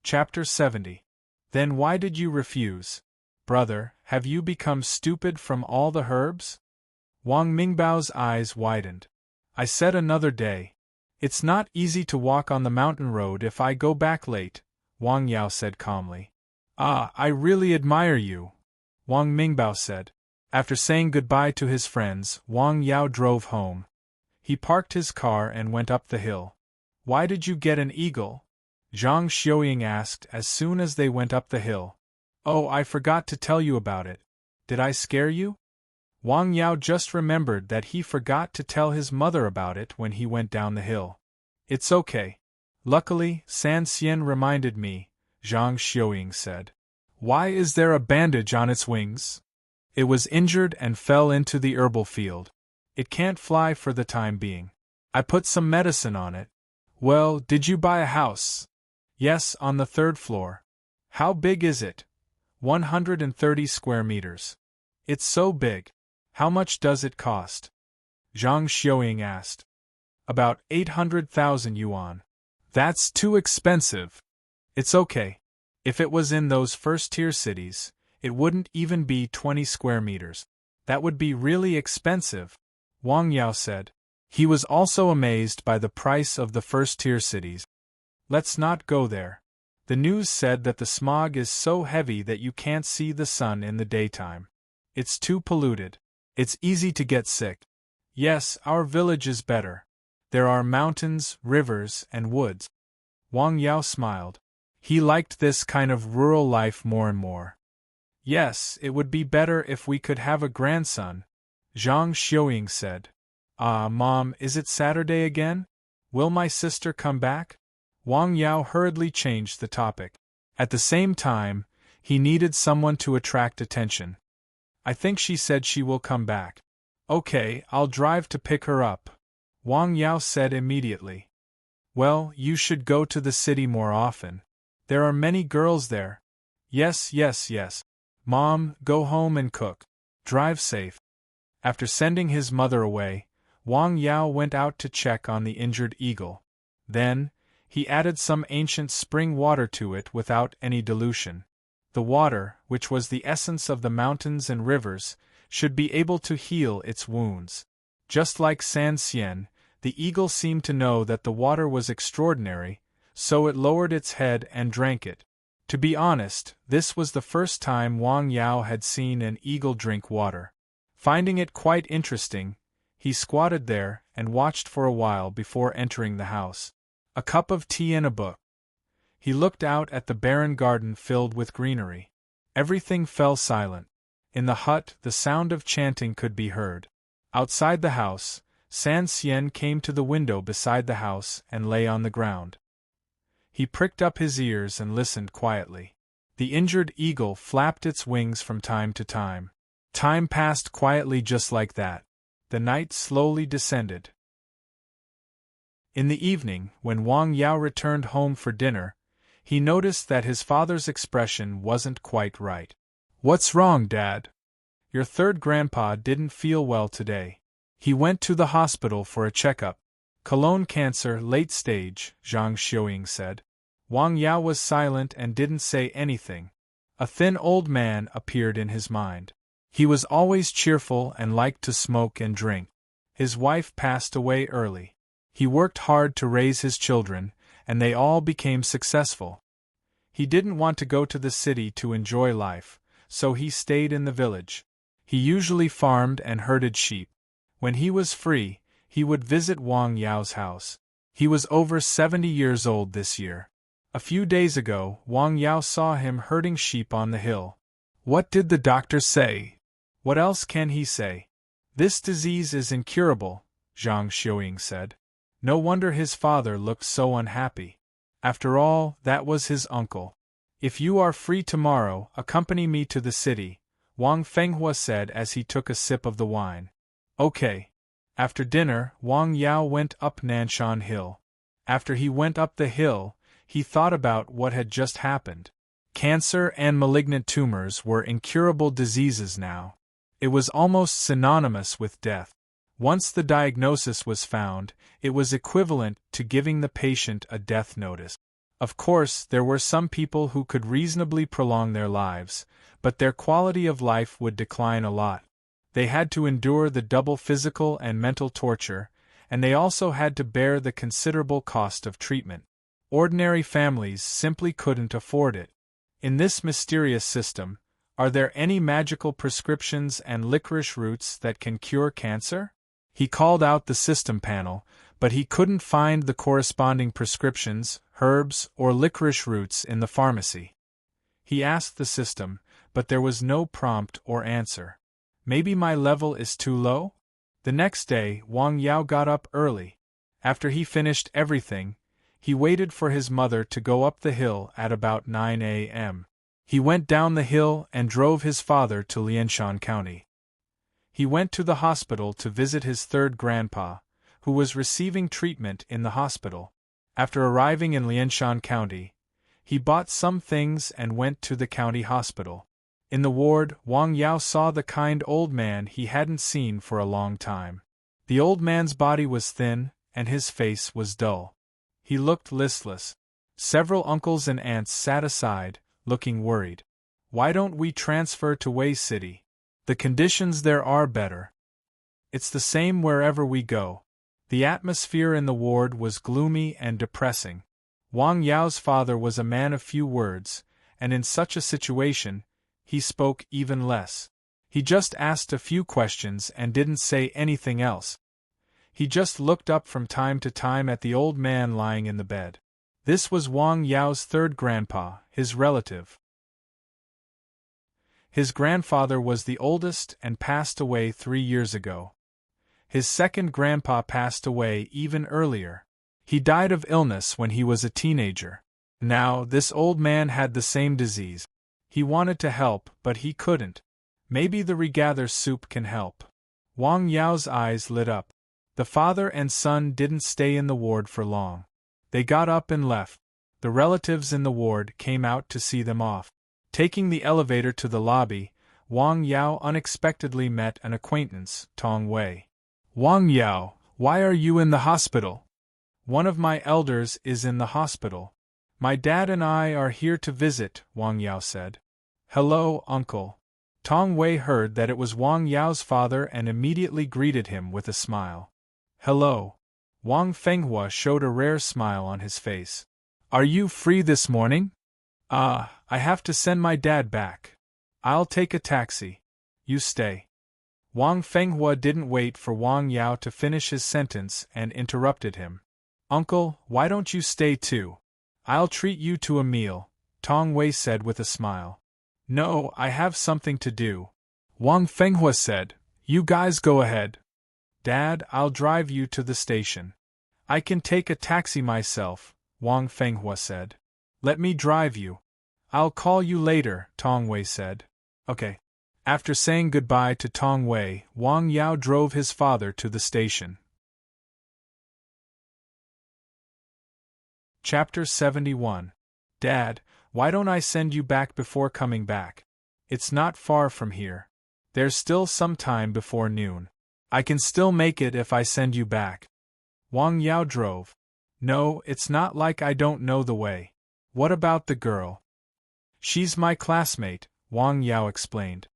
Chapter 70. Then why did you refuse? Brother, have you become stupid from all the herbs? Wang Mingbao's eyes widened. I said another day. It's not easy to walk on the mountain road if I go back late, Wang Yao said calmly. Ah, I really admire you, Wang Mingbao said. After saying goodbye to his friends, Wang Yao drove home. He parked his car and went up the hill. Why did you get an eagle? Zhang Xiuying asked as soon as they went up the hill. Oh, I forgot to tell you about it. Did I scare you? Wang Yao just remembered that he forgot to tell his mother about it when he went down the hill. It's okay. Luckily, San Xian reminded me, Zhang Xiuying said. Why is there a bandage on its wings? It was injured and fell into the herbal field. It can't fly for the time being. I put some medicine on it. Well, did you buy a house? Yes, on the 3rd floor. How big is it? 130 square meters. It's so big. How much does it cost? Zhang Xiuying asked. About 800,000 yuan. That's too expensive. It's okay. If it was in those first-tier cities, it wouldn't even be 20 square meters. That would be really expensive, Wang Yao said. He was also amazed by the price of the first-tier cities. Let's not go there. The news said that the smog is so heavy that you can't see the sun in the daytime. It's too polluted. It's easy to get sick. Yes, our village is better. There are mountains, rivers, and woods. Wang Yao smiled. He liked this kind of rural life more and more. Yes, it would be better if we could have a grandson, Zhang Xiuying said. Ah, Mom, is it Saturday again? Will my sister come back? Wang Yao hurriedly changed the topic. At the same time, he needed someone to attract attention. I think she said she will come back. Okay, I'll drive to pick her up, Wang Yao said immediately. Well, you should go to the city more often. There are many girls there. Yes. Mom, go home and cook. Drive safe. After sending his mother away, Wang Yao went out to check on the injured eagle. Then, he added some ancient spring water to it without any dilution. The water, which was the essence of the mountains and rivers, should be able to heal its wounds. Just like San Xian, the eagle seemed to know that the water was extraordinary, so it lowered its head and drank it. To be honest, this was the first time Wang Yao had seen an eagle drink water. Finding it quite interesting, he squatted there and watched for a while before entering the house. A cup of tea and a book. He looked out at the barren garden filled with greenery. Everything fell silent. In the hut, the sound of chanting could be heard. Outside the house, San Xian came to the window beside the house and lay on the ground. He pricked up his ears and listened quietly. The injured eagle flapped its wings from time to time. Time passed quietly just like that. The night slowly descended. In the evening, when Wang Yao returned home for dinner, he noticed that his father's expression wasn't quite right. What's wrong, Dad? Your third grandpa didn't feel well today. He went to the hospital for a checkup. Colon cancer, late stage, Zhang Xiuying said. Wang Yao was silent and didn't say anything. A thin old man appeared in his mind. He was always cheerful and liked to smoke and drink. His wife passed away early. He worked hard to raise his children, and they all became successful. He didn't want to go to the city to enjoy life, so he stayed in the village. He usually farmed and herded sheep. When he was free, he would visit Wang Yao's house. He was over 70 years old this year. A few days ago, Wang Yao saw him herding sheep on the hill. What did the doctor say? What else can he say? This disease is incurable, Zhang Xiuying said. No wonder his father looked so unhappy. After all, that was his uncle. If you are free tomorrow, accompany me to the city, Wang Fenghua said as he took a sip of the wine. Okay. After dinner, Wang Yao went up Nanshan Hill. After he went up the hill, he thought about what had just happened. Cancer and malignant tumors were incurable diseases now. It was almost synonymous with death. Once the diagnosis was found, it was equivalent to giving the patient a death notice. Of course, there were some people who could reasonably prolong their lives, but their quality of life would decline a lot. They had to endure the double physical and mental torture, and they also had to bear the considerable cost of treatment. Ordinary families simply couldn't afford it. In this mysterious system, are there any magical prescriptions and licorice roots that can cure cancer? He called out the system panel, but he couldn't find the corresponding prescriptions, herbs, or licorice roots in the pharmacy. He asked the system, but there was no prompt or answer. Maybe my level is too low? The next day, Wang Yao got up early. After he finished everything, he waited for his mother to go up the hill at about 9 a.m. He went down the hill and drove his father to Lianshan County. He went to the hospital to visit his third grandpa, who was receiving treatment in the hospital. After arriving in Lianshan County, he bought some things and went to the county hospital. In the ward, Wang Yao saw the kind old man he hadn't seen for a long time. The old man's body was thin, and his face was dull. He looked listless. Several uncles and aunts sat aside, looking worried. Why don't we transfer to Wei City? The conditions there are better. It's the same wherever we go. The atmosphere in the ward was gloomy and depressing. Wang Yao's father was a man of few words, and in such a situation, he spoke even less. He just asked a few questions and didn't say anything else. He just looked up from time to time at the old man lying in the bed. This was Wang Yao's third grandpa, his relative. His grandfather was the oldest and passed away 3 years ago. His second grandpa passed away even earlier. He died of illness when he was a teenager. Now, this old man had the same disease. He wanted to help, but he couldn't. Maybe the regather soup can help. Wang Yao's eyes lit up. The father and son didn't stay in the ward for long. They got up and left. The relatives in the ward came out to see them off. Taking the elevator to the lobby, Wang Yao unexpectedly met an acquaintance, Tong Wei. Wang Yao, why are you in the hospital? One of my elders is in the hospital. My dad and I are here to visit, Wang Yao said. Hello, uncle. Tong Wei heard that it was Wang Yao's father and immediately greeted him with a smile. Hello. Wang Fenghua showed a rare smile on his face. Are you free this morning? I have to send my dad back. I'll take a taxi. You stay. Wang Fenghua didn't wait for Wang Yao to finish his sentence and interrupted him. Uncle, why don't you stay too? I'll treat you to a meal, Tong Wei said with a smile. No, I have something to do. Wang Fenghua said, You guys go ahead. Dad, I'll drive you to the station. I can take a taxi myself, Wang Fenghua said. Let me drive you. I'll call you later, Tong Wei said. Okay. After saying goodbye to Tong Wei, Wang Yao drove his father to the station. Chapter 71. Dad, why don't I send you back before coming back? It's not far from here. There's still some time before noon. I can still make it if I send you back. Wang Yao drove. No, it's not like I don't know the way. What about the girl? She's my classmate, Wang Yao explained.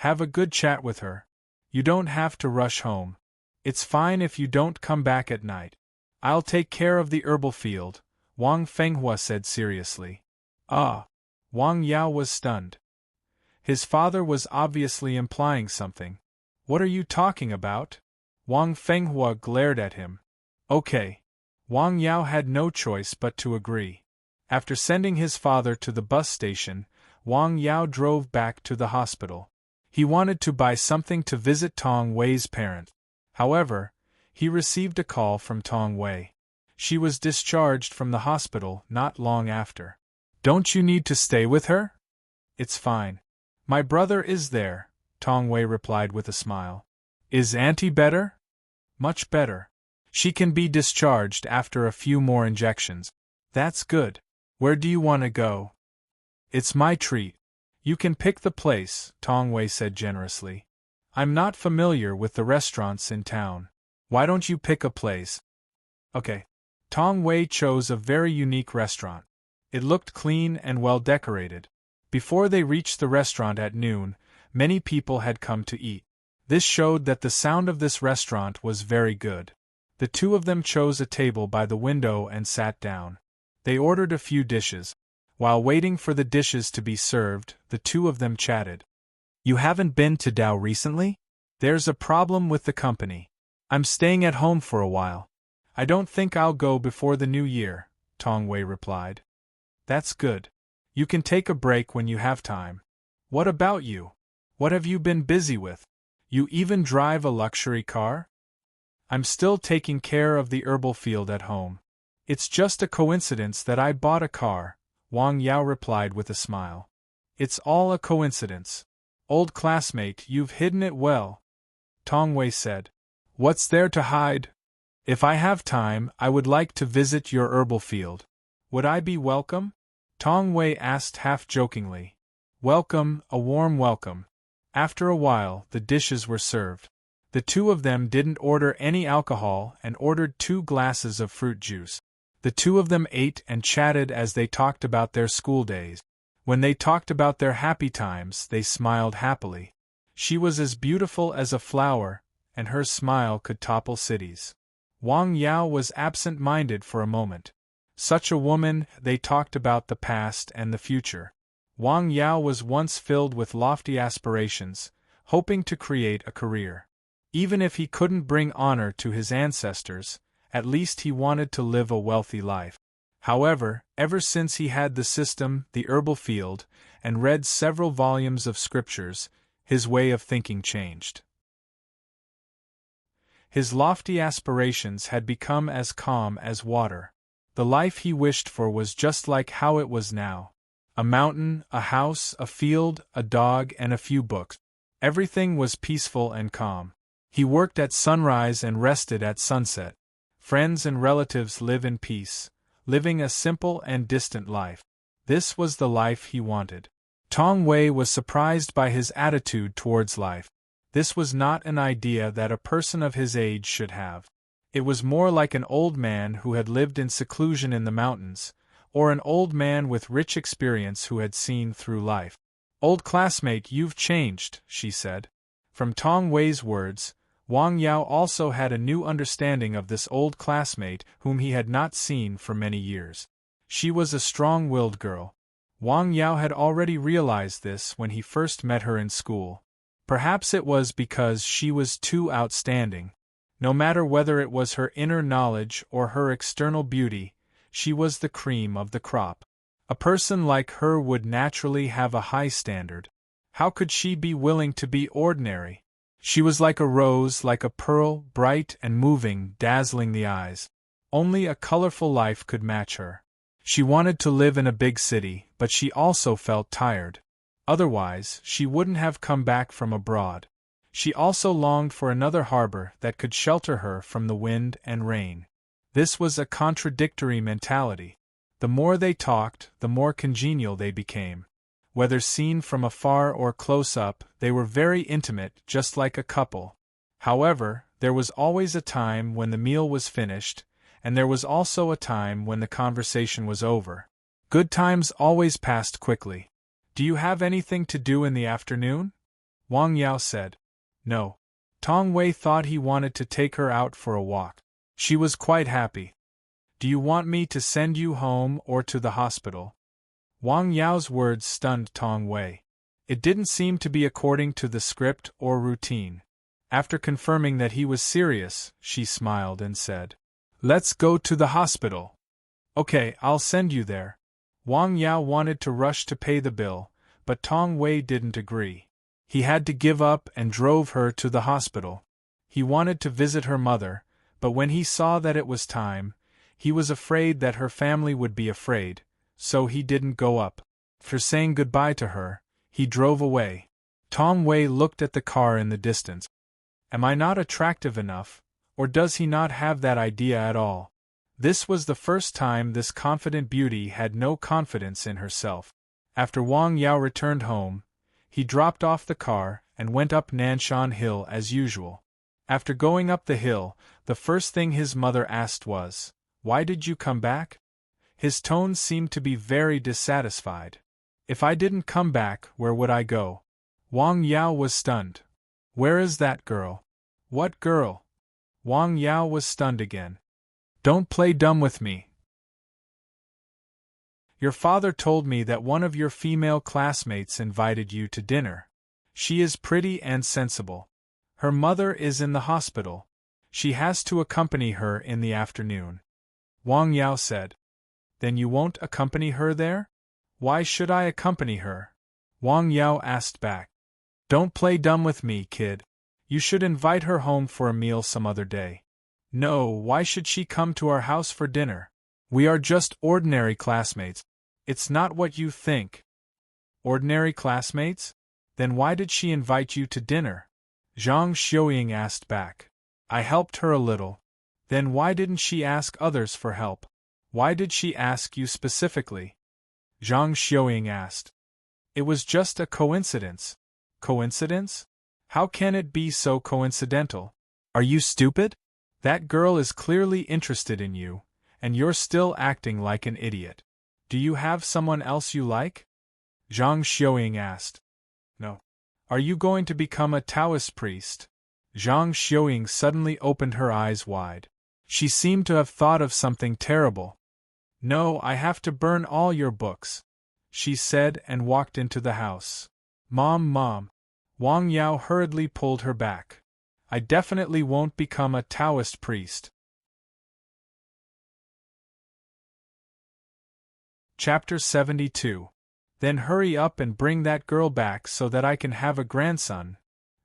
Have a good chat with her. You don't have to rush home. It's fine if you don't come back at night. I'll take care of the herbal field, Wang Fenghua said seriously. Wang Yao was stunned. His father was obviously implying something. What are you talking about? Wang Fenghua glared at him. Okay. Wang Yao had no choice but to agree. After sending his father to the bus station, Wang Yao drove back to the hospital. He wanted to buy something to visit Tong Wei's parent. However, he received a call from Tong Wei. She was discharged from the hospital not long after. Don't you need to stay with her? It's fine. My brother is there, Tong Wei replied with a smile. Is Auntie better? Much better. She can be discharged after a few more injections. That's good. Where do you want to go? It's my treat. You can pick the place, Tong Wei said generously. I'm not familiar with the restaurants in town. Why don't you pick a place? Okay. Tong Wei chose a very unique restaurant. It looked clean and well decorated. Before they reached the restaurant at noon, many people had come to eat. This showed that the sound of this restaurant was very good. The two of them chose a table by the window and sat down. They ordered a few dishes. While waiting for the dishes to be served, the two of them chatted. "You haven't been to Tao recently? There's a problem with the company. I'm staying at home for a while. I don't think I'll go before the new year," Tong Wei replied. "That's good. You can take a break when you have time. What about you? What have you been busy with? You even drive a luxury car?" "I'm still taking care of the herbal field at home. It's just a coincidence that I bought a car," Wang Yao replied with a smile. "It's all a coincidence. Old classmate, you've hidden it well," Tong Wei said. "What's there to hide? If I have time, I would like to visit your herbal field. Would I be welcome?" Tong Wei asked half-jokingly. "Welcome, a warm welcome." After a while, the dishes were served. The two of them didn't order any alcohol and ordered 2 glasses of fruit juice. The two of them ate and chatted as they talked about their school days. When they talked about their happy times, they smiled happily. She was as beautiful as a flower, and her smile could topple cities. Wang Yao was absent-minded for a moment. Such a woman, they talked about the past and the future. Wang Yao was once filled with lofty aspirations, hoping to create a career. Even if he couldn't bring honor to his ancestors, at least he wanted to live a wealthy life. However, ever since he had the system, the herbal field, and read several volumes of scriptures, his way of thinking changed. His lofty aspirations had become as calm as water. The life he wished for was just like how it was now. A mountain, a house, a field, a dog, and a few books. Everything was peaceful and calm. He worked at sunrise and rested at sunset. Friends and relatives live in peace, living a simple and distant life. This was the life he wanted. Tong Wei was surprised by his attitude towards life. This was not an idea that a person of his age should have. It was more like an old man who had lived in seclusion in the mountains, or an old man with rich experience who had seen through life. "Old classmate, you've changed," she said. From Tong Wei's words, Wang Yao also had a new understanding of this old classmate whom he had not seen for many years. She was a strong-willed girl. Wang Yao had already realized this when he first met her in school. Perhaps it was because she was too outstanding. No matter whether it was her inner knowledge or her external beauty, she was the cream of the crop. A person like her would naturally have a high standard. How could she be willing to be ordinary? She was like a rose, like a pearl, bright and moving, dazzling the eyes. Only a colorful life could match her. She wanted to live in a big city, but she also felt tired. Otherwise, she wouldn't have come back from abroad. She also longed for another harbor that could shelter her from the wind and rain. This was a contradictory mentality. The more they talked, the more congenial they became. Whether seen from afar or close up, they were very intimate, just like a couple. However, there was always a time when the meal was finished, and there was also a time when the conversation was over. Good times always passed quickly. "Do you have anything to do in the afternoon?" Wang Yao said. "No." Tong Wei thought he wanted to take her out for a walk. She was quite happy. "Do you want me to send you home or to the hospital?" Wang Yao's words stunned Tong Wei. It didn't seem to be according to the script or routine. After confirming that he was serious, she smiled and said, "Let's go to the hospital." "Okay, I'll send you there." Wang Yao wanted to rush to pay the bill, but Tong Wei didn't agree. He had to give up and drove her to the hospital. He wanted to visit her mother, but when he saw that it was time, he was afraid that her family would be afraid, so he didn't go up. After saying goodbye to her, he drove away. Tong Wei looked at the car in the distance. Am I not attractive enough, or does he not have that idea at all? This was the first time this confident beauty had no confidence in herself. After Wang Yao returned home, he dropped off the car and went up Nanshan Hill as usual. After going up the hill, the first thing his mother asked was, "Why did you come back?" His tone seemed to be very dissatisfied. If I didn't come back, where would I go? Wang Yao was stunned. Where is that girl? What girl? Wang Yao was stunned again. Don't play dumb with me. Your father told me that one of your female classmates invited you to dinner. She is pretty and sensible. Her mother is in the hospital. She has to accompany her in the afternoon. Wang Yao said. Then you won't accompany her there? Why should I accompany her? Wang Yao asked back. Don't play dumb with me, kid. You should invite her home for a meal some other day. No, why should she come to our house for dinner? We are just ordinary classmates. It's not what you think. Ordinary classmates? Then why did she invite you to dinner? Zhang Xiuying asked back. I helped her a little. Then why didn't she ask others for help? Why did she ask you specifically? Zhang Xiuying asked. It was just a coincidence. Coincidence? How can it be so coincidental? Are you stupid? That girl is clearly interested in you, and you're still acting like an idiot. Do you have someone else you like? Zhang Xiuying asked. No. Are you going to become a Taoist priest? Zhang Xiuying suddenly opened her eyes wide. She seemed to have thought of something terrible. No, I have to burn all your books, she said and walked into the house. Mom. Wang Yao hurriedly pulled her back. I definitely won't become a Taoist priest. Chapter 72. Then hurry up and bring that girl back so that I can have a grandson,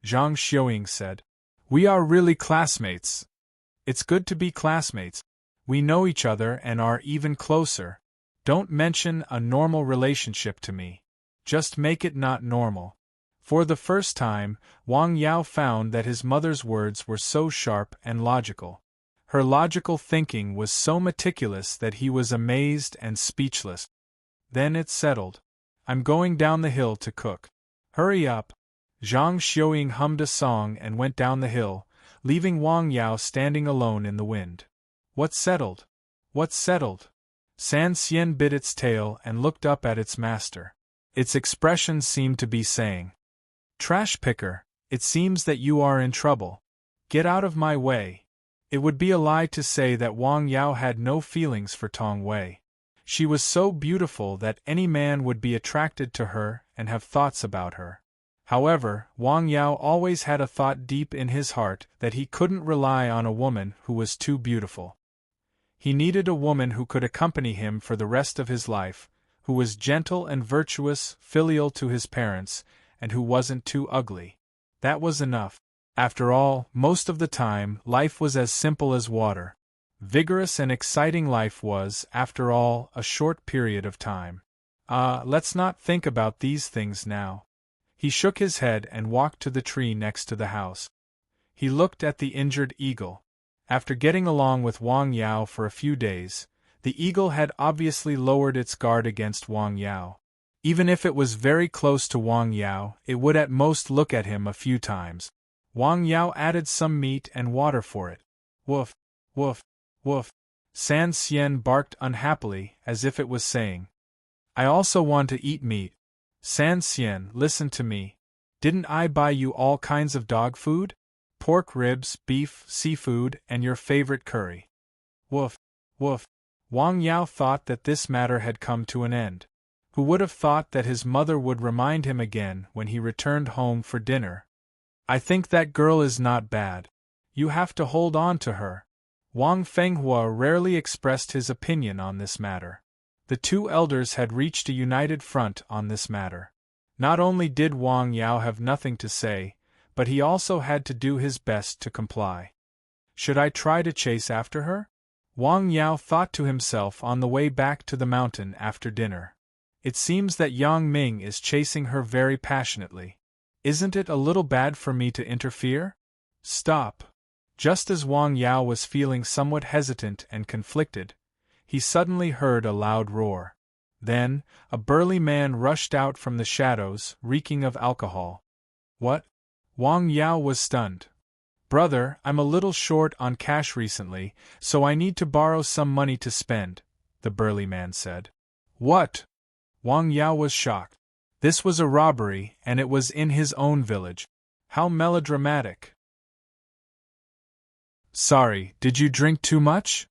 Zhang Xiuying said. We are really classmates. It's good to be classmates. We know each other and are even closer. Don't mention a normal relationship to me. Just make it not normal. For the first time, Wang Yao found that his mother's words were so sharp and logical. Her logical thinking was so meticulous that he was amazed and speechless. Then it settled. I'm going down the hill to cook. Hurry up. Zhang Xiuying hummed a song and went down the hill, leaving Wang Yao standing alone in the wind. What settled? What settled? San Xian bit its tail and looked up at its master. Its expression seemed to be saying, Trash picker, it seems that you are in trouble. Get out of my way. It would be a lie to say that Wang Yao had no feelings for Tong Wei. She was so beautiful that any man would be attracted to her and have thoughts about her. However, Wang Yao always had a thought deep in his heart that he couldn't rely on a woman who was too beautiful. He needed a woman who could accompany him for the rest of his life, who was gentle and virtuous, filial to his parents, and who wasn't too ugly. That was enough. After all, most of the time, life was as simple as water. Vigorous and exciting life was, after all, a short period of time. Let's not think about these things now. He shook his head and walked to the tree next to the house. He looked at the injured eagle. After getting along with Wang Yao for a few days, the eagle had obviously lowered its guard against Wang Yao. Even if it was very close to Wang Yao, it would at most look at him a few times. Wang Yao added some meat and water for it. Woof, woof, woof. San Xian barked unhappily, as if it was saying, I also want to eat meat. San Xian, listen to me. Didn't I buy you all kinds of dog food? Pork ribs, beef, seafood, and your favorite curry. Woof, woof. Wang Yao thought that this matter had come to an end. Who would have thought that his mother would remind him again when he returned home for dinner? I think that girl is not bad. You have to hold on to her. Wang Fenghua rarely expressed his opinion on this matter. The two elders had reached a united front on this matter. Not only did Wang Yao have nothing to say, but he also had to do his best to comply. Should I try to chase after her? Wang Yao thought to himself on the way back to the mountain after dinner. It seems that Yang Ming is chasing her very passionately. Isn't it a little bad for me to interfere? Stop. Just as Wang Yao was feeling somewhat hesitant and conflicted, he suddenly heard a loud roar. Then, a burly man rushed out from the shadows, reeking of alcohol. What? Wang Yao was stunned. Brother, I'm a little short on cash recently, so I need to borrow some money to spend. the burly man said. What? Wang Yao was shocked. This was a robbery, and it was in his own village. How melodramatic. Sorry, did you drink too much?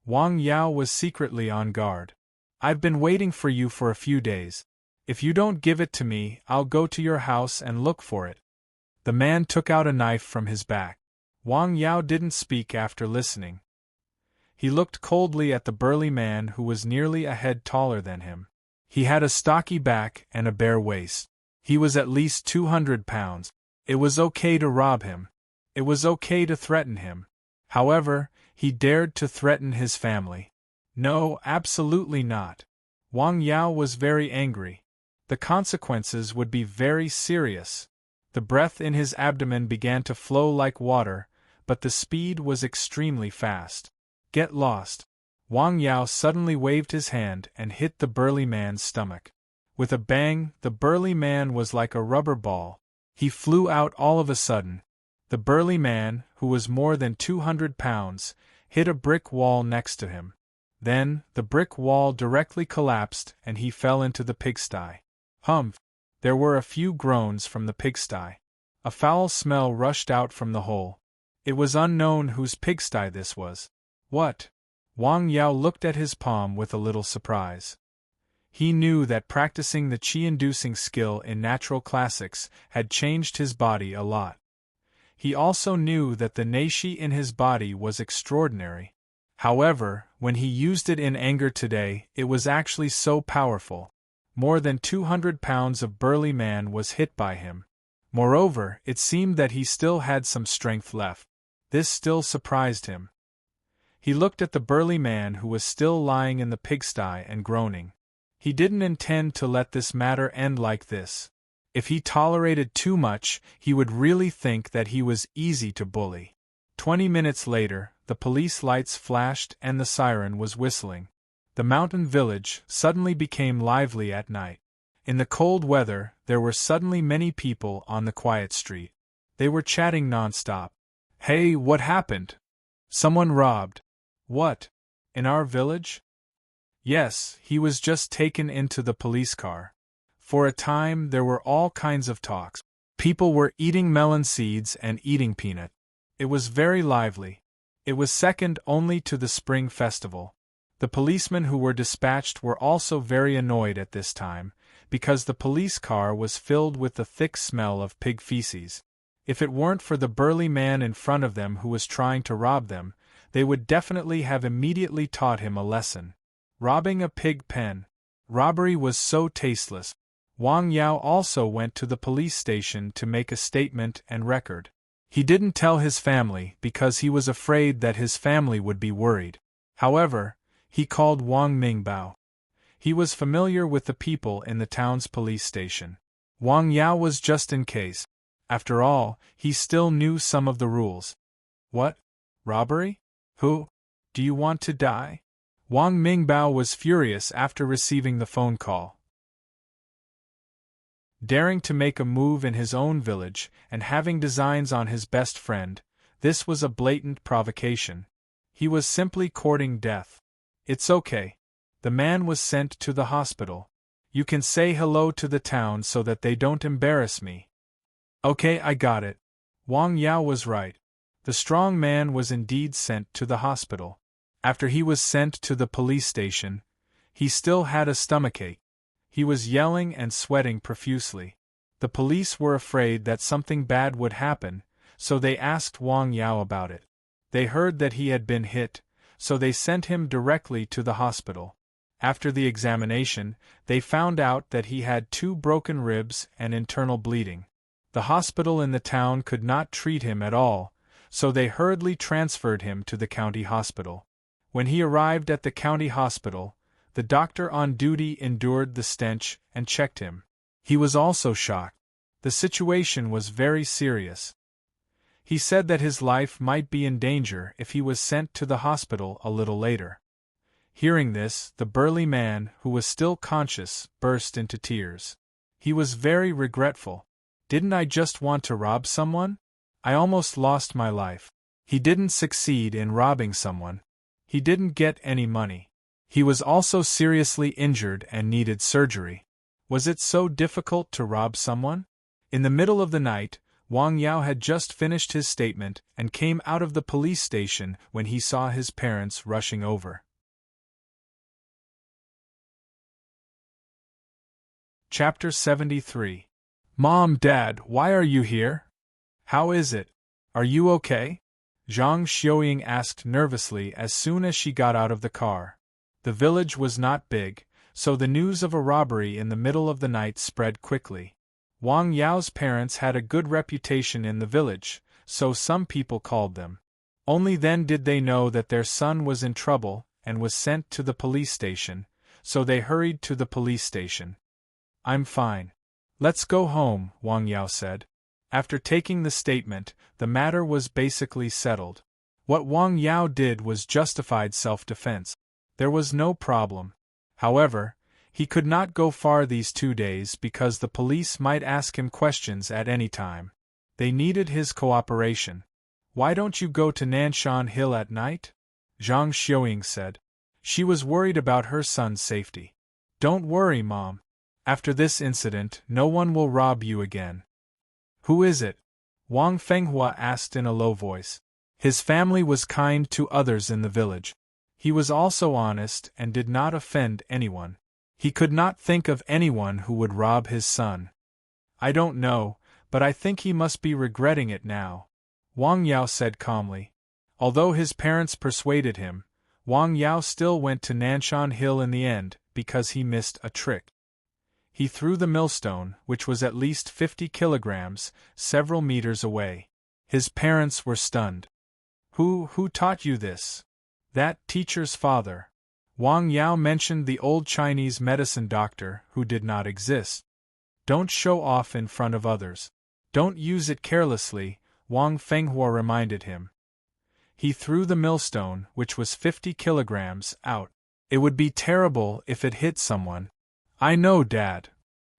Wang Yao was secretly on guard. I've been waiting for you for a few days. If you don't give it to me, I'll go to your house and look for it. The man took out a knife from his back. Wang Yao didn't speak after listening. He looked coldly at the burly man who was nearly a head taller than him. He had a stocky back and a bare waist. He was at least 200 pounds. It was okay to rob him. It was okay to threaten him. However, he dared to threaten his family. No, absolutely not. Wang Yao was very angry. The consequences would be very serious. The breath in his abdomen began to flow like water, but the speed was extremely fast. Get lost. Wang Yao suddenly waved his hand and hit the burly man's stomach. With a bang, the burly man was like a rubber ball. He flew out all of a sudden. The burly man, who was more than 200 pounds, hit a brick wall next to him. Then, the brick wall directly collapsed and he fell into the pigsty. Humph! There were a few groans from the pigsty. A foul smell rushed out from the hole. It was unknown whose pigsty this was. What? Wang Yao looked at his palm with a little surprise. He knew that practicing the qi-inducing skill in natural classics had changed his body a lot. He also knew that the neishi in his body was extraordinary. However, when he used it in anger today, it was actually so powerful. More than 200 pounds of burly man was hit by him. Moreover, it seemed that he still had some strength left. This still surprised him. He looked at the burly man who was still lying in the pigsty and groaning. He didn't intend to let this matter end like this. If he tolerated too much, he would really think that he was easy to bully. 20 minutes later, the police lights flashed and the siren was whistling. The mountain village suddenly became lively at night. In the cold weather, there were suddenly many people on the quiet street. They were chatting non-stop. Hey, what happened? Someone robbed. What? In our village? Yes, he was just taken into the police car. For a time, there were all kinds of talks. People were eating melon seeds and eating peanut. It was very lively. It was second only to the spring festival. The policemen who were dispatched were also very annoyed at this time, because the police car was filled with the thick smell of pig feces. If it weren't for the burly man in front of them who was trying to rob them, they would definitely have immediately taught him a lesson. Robbing a pig pen. Robbery was so tasteless. Wang Yao also went to the police station to make a statement and record. He didn't tell his family because he was afraid that his family would be worried. However, he called Wang Mingbao. He was familiar with the people in the town's police station. Wang Yao was just in case. After all, he still knew some of the rules. What? Robbery? Who? Do you want to die? Wang Mingbao was furious after receiving the phone call. Daring to make a move in his own village and having designs on his best friend, this was a blatant provocation. He was simply courting death. It's okay. The man was sent to the hospital. You can say hello to the town so that they don't embarrass me. Okay, I got it. Wang Yao was right. The strong man was indeed sent to the hospital. After he was sent to the police station, he still had a stomachache. He was yelling and sweating profusely. The police were afraid that something bad would happen, so they asked Wang Yao about it. They heard that he had been hit, so they sent him directly to the hospital. After the examination, they found out that he had 2 broken ribs and internal bleeding. The hospital in the town could not treat him at all, so they hurriedly transferred him to the county hospital. When he arrived at the county hospital, the doctor on duty endured the stench and checked him. He was also shocked. The situation was very serious. He said that his life might be in danger if he was sent to the hospital a little later. Hearing this, the burly man, who was still conscious, burst into tears. He was very regretful. Didn't I just want to rob someone? I almost lost my life. He didn't succeed in robbing someone. He didn't get any money. He was also seriously injured and needed surgery. Was it so difficult to rob someone? In the middle of the night, Wang Yao had just finished his statement and came out of the police station when he saw his parents rushing over. Chapter 73. Mom, Dad, why are you here? How is it? Are you okay? Zhang Xiaoying asked nervously as soon as she got out of the car. The village was not big, so the news of a robbery in the middle of the night spread quickly. Wang Yao's parents had a good reputation in the village, so some people called them. Only then did they know that their son was in trouble and was sent to the police station, so they hurried to the police station. I'm fine. Let's go home, Wang Yao said. After taking the statement, the matter was basically settled. What Wang Yao did was justified self-defense. There was no problem. However, he could not go far these 2 days because the police might ask him questions at any time. They needed his cooperation. Why don't you go to Nanshan Hill at night? Zhang Xiaoying said. She was worried about her son's safety. Don't worry, Mom. After this incident, no one will rob you again. Who is it? Wang Fenghua asked in a low voice. His family was kind to others in the village. He was also honest and did not offend anyone. He could not think of anyone who would rob his son. I don't know, but I think he must be regretting it now, Wang Yao said calmly. Although his parents persuaded him, Wang Yao still went to Nanshan Hill in the end because he missed a trick. He threw the millstone, which was at least 50 kilograms, several meters away. His parents were stunned. Who taught you this? That teacher's father. Wang Yao mentioned the old Chinese medicine doctor who did not exist. Don't show off in front of others. Don't use it carelessly, Wang Fenghua reminded him. He threw the millstone, which was 50 kilograms, out. It would be terrible if it hit someone. I know, Dad.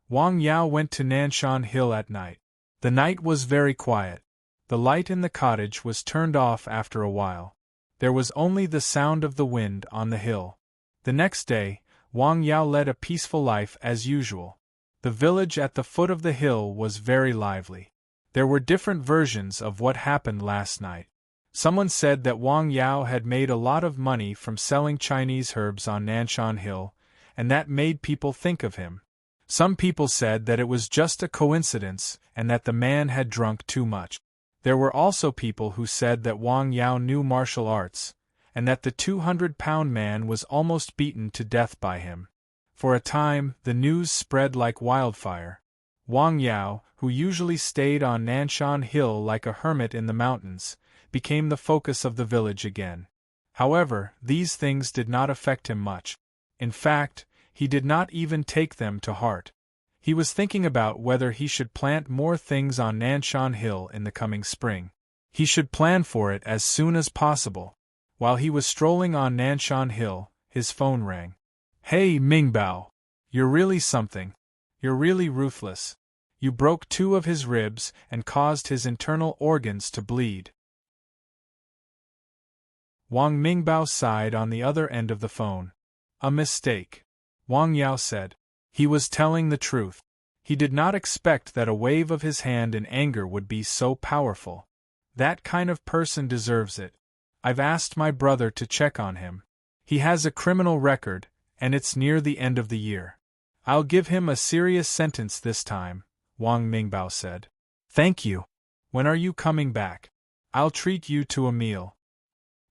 Wang Yao went to Nanshan Hill at night. The night was very quiet. The light in the cottage was turned off after a while. There was only the sound of the wind on the hill. The next day, Wang Yao led a peaceful life as usual. The village at the foot of the hill was very lively. There were different versions of what happened last night. Someone said that Wang Yao had made a lot of money from selling Chinese herbs on Nanshan Hill, and that made people think of him. Some people said that it was just a coincidence and that the man had drunk too much. There were also people who said that Wang Yao knew martial arts, and that the 200-pound man was almost beaten to death by him. For a time, the news spread like wildfire. Wang Yao, who usually stayed on Nanshan Hill like a hermit in the mountains, became the focus of the village again. However, these things did not affect him much. In fact, he did not even take them to heart. He was thinking about whether he should plant more things on Nanshan Hill in the coming spring. He should plan for it as soon as possible. While he was strolling on Nanshan Hill, his phone rang. Hey, Mingbao. You're really something. You're really ruthless. You broke 2 of his ribs and caused his internal organs to bleed. Wang Mingbao sighed on the other end of the phone. A mistake, Wang Yao said. He was telling the truth. He did not expect that a wave of his hand in anger would be so powerful. That kind of person deserves it. I've asked my brother to check on him. He has a criminal record, and it's near the end of the year. I'll give him a serious sentence this time, Wang Mingbao said. Thank you. When are you coming back? I'll treat you to a meal.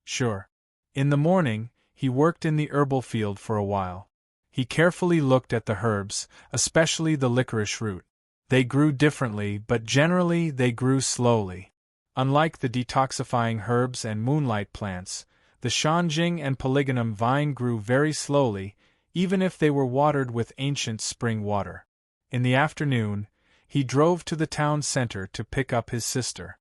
Sure. In the morning, he worked in the herbal field for a while. He carefully looked at the herbs, especially the licorice root. They grew differently, but generally they grew slowly. Unlike the detoxifying herbs and moonlight plants, the Shanjing and Polygonum vine grew very slowly, even if they were watered with ancient spring water. In the afternoon, he drove to the town center to pick up his sister.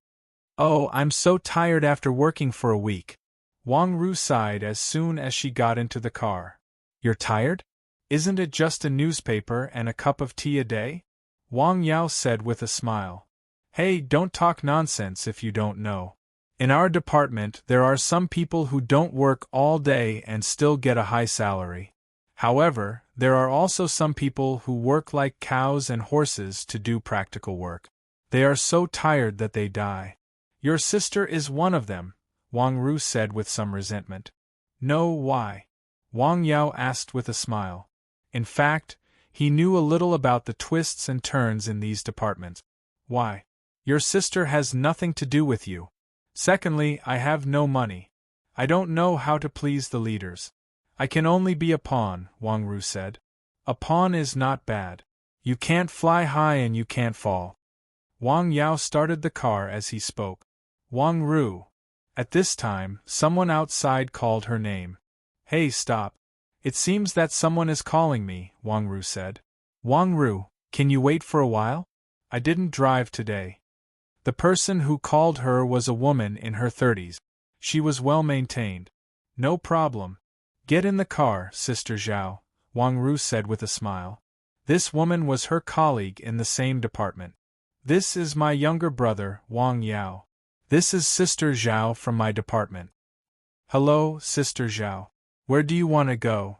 Oh, I'm so tired after working for a week. Wang Ru sighed as soon as she got into the car. You're tired? Isn't it just a newspaper and a cup of tea a day? Wang Yao said with a smile. Hey, don't talk nonsense if you don't know. In our department, there are some people who don't work all day and still get a high salary. However, there are also some people who work like cows and horses to do practical work. They are so tired that they die. Your sister is one of them, Wang Ru said with some resentment. No, why? Wang Yao asked with a smile. In fact, he knew a little about the twists and turns in these departments. Why? Your sister has nothing to do with you. Secondly, I have no money. I don't know how to please the leaders. I can only be a pawn, Wang Ru said. A pawn is not bad. You can't fly high and you can't fall. Wang Yao started the car as he spoke. Wang Ru. At this time, someone outside called her name. Hey, stop. It seems that someone is calling me, Wang Ru said. Wang Ru, can you wait for a while? I didn't drive today. The person who called her was a woman in her 30s. She was well maintained. No problem. Get in the car, Sister Zhao, Wang Ru said with a smile. This woman was her colleague in the same department. This is my younger brother, Wang Yao. This is Sister Zhao from my department. Hello, Sister Zhao. Where do you want to go?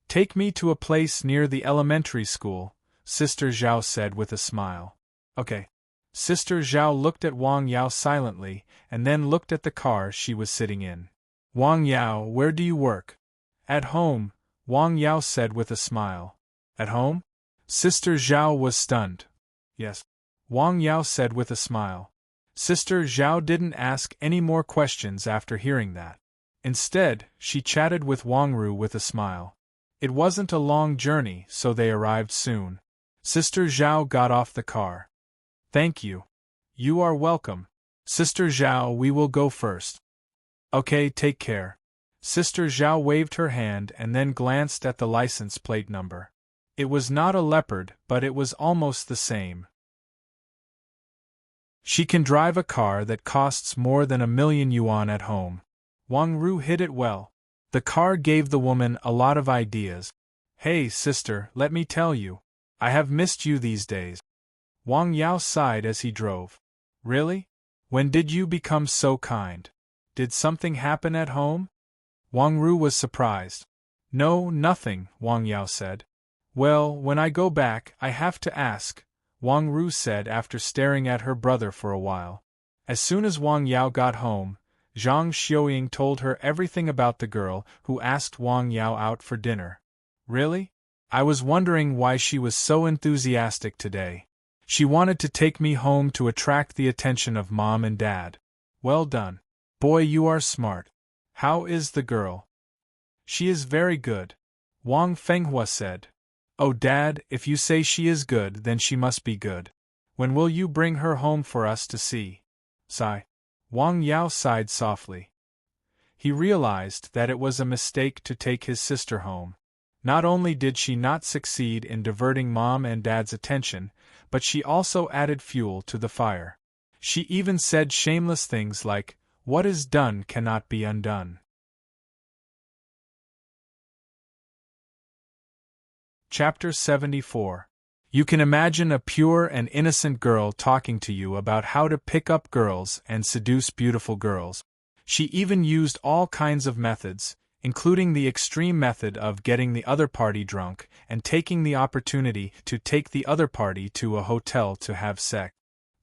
Take me to a place near the elementary school, Sister Zhao said with a smile. Okay. Sister Zhao looked at Wang Yao silently, and then looked at the car she was sitting in. Wang Yao, where do you work? At home, Wang Yao said with a smile. At home? Sister Zhao was stunned. Yes. Wang Yao said with a smile. Sister Zhao didn't ask any more questions after hearing that. Instead, she chatted with Wang Ru with a smile. It wasn't a long journey, so they arrived soon. Sister Zhao got off the car. Thank you. You are welcome. Sister Zhao, we will go first. Okay, take care. Sister Zhao waved her hand and then glanced at the license plate number. It was not a leopard, but it was almost the same. She can drive a car that costs more than 1,000,000 yuan at home. Wang Ru hit it well. The car gave the woman a lot of ideas. Hey, sister, let me tell you. I have missed you these days. Wang Yao sighed as he drove. Really? When did you become so kind? Did something happen at home? Wang Ru was surprised. No, nothing, Wang Yao said. Well, when I go back, I have to ask, Wang Ru said after staring at her brother for a while. As soon as Wang Yao got home, Zhang Xiuying told her everything about the girl who asked Wang Yao out for dinner. Really? I was wondering why she was so enthusiastic today. She wanted to take me home to attract the attention of Mom and Dad. Well done. Boy, you are smart. How is the girl? She is very good, Wang Fenghua said. Oh, Dad, if you say she is good, then she must be good. When will you bring her home for us to see? Sigh. Wang Yao sighed softly. He realized that it was a mistake to take his sister home. Not only did she not succeed in diverting Mom and Dad's attention, but she also added fuel to the fire. She even said shameless things like, "What is done cannot be undone." Chapter 74. You can imagine a pure and innocent girl talking to you about how to pick up girls and seduce beautiful girls. She even used all kinds of methods, including the extreme method of getting the other party drunk and taking the opportunity to take the other party to a hotel to have sex.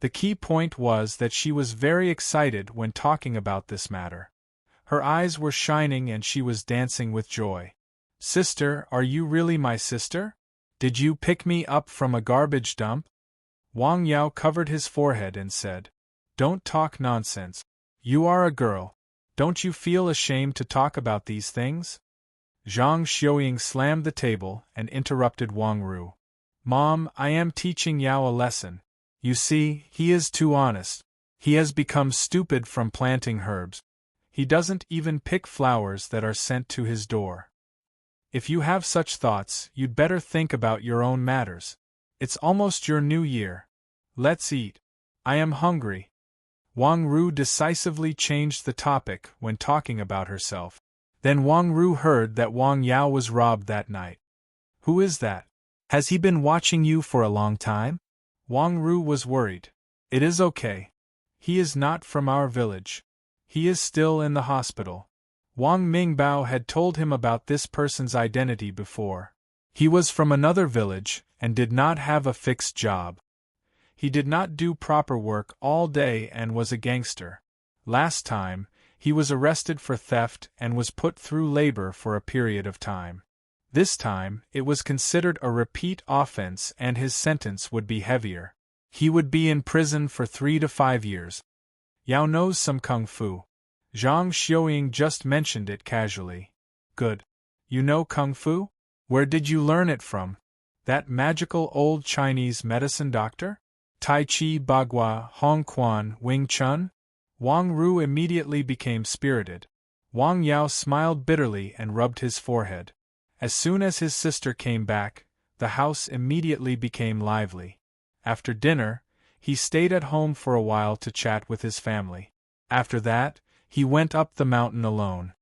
The key point was that she was very excited when talking about this matter. Her eyes were shining and she was dancing with joy. Sister, are you really my sister? Did you pick me up from a garbage dump? Wang Yao covered his forehead and said, Don't talk nonsense. You are a girl. Don't you feel ashamed to talk about these things? Zhang Xiuying slammed the table and interrupted Wang Ru. Mom, I am teaching Yao a lesson. You see, he is too honest. He has become stupid from planting herbs. He doesn't even pick flowers that are sent to his door. If you have such thoughts, you'd better think about your own matters. It's almost your new year. Let's eat. I am hungry. Wang Ru decisively changed the topic when talking about herself. Then Wang Ru heard that Wang Yao was robbed that night. Who is that? Has he been watching you for a long time? Wang Ru was worried. It is okay. He is not from our village. He is still in the hospital. Wang Mingbao had told him about this person's identity before. He was from another village and did not have a fixed job. He did not do proper work all day and was a gangster. Last time, he was arrested for theft and was put through labor for a period of time. This time, it was considered a repeat offense and his sentence would be heavier. He would be in prison for 3 to 5 years. Yao knows some kung fu. Zhang Xiuying just mentioned it casually. Good. You know kung fu? Where did you learn it from? That magical old Chinese medicine doctor? Tai Chi, Bagua, Hong Quan, Wing Chun? Wang Ru immediately became spirited. Wang Yao smiled bitterly and rubbed his forehead. As soon as his sister came back, the house immediately became lively. After dinner, he stayed at home for a while to chat with his family. After that, he went up the mountain alone.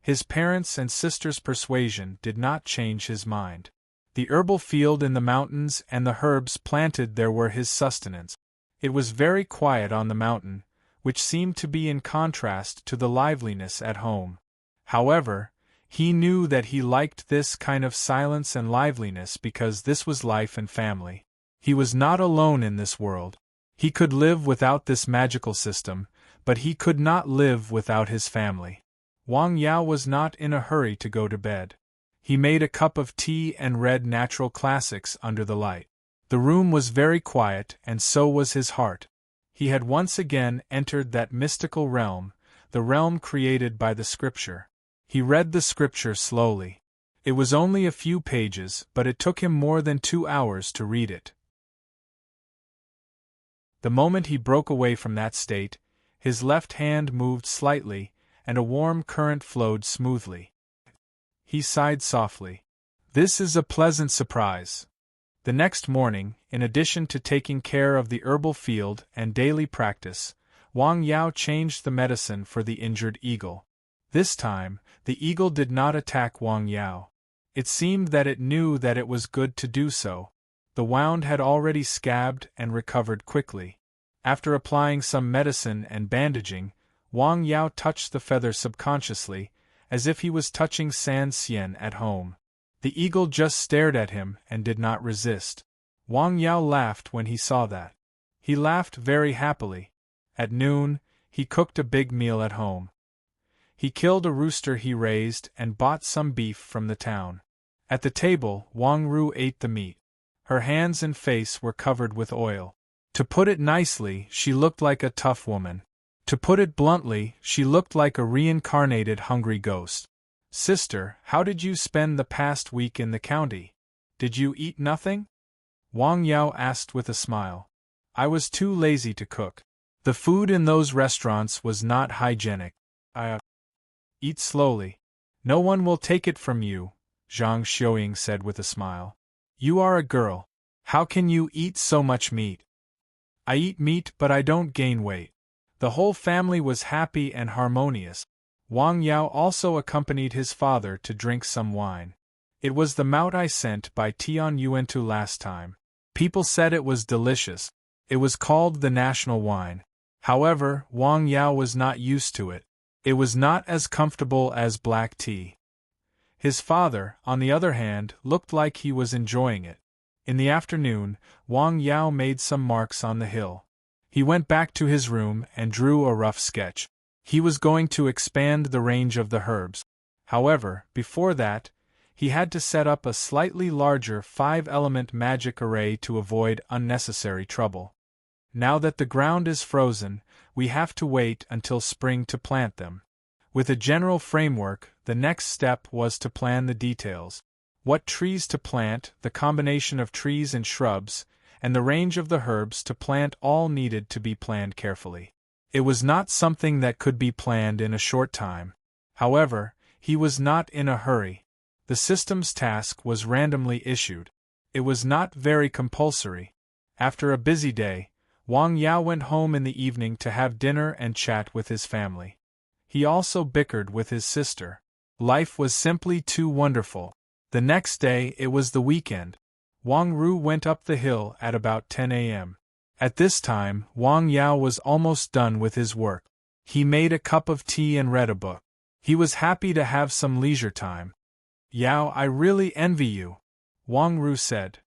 His parents' and sister's persuasion did not change his mind. The herbal field in the mountains and the herbs planted there were his sustenance. It was very quiet on the mountain, which seemed to be in contrast to the liveliness at home. However, he knew that he liked this kind of silence and liveliness because this was life and family. He was not alone in this world. He could live without this magical system, but he could not live without his family. Wang Yao was not in a hurry to go to bed. He made a cup of tea and read natural classics under the light. The room was very quiet and so was his heart. He had once again entered that mystical realm, the realm created by the scripture. He read the scripture slowly. It was only a few pages, but it took him more than 2 hours to read it. The moment he broke away from that state, his left hand moved slightly, and a warm current flowed smoothly. He sighed softly. This is a pleasant surprise. The next morning, in addition to taking care of the herbal field and daily practice, Wang Yao changed the medicine for the injured eagle. This time, the eagle did not attack Wang Yao. It seemed that it knew that it was good to do so. The wound had already scabbed and recovered quickly. After applying some medicine and bandaging, Wang Yao touched the feather subconsciously, as if he was touching San Xian at home. The eagle just stared at him and did not resist. Wang Yao laughed when he saw that. He laughed very happily. At noon, he cooked a big meal at home. He killed a rooster he raised and bought some beef from the town. At the table, Wang Ru ate the meat. Her hands and face were covered with oil. To put it nicely, she looked like a tough woman. To put it bluntly, she looked like a reincarnated hungry ghost. Sister, how did you spend the past week in the county? Did you eat nothing? Wang Yao asked with a smile. I was too lazy to cook. The food in those restaurants was not hygienic. I eat slowly. No one will take it from you, Zhang Xiuying said with a smile. You are a girl. How can you eat so much meat? I eat meat but I don't gain weight. The whole family was happy and harmonious. Wang Yao also accompanied his father to drink some wine. It was the mout I sent by Tian Yuantu last time. People said it was delicious. It was called the national wine. However, Wang Yao was not used to it. It was not as comfortable as black tea. His father, on the other hand, looked like he was enjoying it. In the afternoon, Wang Yao made some marks on the hill. He went back to his room and drew a rough sketch. He was going to expand the range of the herbs. However, before that, he had to set up a slightly larger 5-element magic array to avoid unnecessary trouble. Now that the ground is frozen, we have to wait until spring to plant them. With a general framework, the next step was to plan the details. What trees to plant, the combination of trees and shrubs, and the range of the herbs to plant all needed to be planned carefully. It was not something that could be planned in a short time. However, he was not in a hurry. The system's task was randomly issued. It was not very compulsory. After a busy day, Wang Yao went home in the evening to have dinner and chat with his family. He also bickered with his sister. Life was simply too wonderful. The next day it was the weekend. Wang Ru went up the hill at about 10 a.m. At this time, Wang Yao was almost done with his work. He made a cup of tea and read a book. He was happy to have some leisure time. Yao, I really envy you, Wang Ru said.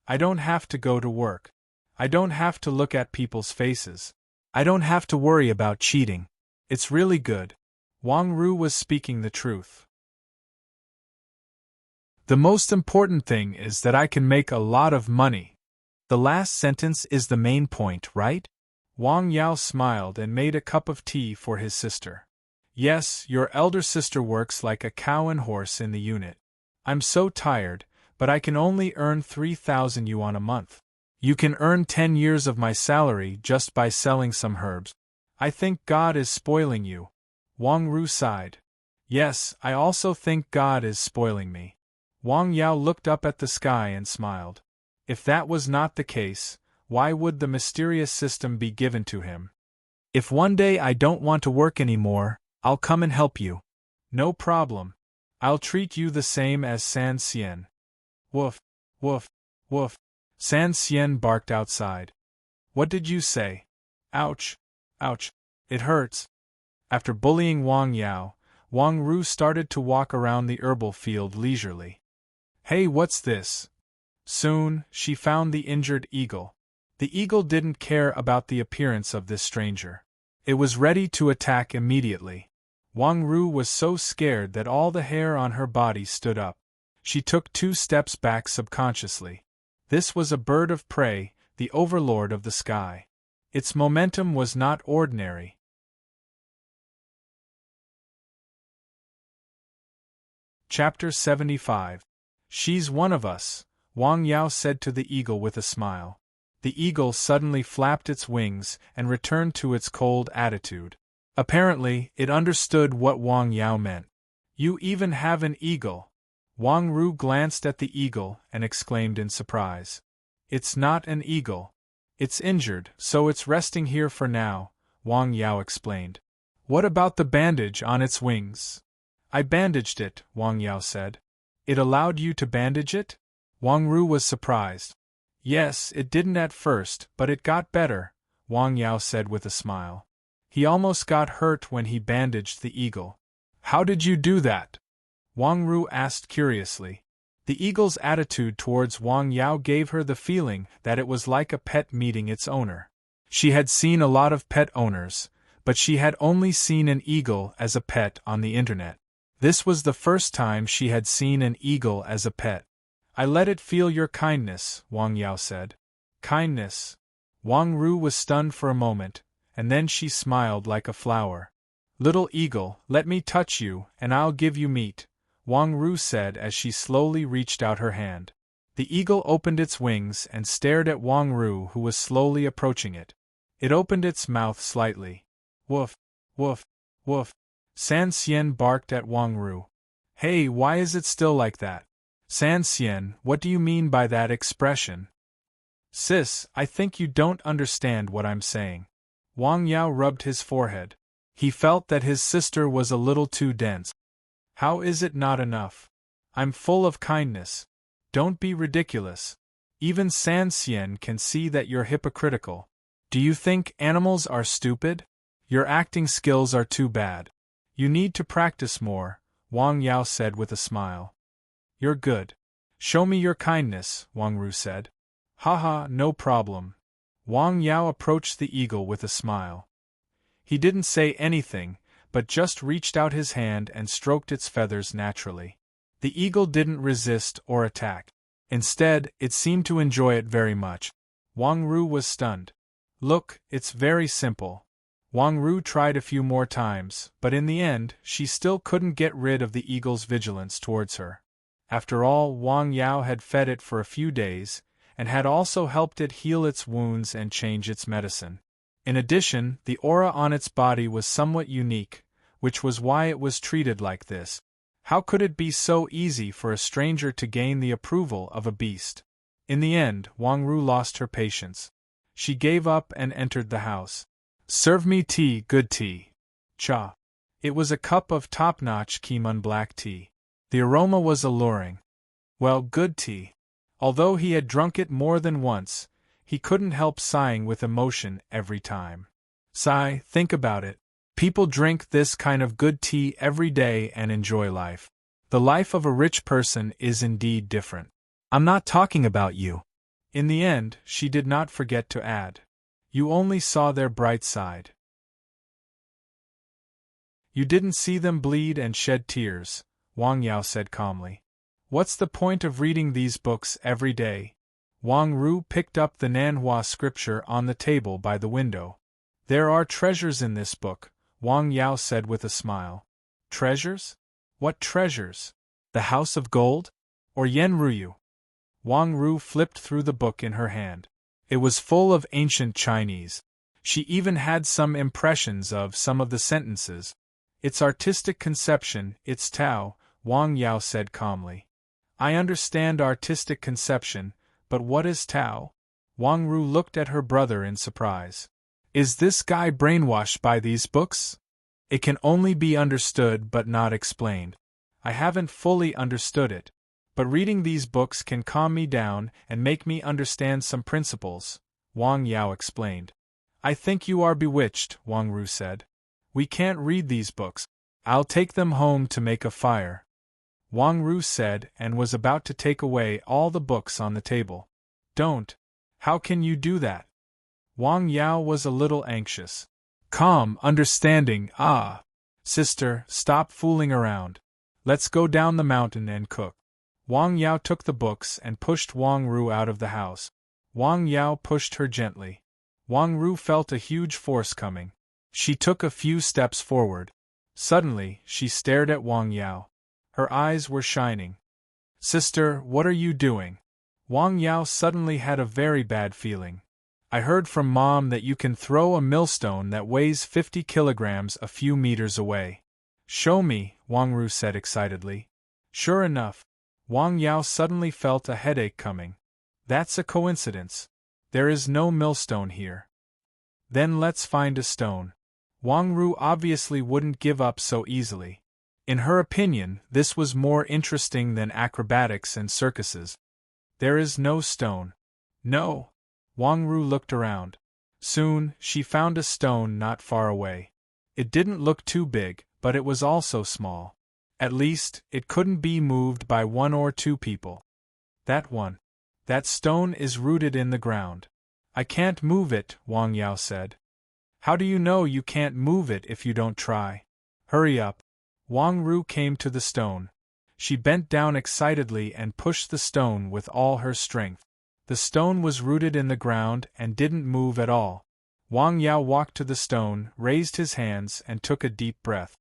I don't have to go to work. I don't have to look at people's faces. I don't have to worry about cheating. It's really good. Wang Ru was speaking the truth. The most important thing is that I can make a lot of money. The last sentence is the main point, right? Wang Yao smiled and made a cup of tea for his sister. Yes, your elder sister works like a cow and horse in the unit. I'm so tired, but I can only earn 3,000 yuan a month. You can earn 10 years of my salary just by selling some herbs. I think God is spoiling you. Wang Ru sighed. Yes, I also think God is spoiling me. Wang Yao looked up at the sky and smiled. If that was not the case, why would the mysterious system be given to him? If one day I don't want to work anymore, I'll come and help you. No problem. I'll treat you the same as San Xian. Woof, woof, woof. San Xian barked outside. What did you say? Ouch, ouch. It hurts. After bullying Wang Yao, Wang Ru started to walk around the herbal field leisurely. Hey, what's this? Soon, she found the injured eagle. The eagle didn't care about the appearance of this stranger. It was ready to attack immediately. Wang Ru was so scared that all the hair on her body stood up. She took 2 steps back subconsciously. This was a bird of prey, the overlord of the sky. Its momentum was not ordinary. Chapter 75. She's one of us, Wang Yao said to the eagle with a smile. The eagle suddenly flapped its wings and returned to its cold attitude. Apparently, it understood what Wang Yao meant. You even have an eagle. Wang Ru glanced at the eagle and exclaimed in surprise. It's not an eagle. It's injured, so it's resting here for now, Wang Yao explained. What about the bandage on its wings? I bandaged it, Wang Yao said. It allowed you to bandage it? Wang Ru was surprised. Yes, it didn't at first, but it got better, Wang Yao said with a smile. He almost got hurt when he bandaged the eagle. How did you do that? Wang Ru asked curiously. The eagle's attitude towards Wang Yao gave her the feeling that it was like a pet meeting its owner. She had seen a lot of pet owners, but she had only seen an eagle as a pet on the internet. This was the first time she had seen an eagle as a pet. I let it feel your kindness, Wang Yao said. Kindness? Wang Ru was stunned for a moment, and then she smiled like a flower. Little eagle, let me touch you, and I'll give you meat, Wang Ru said as she slowly reached out her hand. The eagle opened its wings and stared at Wang Ru, who was slowly approaching it. It opened its mouth slightly. Woof, woof, woof. San Xian barked at Wang Ru. Hey, why is it still like that? San Xian, what do you mean by that expression? Sis, I think you don't understand what I'm saying. Wang Yao rubbed his forehead. He felt that his sister was a little too dense. How is it not enough? I'm full of kindness. Don't be ridiculous. Even San Xian can see that you're hypocritical. Do you think animals are stupid? Your acting skills are too bad. You need to practice more, Wang Yao said with a smile. You're good. Show me your kindness, Wang Ru said. Haha, no problem. Wang Yao approached the eagle with a smile. He didn't say anything, but just reached out his hand and stroked its feathers naturally. The eagle didn't resist or attack. Instead, it seemed to enjoy it very much. Wang Ru was stunned. Look, it's very simple. Wang Ru tried a few more times, but in the end, she still couldn't get rid of the eagle's vigilance towards her. After all, Wang Yao had fed it for a few days, and had also helped it heal its wounds and change its medicine. In addition, the aura on its body was somewhat unique, which was why it was treated like this. How could it be so easy for a stranger to gain the approval of a beast? In the end, Wang Ru lost her patience. She gave up and entered the house. Serve me tea, good tea. Cha. It was a cup of top-notch Keemun black tea. The aroma was alluring. Well, good tea. Although he had drunk it more than once, he couldn't help sighing with emotion every time. Sigh, think about it. People drink this kind of good tea every day and enjoy life. The life of a rich person is indeed different. I'm not talking about you. In the end, she did not forget to add. You only saw their bright side. You didn't see them bleed and shed tears, Wang Yao said calmly. What's the point of reading these books every day? Wang Ru picked up the Nanhua scripture on the table by the window. There are treasures in this book, Wang Yao said with a smile. Treasures? What treasures? The House of Gold? Or Yen Ruyu? Wang Ru flipped through the book in her hand. It was full of ancient Chinese. She even had some impressions of some of the sentences. It's artistic conception, it's Tao, Wang Yao said calmly. I understand artistic conception, but what is Tao? Wang Ru looked at her brother in surprise. Is this guy brainwashed by these books? It can only be understood but not explained. I haven't fully understood it, but reading these books can calm me down and make me understand some principles, Wang Yao explained. I think you are bewitched, Wang Ru said. We can't read these books. I'll take them home to make a fire, Wang Ru said and was about to take away all the books on the table. Don't. How can you do that? Wang Yao was a little anxious. Calm, understanding, Sister, stop fooling around. Let's go down the mountain and cook. Wang Yao took the books and pushed Wang Ru out of the house. Wang Yao pushed her gently. Wang Ru felt a huge force coming. She took a few steps forward. Suddenly, she stared at Wang Yao. Her eyes were shining. Sister, what are you doing? Wang Yao suddenly had a very bad feeling. I heard from Mom that you can throw a millstone that weighs 50 kilograms a few meters away. Show me, Wang Ru said excitedly. Sure enough, Wang Yao suddenly felt a headache coming. That's a coincidence. There is no millstone here. Then let's find a stone. Wang Ru obviously wouldn't give up so easily. In her opinion, this was more interesting than acrobatics and circuses. There is no stone. No. Wang Ru looked around. Soon, she found a stone not far away. It didn't look too big, but it was also small. At least, it couldn't be moved by one or two people. That one. That stone is rooted in the ground. I can't move it, Wang Yao said. How do you know you can't move it if you don't try? Hurry up. Wang Ru came to the stone. She bent down excitedly and pushed the stone with all her strength. The stone was rooted in the ground and didn't move at all. Wang Yao walked to the stone, raised his hands, and took a deep breath.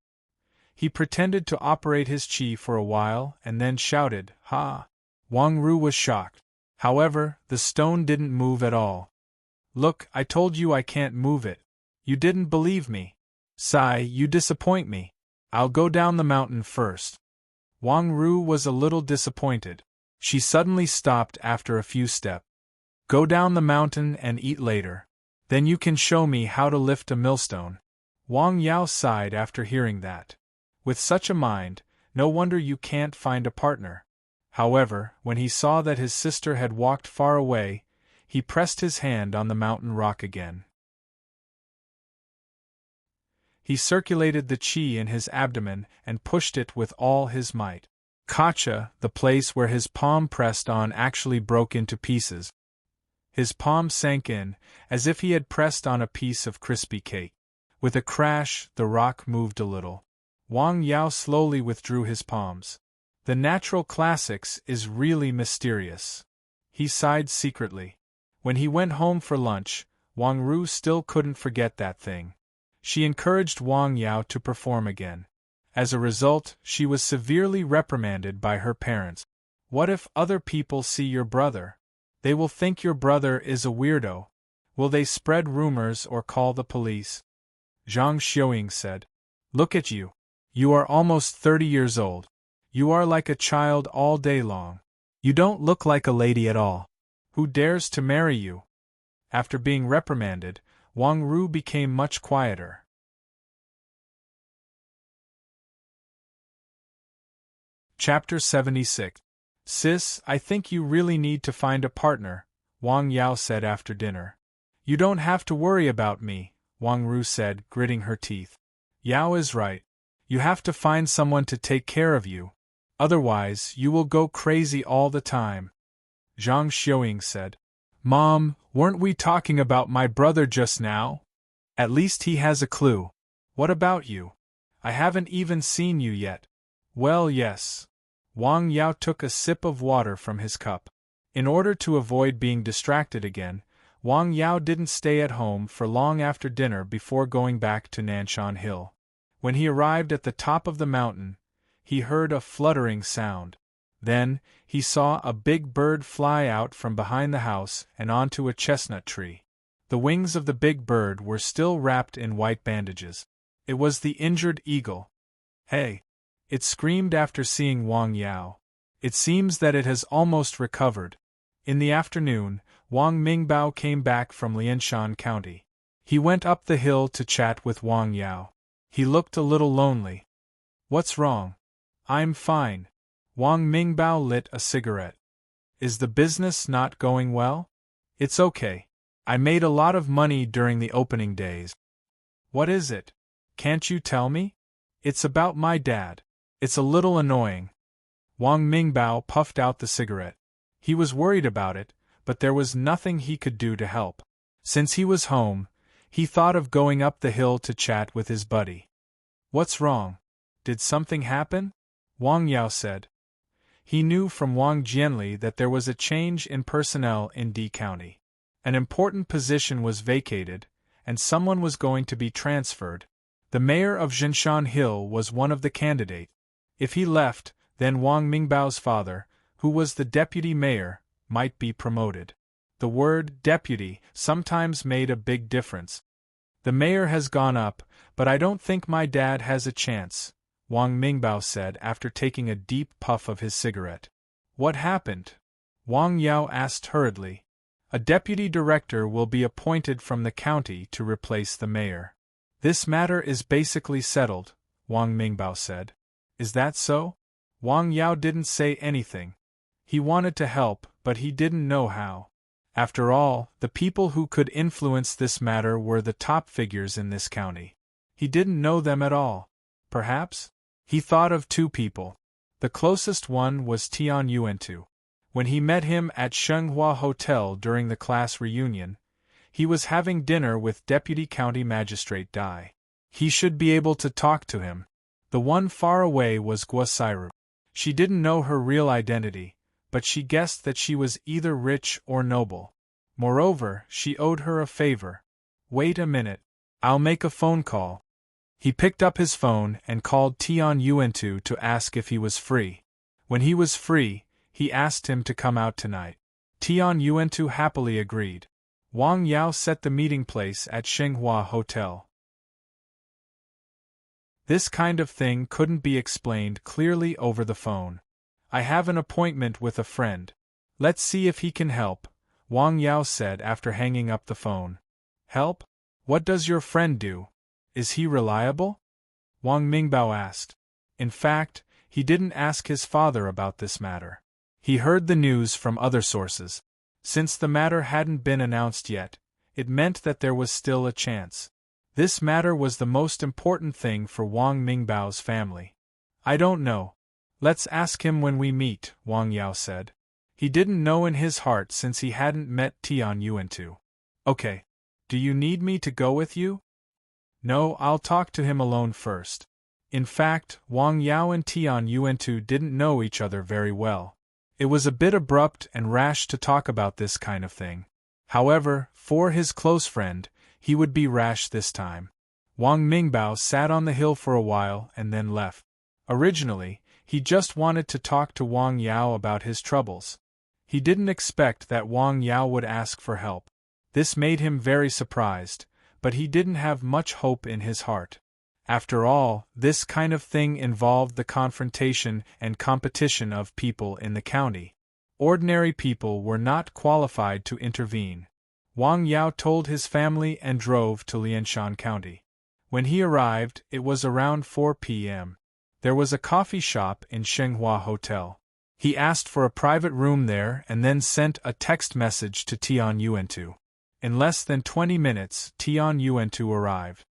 He pretended to operate his qi for a while and then shouted, Ha! Wang Ru was shocked. However, the stone didn't move at all. Look, I told you I can't move it. You didn't believe me. Sai, you disappoint me. I'll go down the mountain first. Wang Ru was a little disappointed. She suddenly stopped after a few steps. Go down the mountain and eat later. Then you can show me how to lift a millstone. Wang Yao sighed after hearing that. With such a mind, no wonder you can't find a partner. However, when he saw that his sister had walked far away, he pressed his hand on the mountain rock again. He circulated the qi in his abdomen and pushed it with all his might. Kacha, the place where his palm pressed on, actually broke into pieces. His palm sank in, as if he had pressed on a piece of crispy cake. With a crash, the rock moved a little. Wang Yao slowly withdrew his palms. The natural classics is really mysterious. He sighed secretly. When he went home for lunch, Wang Ru still couldn't forget that thing. She encouraged Wang Yao to perform again. As a result, she was severely reprimanded by her parents. What if other people see your brother? They will think your brother is a weirdo. Will they spread rumors or call the police? Zhang Xiaoying said. Look at you. You are almost 30 years old. You are like a child all day long. You don't look like a lady at all. Who dares to marry you? After being reprimanded, Wang Ru became much quieter. Chapter 76. Sis, I think you really need to find a partner, Wang Yao said after dinner. You don't have to worry about me, Wang Ru said, gritting her teeth. Yao is right. You have to find someone to take care of you. Otherwise, you will go crazy all the time. Zhang Xiuying said. Mom, weren't we talking about my brother just now? At least he has a clue. What about you? I haven't even seen you yet. Well, yes. Wang Yao took a sip of water from his cup. In order to avoid being distracted again, Wang Yao didn't stay at home for long after dinner before going back to Nanshan Hill. When he arrived at the top of the mountain, he heard a fluttering sound. Then, he saw a big bird fly out from behind the house and onto a chestnut tree. The wings of the big bird were still wrapped in white bandages. It was the injured eagle. Hey! It screamed after seeing Wang Yao. It seems that it has almost recovered. In the afternoon, Wang Mingbao came back from Lianshan County. He went up the hill to chat with Wang Yao. He looked a little lonely. What's wrong? I'm fine. Wang Mingbao lit a cigarette. Is the business not going well? It's okay. I made a lot of money during the opening days. What is it? Can't you tell me? It's about my dad. It's a little annoying. Wang Mingbao puffed out the cigarette. He was worried about it, but there was nothing he could do to help. Since he was home, he thought of going up the hill to chat with his buddy. What's wrong? Did something happen? Wang Yao said. He knew from Wang Jianli that there was a change in personnel in D County. An important position was vacated, and someone was going to be transferred. The mayor of Jinshan Hill was one of the candidates. If he left, then Wang Mingbao's father, who was the deputy mayor, might be promoted. The word deputy sometimes made a big difference. The mayor has gone up, but I don't think my dad has a chance, Wang Mingbao said after taking a deep puff of his cigarette. What happened? Wang Yao asked hurriedly. A deputy director will be appointed from the county to replace the mayor. This matter is basically settled, Wang Mingbao said. Is that so? Wang Yao didn't say anything. He wanted to help, but he didn't know how. After all, the people who could influence this matter were the top figures in this county. He didn't know them at all. Perhaps? He thought of two people. The closest one was Tian Yuantu. When he met him at Shenghua Hotel during the class reunion, he was having dinner with Deputy County Magistrate Dai. He should be able to talk to him. The one far away was Guo Sairu. She didn't know her real identity, but she guessed that she was either rich or noble. Moreover, she owed her a favor. Wait a minute. I'll make a phone call. He picked up his phone and called Tian Yuantu to ask if he was free. When he was free, he asked him to come out tonight. Tian Yuantu happily agreed. Wang Yao set the meeting place at Shenghua Hotel. This kind of thing couldn't be explained clearly over the phone. I have an appointment with a friend. Let's see if he can help, Wang Yao said after hanging up the phone. Help? What does your friend do? Is he reliable? Wang Mingbao asked. In fact, he didn't ask his father about this matter. He heard the news from other sources. Since the matter hadn't been announced yet, it meant that there was still a chance. This matter was the most important thing for Wang Mingbao's family. I don't know. Let's ask him when we meet, Wang Yao said. He didn't know in his heart since he hadn't met Tian Yuantu. Okay. Do you need me to go with you? No, I'll talk to him alone first. In fact, Wang Yao and Tian Yuantu didn't know each other very well. It was a bit abrupt and rash to talk about this kind of thing. However, for his close friend, he would be rash this time. Wang Mingbao sat on the hill for a while and then left. Originally, he just wanted to talk to Wang Yao about his troubles. He didn't expect that Wang Yao would ask for help. This made him very surprised, but he didn't have much hope in his heart. After all, this kind of thing involved the confrontation and competition of people in the county. Ordinary people were not qualified to intervene. Wang Yao told his family and drove to Lianshan County. When he arrived, it was around 4 p.m. There was a coffee shop in Shenghua Hotel. He asked for a private room there and then sent a text message to Tian Yuantu. In less than 20 minutes, Tian Yuantu arrived.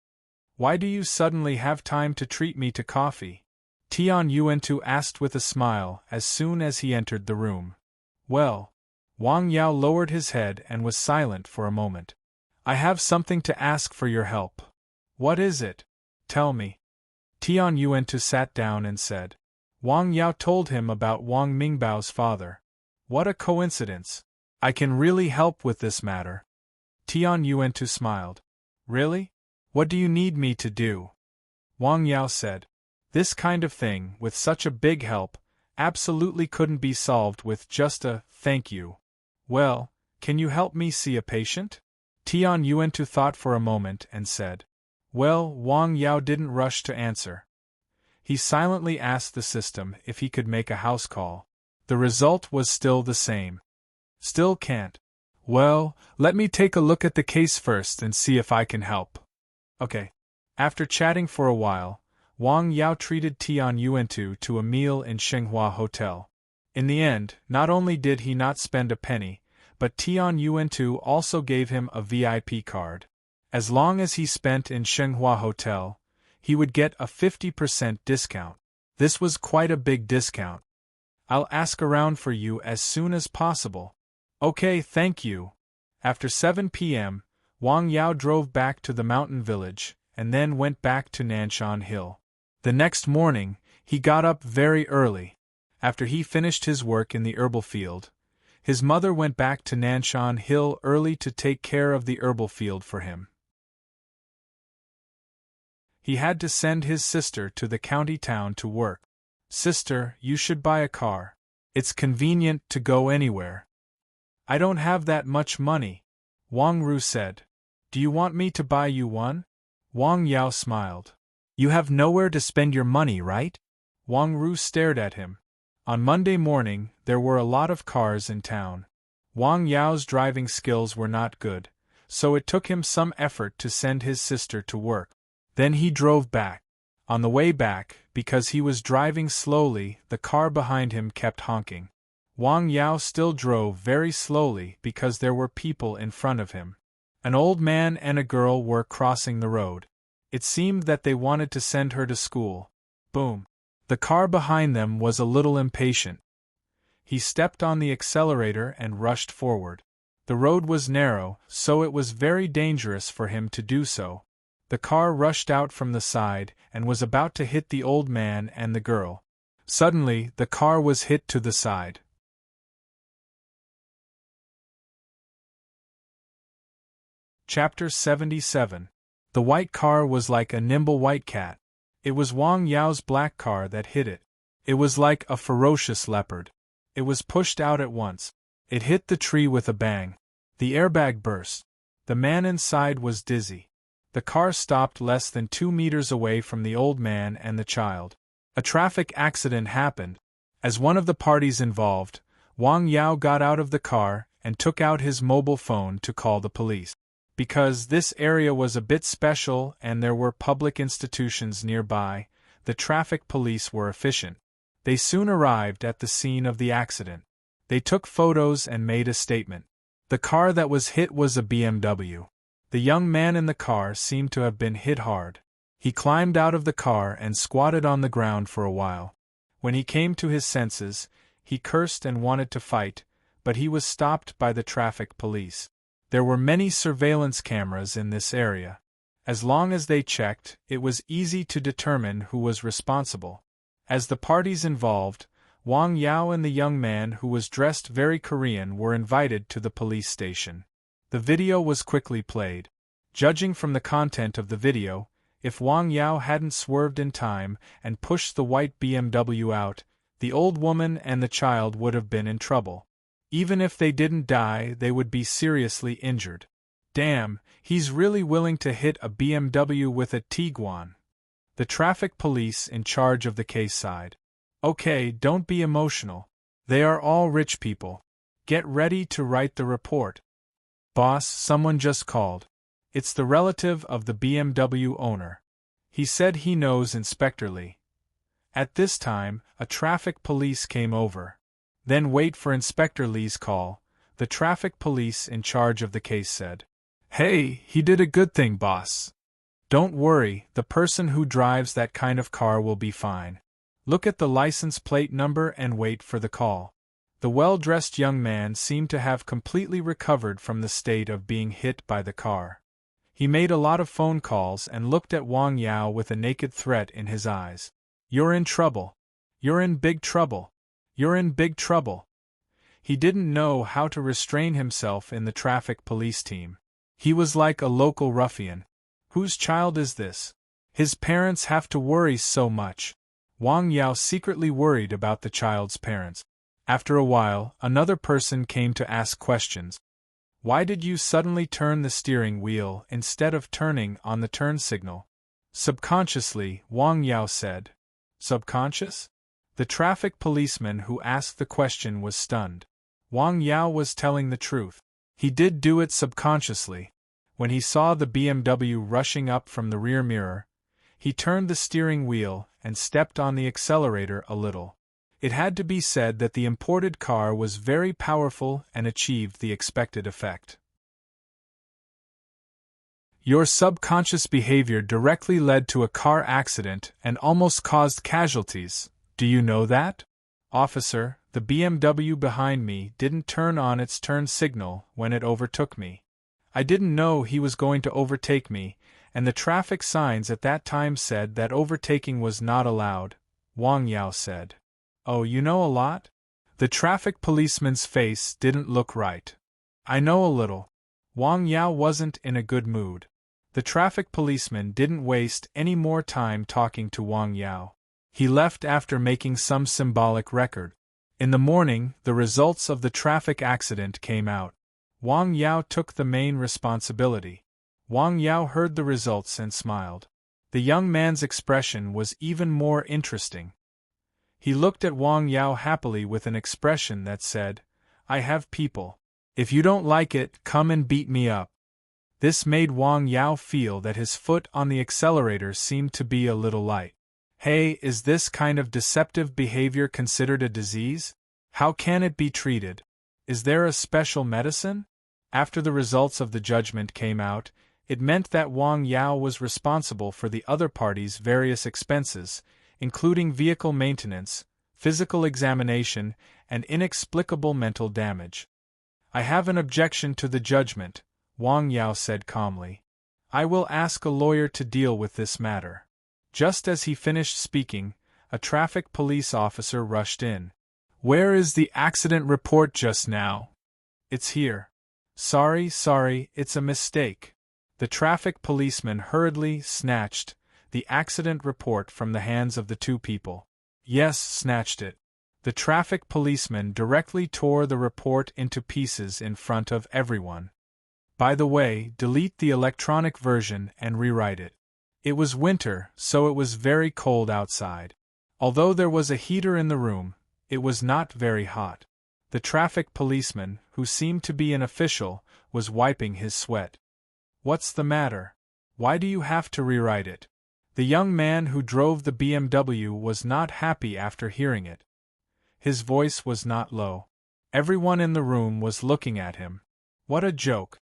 Why do you suddenly have time to treat me to coffee? Tian Yuantu asked with a smile as soon as he entered the room. Well. Wang Yao lowered his head and was silent for a moment. I have something to ask for your help. What is it? Tell me. Tian Yuantu sat down and said. Wang Yao told him about Wang Mingbao's father. What a coincidence. I can really help with this matter. Tian Yuantu smiled. Really? What do you need me to do? Wang Yao said. This kind of thing, with such a big help, absolutely couldn't be solved with just a thank you. Well, can you help me see a patient? Tian Yuantu thought for a moment and said. Well, Wang Yao didn't rush to answer. He silently asked the system if he could make a house call. The result was still the same. Still can't. Well, let me take a look at the case first and see if I can help. Okay. After chatting for a while, Wang Yao treated Tian Yuantu to a meal in Shenghua Hotel. In the end, not only did he not spend a penny, but Tian Yuantu also gave him a VIP card. As long as he spent in Shenghua Hotel, he would get a 50% discount. This was quite a big discount. I'll ask around for you as soon as possible. Okay, thank you. After 7 p.m., Wang Yao drove back to the mountain village and then went back to Nanshan Hill. The next morning, he got up very early. After he finished his work in the herbal field, his mother went back to Nanshan Hill early to take care of the herbal field for him. He had to send his sister to the county town to work. Sister, you should buy a car. It's convenient to go anywhere. I don't have that much money, Wang Ru said. Do you want me to buy you one? Wang Yao smiled. You have nowhere to spend your money, right? Wang Ru stared at him. On Monday morning, there were a lot of cars in town. Wang Yao's driving skills were not good, so it took him some effort to send his sister to work. Then he drove back. On the way back, because he was driving slowly, the car behind him kept honking. Wang Yao still drove very slowly because there were people in front of him. An old man and a girl were crossing the road. It seemed that they wanted to send her to school. Boom. The car behind them was a little impatient. He stepped on the accelerator and rushed forward. The road was narrow, so it was very dangerous for him to do so. The car rushed out from the side and was about to hit the old man and the girl. Suddenly, the car was hit to the side. Chapter 77. The white car was like a nimble white cat. It was Wang Yao's black car that hit it. It was like a ferocious leopard. It was pushed out at once. It hit the tree with a bang. The airbag burst. The man inside was dizzy. The car stopped less than 2 meters away from the old man and the child. A traffic accident happened. As one of the parties involved, Wang Yao got out of the car and took out his mobile phone to call the police. Because this area was a bit special and there were public institutions nearby, the traffic police were efficient. They soon arrived at the scene of the accident. They took photos and made a statement. The car that was hit was a BMW. The young man in the car seemed to have been hit hard. He climbed out of the car and squatted on the ground for a while. When he came to his senses, he cursed and wanted to fight, but he was stopped by the traffic police. There were many surveillance cameras in this area. As long as they checked, it was easy to determine who was responsible. As the parties involved, Wang Yao and the young man who was dressed very Korean were invited to the police station. The video was quickly played. Judging from the content of the video, if Wang Yao hadn't swerved in time and pushed the white BMW out, the old woman and the child would have been in trouble. Even if they didn't die, they would be seriously injured. Damn, he's really willing to hit a BMW with a Tiguan. The traffic police in charge of the case sighed. Okay, don't be emotional. They are all rich people. Get ready to write the report. Boss, someone just called. It's the relative of the BMW owner. He said he knows Inspector Lee. At this time, a traffic police came over. Then wait for Inspector Lee's call, the traffic police in charge of the case said. Hey, he did a good thing, boss. Don't worry, the person who drives that kind of car will be fine. Look at the license plate number and wait for the call. The well-dressed young man seemed to have completely recovered from the state of being hit by the car. He made a lot of phone calls and looked at Wang Yao with a naked threat in his eyes. You're in trouble. You're in big trouble. You're in big trouble. He didn't know how to restrain himself in the traffic police team. He was like a local ruffian. Whose child is this? His parents have to worry so much. Wang Yao secretly worried about the child's parents. After a while, another person came to ask questions. Why did you suddenly turn the steering wheel instead of turning on the turn signal? Subconsciously, Wang Yao said. Subconscious? The traffic policeman who asked the question was stunned. Wang Yao was telling the truth. He did do it subconsciously. When he saw the BMW rushing up from the rear mirror, he turned the steering wheel and stepped on the accelerator a little. It had to be said that the imported car was very powerful and achieved the expected effect. Your subconscious behavior directly led to a car accident and almost caused casualties. Do you know that? Officer, the BMW behind me didn't turn on its turn signal when it overtook me. I didn't know he was going to overtake me, and the traffic signs at that time said that overtaking was not allowed, Wang Yao said. Oh, you know a lot? The traffic policeman's face didn't look right. I know a little. Wang Yao wasn't in a good mood. The traffic policeman didn't waste any more time talking to Wang Yao. He left after making some symbolic record. In the morning, the results of the traffic accident came out. Wang Yao took the main responsibility. Wang Yao heard the results and smiled. The young man's expression was even more interesting. He looked at Wang Yao happily with an expression that said, I have people. If you don't like it, come and beat me up. This made Wang Yao feel that his foot on the accelerator seemed to be a little light. Hey, is this kind of deceptive behavior considered a disease? How can it be treated? Is there a special medicine? After the results of the judgment came out, it meant that Wang Yao was responsible for the other party's various expenses, including vehicle maintenance, physical examination, and inexplicable mental damage. I have an objection to the judgment, Wang Yao said calmly. I will ask a lawyer to deal with this matter. Just as he finished speaking, a traffic police officer rushed in. Where is the accident report just now? It's here. Sorry, it's a mistake. The traffic policeman hurriedly snatched the accident report from the hands of the two people. Yes, snatched it. The traffic policeman directly tore the report into pieces in front of everyone. By the way, delete the electronic version and rewrite it. It was winter, so it was very cold outside. Although there was a heater in the room, it was not very hot. The traffic policeman, who seemed to be an official, was wiping his sweat. What's the matter? Why do you have to rewrite it? The young man who drove the BMW was not happy after hearing it. His voice was not low. Everyone in the room was looking at him. What a joke.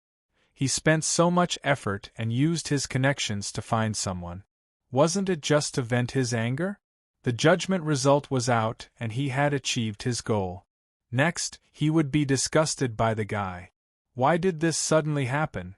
He spent so much effort and used his connections to find someone. Wasn't it just to vent his anger? The judgment result was out and he had achieved his goal. Next, he would be disgusted by the guy. Why did this suddenly happen?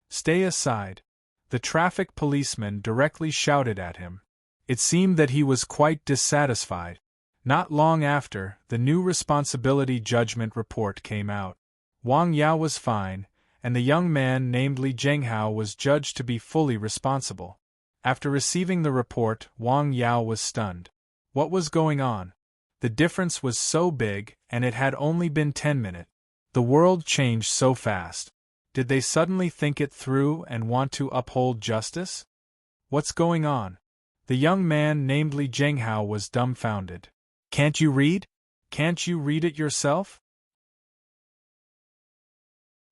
Stay aside. The traffic policeman directly shouted at him. It seemed that he was quite dissatisfied. Not long after, the new responsibility judgment report came out. Wang Yao was fine, and the young man named Li Zhenghao was judged to be fully responsible. After receiving the report, Wang Yao was stunned. What was going on? The difference was so big, and it had only been 10 minutes. The world changed so fast. Did they suddenly think it through and want to uphold justice? What's going on? The young man named Li Zhenghao was dumbfounded. Can't you read? Can't you read it yourself?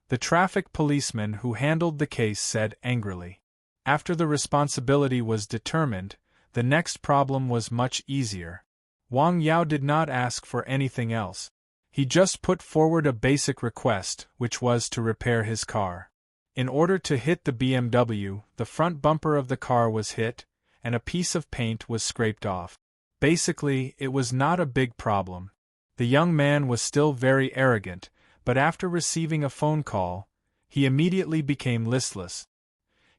The traffic policeman who handled the case said angrily. After the responsibility was determined, the next problem was much easier. Wang Yao did not ask for anything else. He just put forward a basic request, which was to repair his car. In order to hit the BMW, the front bumper of the car was hit, and a piece of paint was scraped off. Basically, it was not a big problem. The young man was still very arrogant, but after receiving a phone call, he immediately became listless.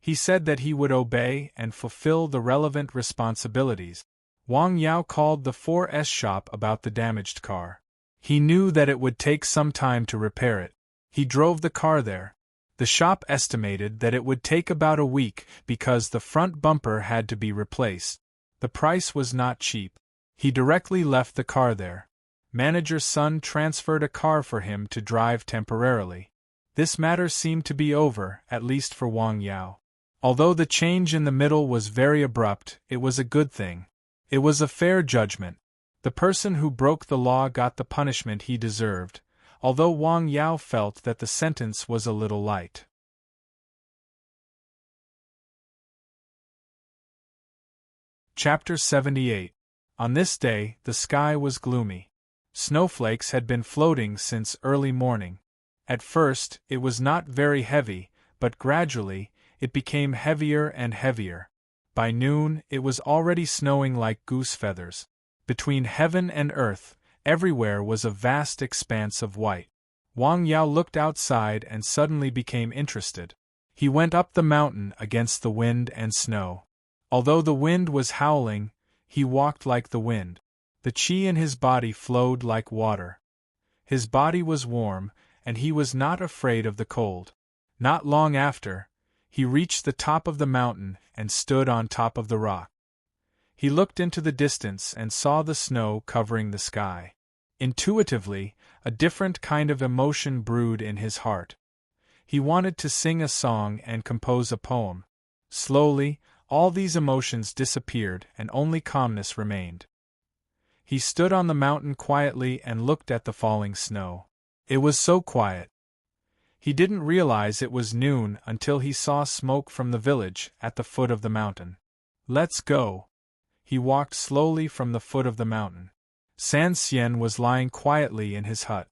He said that he would obey and fulfill the relevant responsibilities. Wang Yao called the 4S shop about the damaged car. He knew that it would take some time to repair it. He drove the car there. The shop estimated that it would take about a week because the front bumper had to be replaced. The price was not cheap. He directly left the car there. Manager's son transferred a car for him to drive temporarily. This matter seemed to be over, at least for Wang Yao. Although the change in the middle was very abrupt, it was a good thing. It was a fair judgment. The person who broke the law got the punishment he deserved, although Wang Yao felt that the sentence was a little light. Chapter 78. On this day, the sky was gloomy. Snowflakes had been floating since early morning. At first, it was not very heavy, but gradually, it became heavier and heavier. By noon, it was already snowing like goose feathers. Between heaven and earth, everywhere was a vast expanse of white. Wang Yao looked outside and suddenly became interested. He went up the mountain against the wind and snow. Although the wind was howling, he walked like the wind. The qi in his body flowed like water. His body was warm, and he was not afraid of the cold. Not long after, he reached the top of the mountain and stood on top of the rock. He looked into the distance and saw the snow covering the sky. Intuitively, a different kind of emotion brewed in his heart. He wanted to sing a song and compose a poem. Slowly, all these emotions disappeared and only calmness remained. He stood on the mountain quietly and looked at the falling snow. It was so quiet. He didn't realize it was noon until he saw smoke from the village at the foot of the mountain. Let's go. He walked slowly from the foot of the mountain. San Xian was lying quietly in his hut.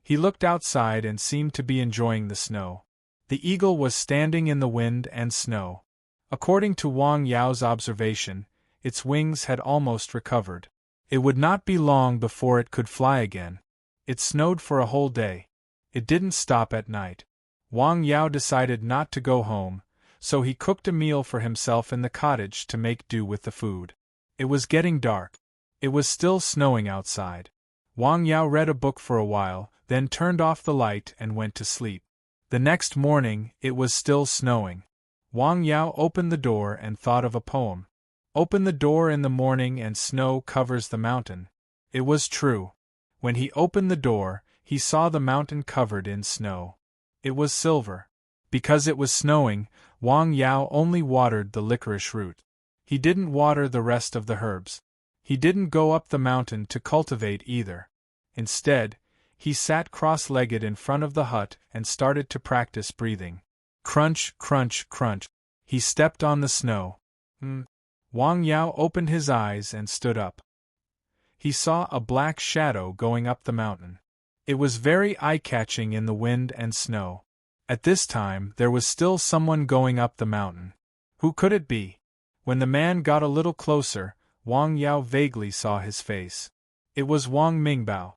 He looked outside and seemed to be enjoying the snow. The eagle was standing in the wind and snow. According to Wang Yao's observation, its wings had almost recovered. It would not be long before it could fly again. It snowed for a whole day. It didn't stop at night. Wang Yao decided not to go home, so he cooked a meal for himself in the cottage to make do with the food. It was getting dark. It was still snowing outside. Wang Yao read a book for a while, then turned off the light and went to sleep. The next morning, it was still snowing. Wang Yao opened the door and thought of a poem. Open the door in the morning and snow covers the mountain. It was true. When he opened the door, he saw the mountain covered in snow. It was silver. Because it was snowing, Wang Yao only watered the licorice root. He didn't water the rest of the herbs. He didn't go up the mountain to cultivate either. Instead, he sat cross-legged in front of the hut and started to practice breathing. Crunch, crunch, crunch. He stepped on the snow. Wang Yao opened his eyes and stood up. He saw a black shadow going up the mountain. It was very eye-catching in the wind and snow. At this time, there was still someone going up the mountain. Who could it be? When the man got a little closer, Wang Yao vaguely saw his face. It was Wang Mingbao.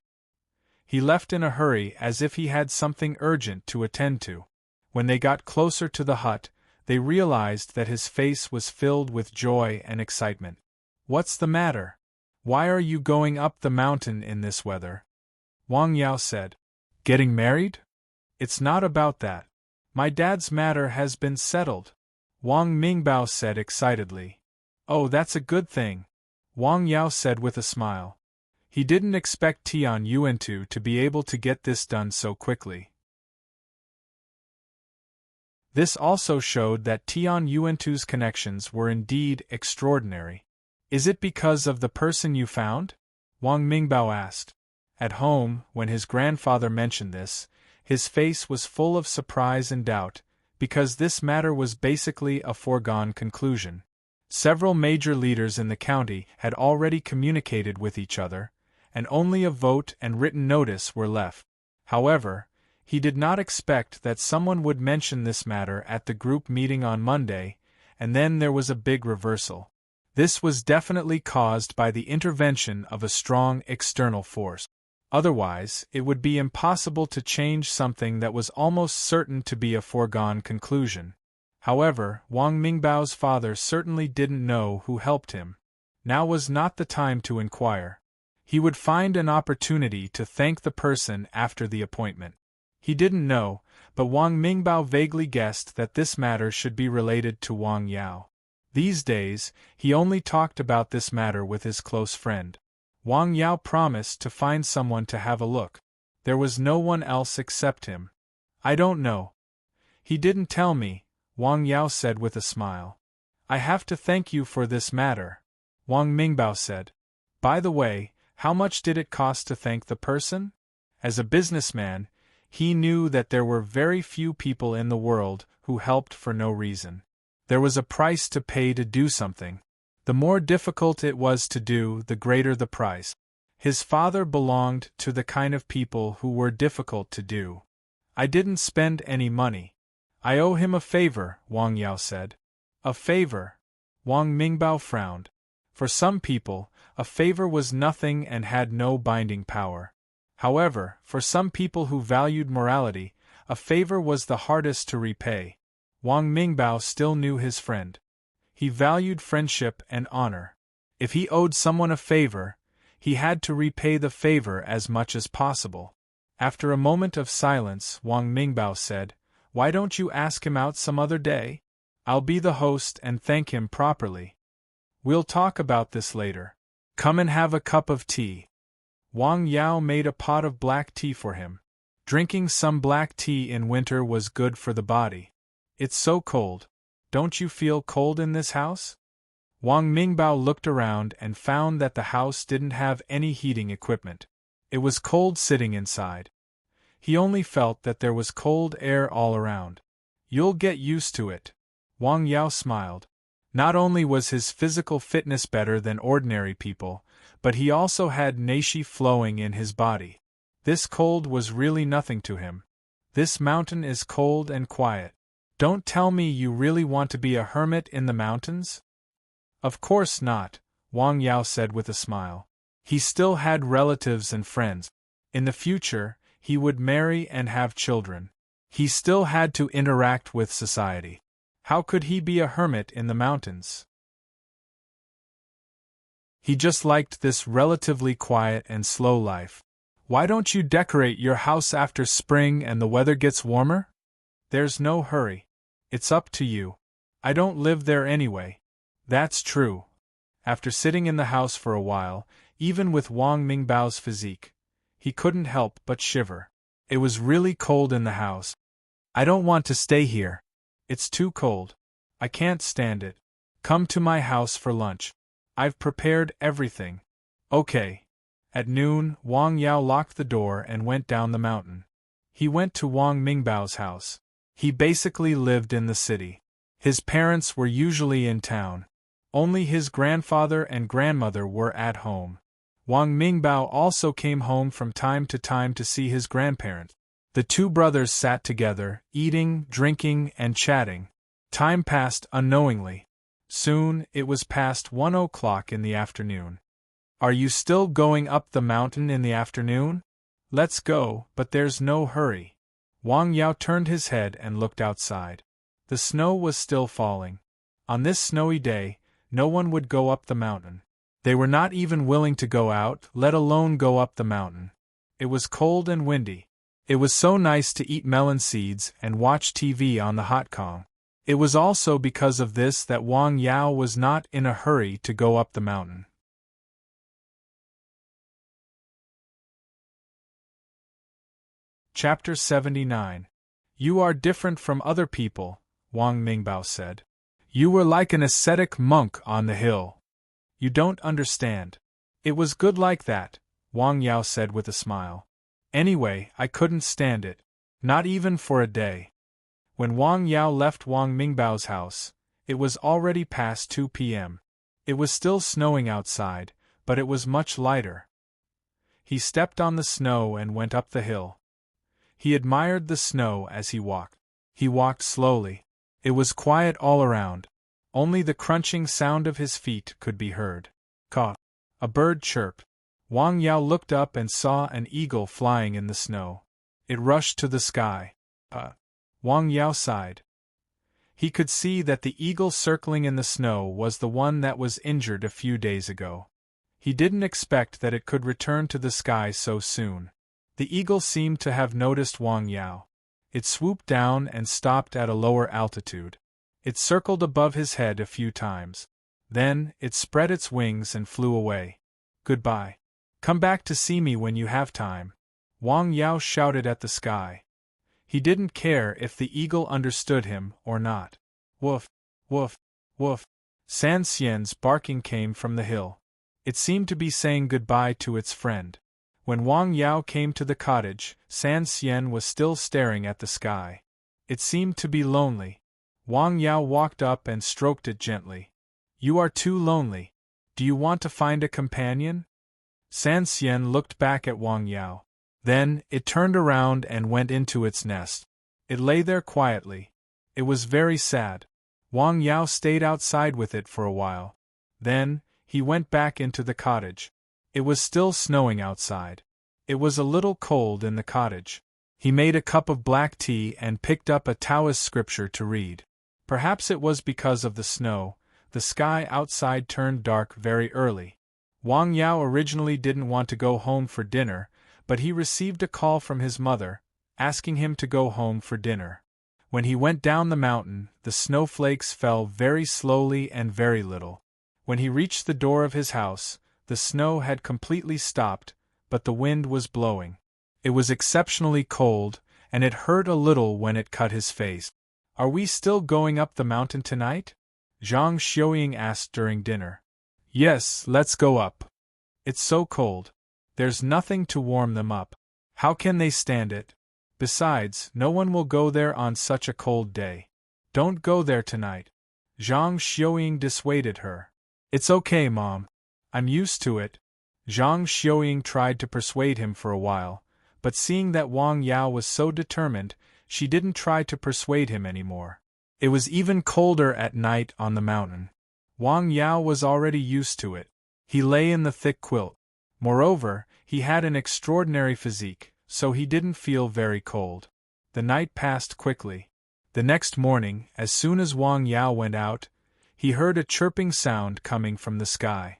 He left in a hurry as if he had something urgent to attend to. When they got closer to the hut, they realized that his face was filled with joy and excitement. What's the matter? Why are you going up the mountain in this weather? Wang Yao said. Getting married? It's not about that. My dad's matter has been settled. Wang Mingbao said excitedly. Oh, that's a good thing. Wang Yao said with a smile. He didn't expect Tian Yuantu to be able to get this done so quickly. This also showed that Tian Yuantu's connections were indeed extraordinary. Is it because of the person you found? Wang Mingbao asked. At home, when his grandfather mentioned this, his face was full of surprise and doubt, because this matter was basically a foregone conclusion. Several major leaders in the county had already communicated with each other, and only a vote and written notice were left. However, He did not expect that someone would mention this matter at the group meeting on Monday, and then there was a big reversal. This was definitely caused by the intervention of a strong external force. Otherwise, it would be impossible to change something that was almost certain to be a foregone conclusion. However, Wang Mingbao's father certainly didn't know who helped him. Now was not the time to inquire. He would find an opportunity to thank the person after the appointment. He didn't know, but Wang Mingbao vaguely guessed that this matter should be related to Wang Yao. These days, he only talked about this matter with his close friend. Wang Yao promised to find someone to have a look. There was no one else except him. I don't know. He didn't tell me, Wang Yao said with a smile. I have to thank you for this matter, Wang Mingbao said. By the way, how much did it cost to thank the person? As a businessman, he knew that there were very few people in the world who helped for no reason. There was a price to pay to do something. The more difficult it was to do, the greater the price. His father belonged to the kind of people who were difficult to do. I didn't spend any money. I owe him a favor, Wang Yao said. A favor? Wang Mingbao frowned. For some people, a favor was nothing and had no binding power. However, for some people who valued morality, a favor was the hardest to repay. Wang Mingbao still knew his friend. He valued friendship and honor. If he owed someone a favor, he had to repay the favor as much as possible. After a moment of silence, Wang Mingbao said, "Why don't you ask him out some other day? I'll be the host and thank him properly. We'll talk about this later. Come and have a cup of tea." Wang Yao made a pot of black tea for him. Drinking some black tea in winter was good for the body. It's so cold. Don't you feel cold in this house? Wang Mingbao looked around and found that the house didn't have any heating equipment. It was cold sitting inside. He only felt that there was cold air all around. You'll get used to it. Wang Yao smiled. Not only was his physical fitness better than ordinary people, but he also had nashi flowing in his body. This cold was really nothing to him. This mountain is cold and quiet. Don't tell me you really want to be a hermit in the mountains? Of course not, Wang Yao said with a smile. He still had relatives and friends. In the future, he would marry and have children. He still had to interact with society. How could he be a hermit in the mountains? He just liked this relatively quiet and slow life. Why don't you decorate your house after spring and the weather gets warmer? There's no hurry. It's up to you. I don't live there anyway. That's true. After sitting in the house for a while, even with Wang Mingbao's physique, he couldn't help but shiver. It was really cold in the house. I don't want to stay here. It's too cold. I can't stand it. Come to my house for lunch. I've prepared everything. Okay. At noon, Wang Yao locked the door and went down the mountain. He went to Wang Mingbao's house. He basically lived in the city. His parents were usually in town. Only his grandfather and grandmother were at home. Wang Mingbao also came home from time to see his grandparents. The two brothers sat together, eating, drinking, and chatting. Time passed unknowingly. Soon, it was past 1 o'clock in the afternoon. Are you still going up the mountain in the afternoon? Let's go, but there's no hurry. Wang Yao turned his head and looked outside. The snow was still falling. On this snowy day, no one would go up the mountain. They were not even willing to go out, let alone go up the mountain. It was cold and windy. It was so nice to eat melon seeds and watch TV on the hot Kong. It was also because of this that Wang Yao was not in a hurry to go up the mountain. Chapter 79. You are different from other people, Wang Mingbao said. You were like an ascetic monk on the hill. You don't understand. It was good like that, Wang Yao said with a smile. Anyway, I couldn't stand it. Not even for a day. When Wang Yao left Wang Mingbao's house, it was already past 2 p.m. It was still snowing outside, but it was much lighter. He stepped on the snow and went up the hill. He admired the snow as he walked. He walked slowly. It was quiet all around. Only the crunching sound of his feet could be heard. Caw! A bird chirped. Wang Yao looked up and saw an eagle flying in the snow. It rushed to the sky. Wang Yao sighed. He could see that the eagle circling in the snow was the one that was injured a few days ago. He didn't expect that it could return to the sky so soon. The eagle seemed to have noticed Wang Yao. It swooped down and stopped at a lower altitude. It circled above his head a few times. Then, it spread its wings and flew away. Goodbye. Come back to see me when you have time. Wang Yao shouted at the sky. He didn't care if the eagle understood him or not. Woof, woof, woof. San Xian's barking came from the hill. It seemed to be saying goodbye to its friend. When Wang Yao came to the cottage, San Xian was still staring at the sky. It seemed to be lonely. Wang Yao walked up and stroked it gently. You are too lonely. Do you want to find a companion? San Xian looked back at Wang Yao. Then, it turned around and went into its nest. It lay there quietly. It was very sad. Wang Yao stayed outside with it for a while. Then, he went back into the cottage. It was still snowing outside. It was a little cold in the cottage. He made a cup of black tea and picked up a Taoist scripture to read. Perhaps it was because of the snow, the sky outside turned dark very early. Wang Yao originally didn't want to go home for dinner, but he received a call from his mother, asking him to go home for dinner. When he went down the mountain, the snowflakes fell very slowly and very little. When he reached the door of his house, the snow had completely stopped, but the wind was blowing. It was exceptionally cold, and it hurt a little when it cut his face. Are we still going up the mountain tonight? Zhang Xiuying asked during dinner. Yes, let's go up. It's so cold. There's nothing to warm them up. How can they stand it? Besides, no one will go there on such a cold day. Don't go there tonight. Zhang Xiuying dissuaded her. It's okay, Mom. I'm used to it. Zhang Xiuying tried to persuade him for a while, but seeing that Wang Yao was so determined, she didn't try to persuade him anymore. It was even colder at night on the mountain. Wang Yao was already used to it. He lay in the thick quilt. Moreover, he had an extraordinary physique, so he didn't feel very cold. The night passed quickly. The next morning, as soon as Wang Yao went out, he heard a chirping sound coming from the sky.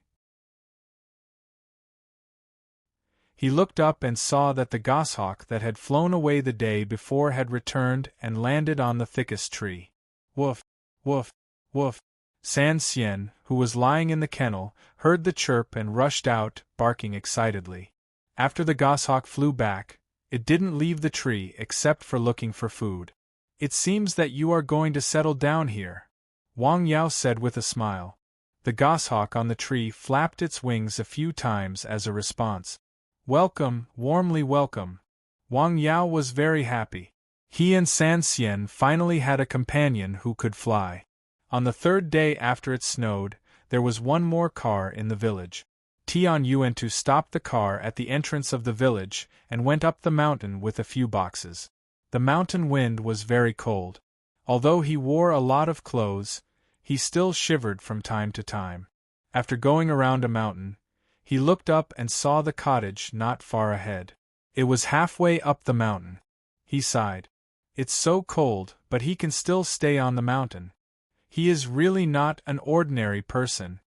He looked up and saw that the goshawk that had flown away the day before had returned and landed on the thickest tree. Woof, woof, woof. San Xian, who was lying in the kennel, heard the chirp and rushed out, barking excitedly. After the goshawk flew back, it didn't leave the tree except for looking for food. It seems that you are going to settle down here, Wang Yao said with a smile. The goshawk on the tree flapped its wings a few times as a response. Welcome, warmly welcome. Wang Yao was very happy. He and San Xian finally had a companion who could fly. On the third day after it snowed, there was one more car in the village. Tian Yuantu stopped the car at the entrance of the village and went up the mountain with a few boxes. The mountain wind was very cold. Although he wore a lot of clothes, he still shivered from time to time. After going around a mountain, he looked up and saw the cottage not far ahead. It was halfway up the mountain. He sighed. It's so cold, but he can still stay on the mountain. He is really not an ordinary person.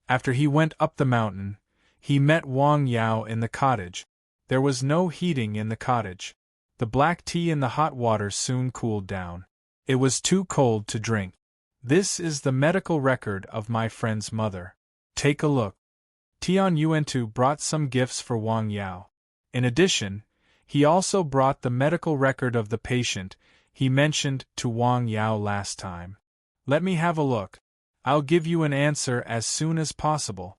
After he went up the mountain, he met Wang Yao in the cottage. There was no heating in the cottage. The black tea in the hot water soon cooled down. It was too cold to drink. This is the medical record of my friend's mother. Take a look. Tian Yuantu brought some gifts for Wang Yao. In addition, he also brought the medical record of the patient he mentioned to Wang Yao last time. Let me have a look. I'll give you an answer as soon as possible.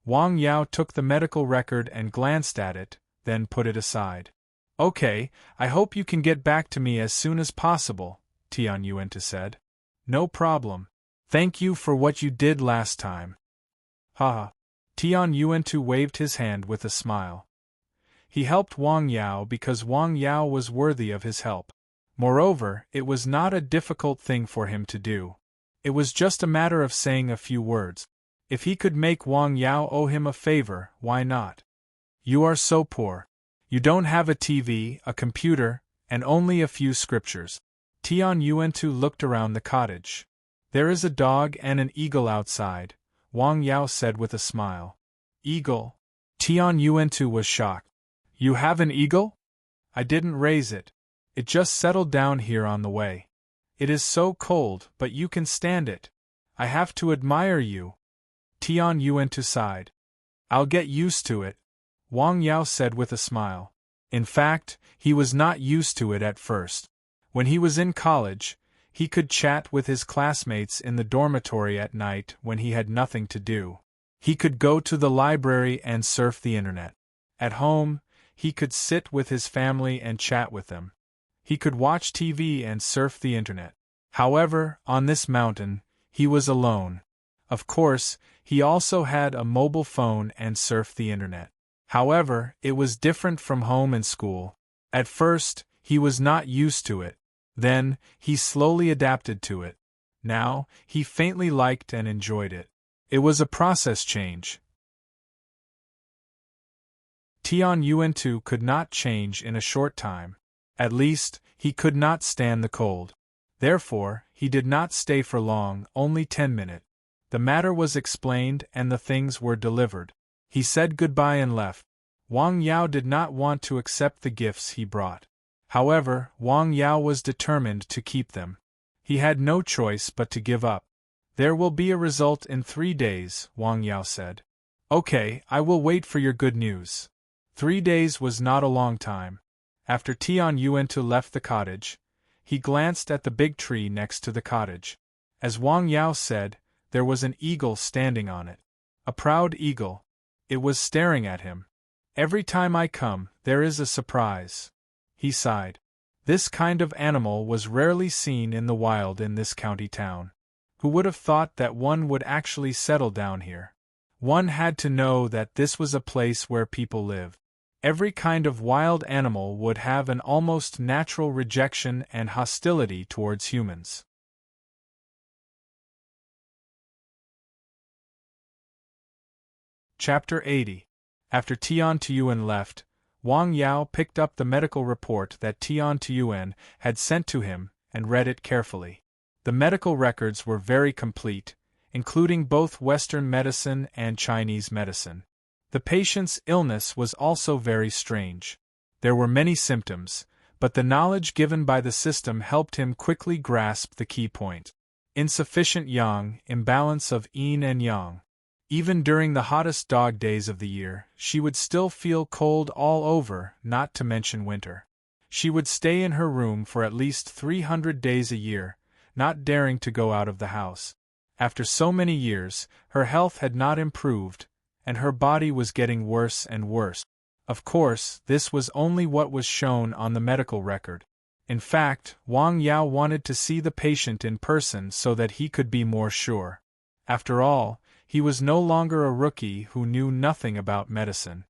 Wang Yao took the medical record and glanced at it, then put it aside. Okay, I hope you can get back to me as soon as possible, Tian Yuantu said. No problem. Thank you for what you did last time. Haha. Tian Yuantu waved his hand with a smile. He helped Wang Yao because Wang Yao was worthy of his help. Moreover, it was not a difficult thing for him to do. It was just a matter of saying a few words. If he could make Wang Yao owe him a favor, why not? You are so poor. You don't have a TV, a computer, and only a few scriptures. Tian Yuantu looked around the cottage. There is a dog and an eagle outside, Wang Yao said with a smile. Eagle? Tian Yuantu was shocked. You have an eagle? I didn't raise it. It just settled down here on the way. It is so cold, but you can stand it. I have to admire you. Tian Yuantu sighed. I'll get used to it, Wang Yao said with a smile. In fact, he was not used to it at first. When he was in college, he could chat with his classmates in the dormitory at night when he had nothing to do. He could go to the library and surf the internet. At home, he could sit with his family and chat with them. He could watch TV and surf the internet. However, on this mountain, he was alone. Of course, he also had a mobile phone and surfed the internet. However, it was different from home and school. At first, he was not used to it. Then, he slowly adapted to it. Now, he faintly liked and enjoyed it. It was a process change. Tian Yuantu could not change in a short time. At least, he could not stand the cold. Therefore, he did not stay for long, only 10 minutes. The matter was explained and the things were delivered. He said goodbye and left. Wang Yao did not want to accept the gifts he brought. However, Wang Yao was determined to keep them. He had no choice but to give up. There will be a result in 3 days, Wang Yao said. Okay, I will wait for your good news. 3 days was not a long time. After Tian Yuantu left the cottage, he glanced at the big tree next to the cottage. As Wang Yao said, there was an eagle standing on it. A proud eagle. It was staring at him. Every time I come, there is a surprise. He sighed. This kind of animal was rarely seen in the wild in this county town. Who would have thought that one would actually settle down here? One had to know that this was a place where people live. Every kind of wild animal would have an almost natural rejection and hostility towards humans. Chapter 80. After Tian Tuyuan left, Wang Yao picked up the medical report that Tian Tuyuan had sent to him and read it carefully. The medical records were very complete, including both Western medicine and Chinese medicine. The patient's illness was also very strange. There were many symptoms, but the knowledge given by the system helped him quickly grasp the key point. Insufficient yang, imbalance of yin and yang. Even during the hottest dog days of the year, she would still feel cold all over, not to mention winter. She would stay in her room for at least 300 days a year, not daring to go out of the house. After so many years, her health had not improved, and her body was getting worse and worse. Of course, this was only what was shown on the medical record. In fact, Wang Yao wanted to see the patient in person so that he could be more sure. After all, he was no longer a rookie who knew nothing about medicine.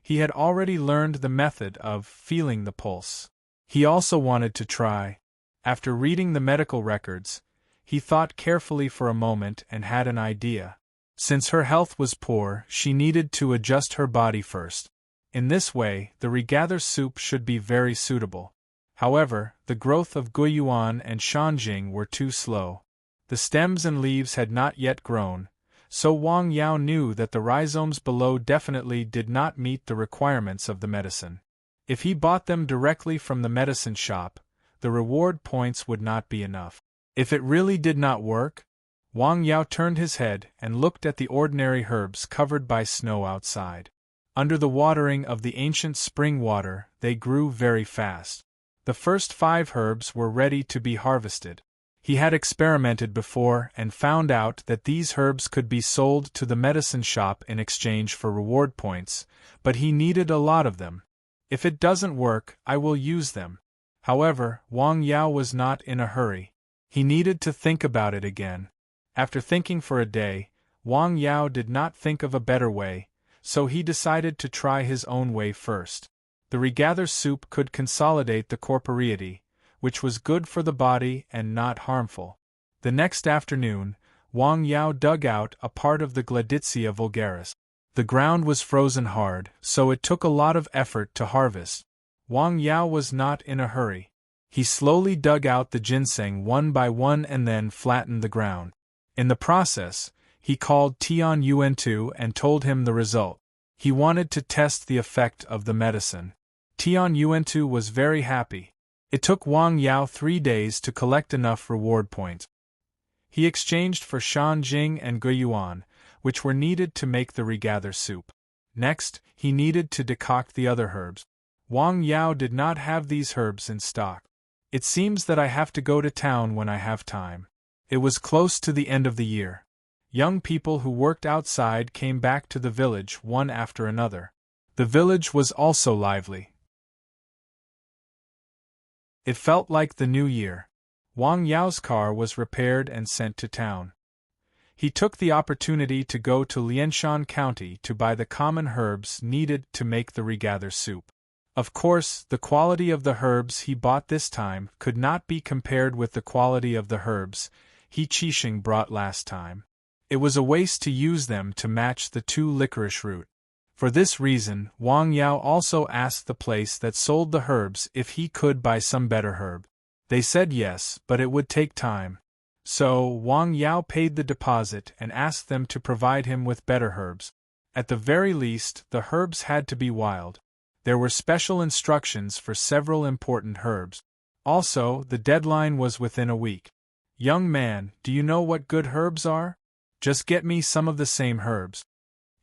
He had already learned the method of feeling the pulse. He also wanted to try. After reading the medical records, he thought carefully for a moment and had an idea. Since her health was poor, she needed to adjust her body first. In this way, the regather soup should be very suitable. However, the growth of Guiyuan and Shanjing were too slow. The stems and leaves had not yet grown, so Wang Yao knew that the rhizomes below definitely did not meet the requirements of the medicine. If he bought them directly from the medicine shop, the reward points would not be enough. If it really did not work, Wang Yao turned his head and looked at the ordinary herbs covered by snow outside. Under the watering of the ancient spring water, they grew very fast. The first 5 herbs were ready to be harvested. He had experimented before and found out that these herbs could be sold to the medicine shop in exchange for reward points, but he needed a lot of them. If it doesn't work, I will use them. However, Wang Yao was not in a hurry. He needed to think about it again. After thinking for a day, Wang Yao did not think of a better way, so he decided to try his own way first. The regather soup could consolidate the corporeity, which was good for the body and not harmful. The next afternoon, Wang Yao dug out a part of the Gleditsia vulgaris. The ground was frozen hard, so it took a lot of effort to harvest. Wang Yao was not in a hurry. He slowly dug out the ginseng one by one and then flattened the ground. In the process, he called Tian Yuan-tu and told him the result. He wanted to test the effect of the medicine. Tian Yuan-tu was very happy. It took Wang Yao 3 days to collect enough reward points. He exchanged for Shan Jing and Guyuan, which were needed to make the regather soup. Next, he needed to decoct the other herbs. Wang Yao did not have these herbs in stock. It seems that I have to go to town when I have time. It was close to the end of the year. Young people who worked outside came back to the village one after another. The village was also lively. It felt like the new year. Wang Yao's car was repaired and sent to town. He took the opportunity to go to Lianshan County to buy the common herbs needed to make the regather soup. Of course, the quality of the herbs he bought this time could not be compared with the quality of the herbs he Qixing brought last time. It was a waste to use them to match the 2 licorice root. For this reason, Wang Yao also asked the place that sold the herbs if he could buy some better herb. They said yes, but it would take time. So, Wang Yao paid the deposit and asked them to provide him with better herbs. At the very least, the herbs had to be wild. There were special instructions for several important herbs. Also, the deadline was within a week. Young man, do you know what good herbs are? Just get me some of the same herbs.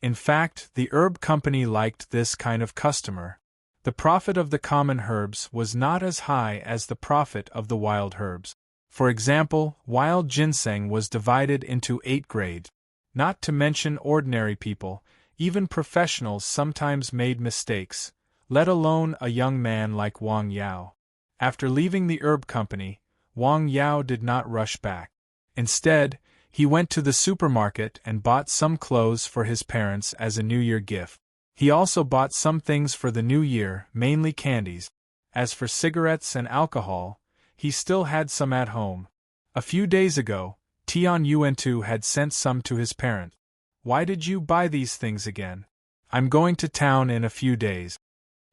In fact, the herb company liked this kind of customer. The profit of the common herbs was not as high as the profit of the wild herbs. For example, wild ginseng was divided into 8 grades. Not to mention ordinary people, even professionals sometimes made mistakes, let alone a young man like Wang Yao. After leaving the herb company, Wang Yao did not rush back. Instead, he went to the supermarket and bought some clothes for his parents as a New Year gift. He also bought some things for the new year, mainly candies. As for cigarettes and alcohol, he still had some at home. A few days ago, Tian Yuan-tu had sent some to his parent. Why did you buy these things again? I'm going to town in a few days.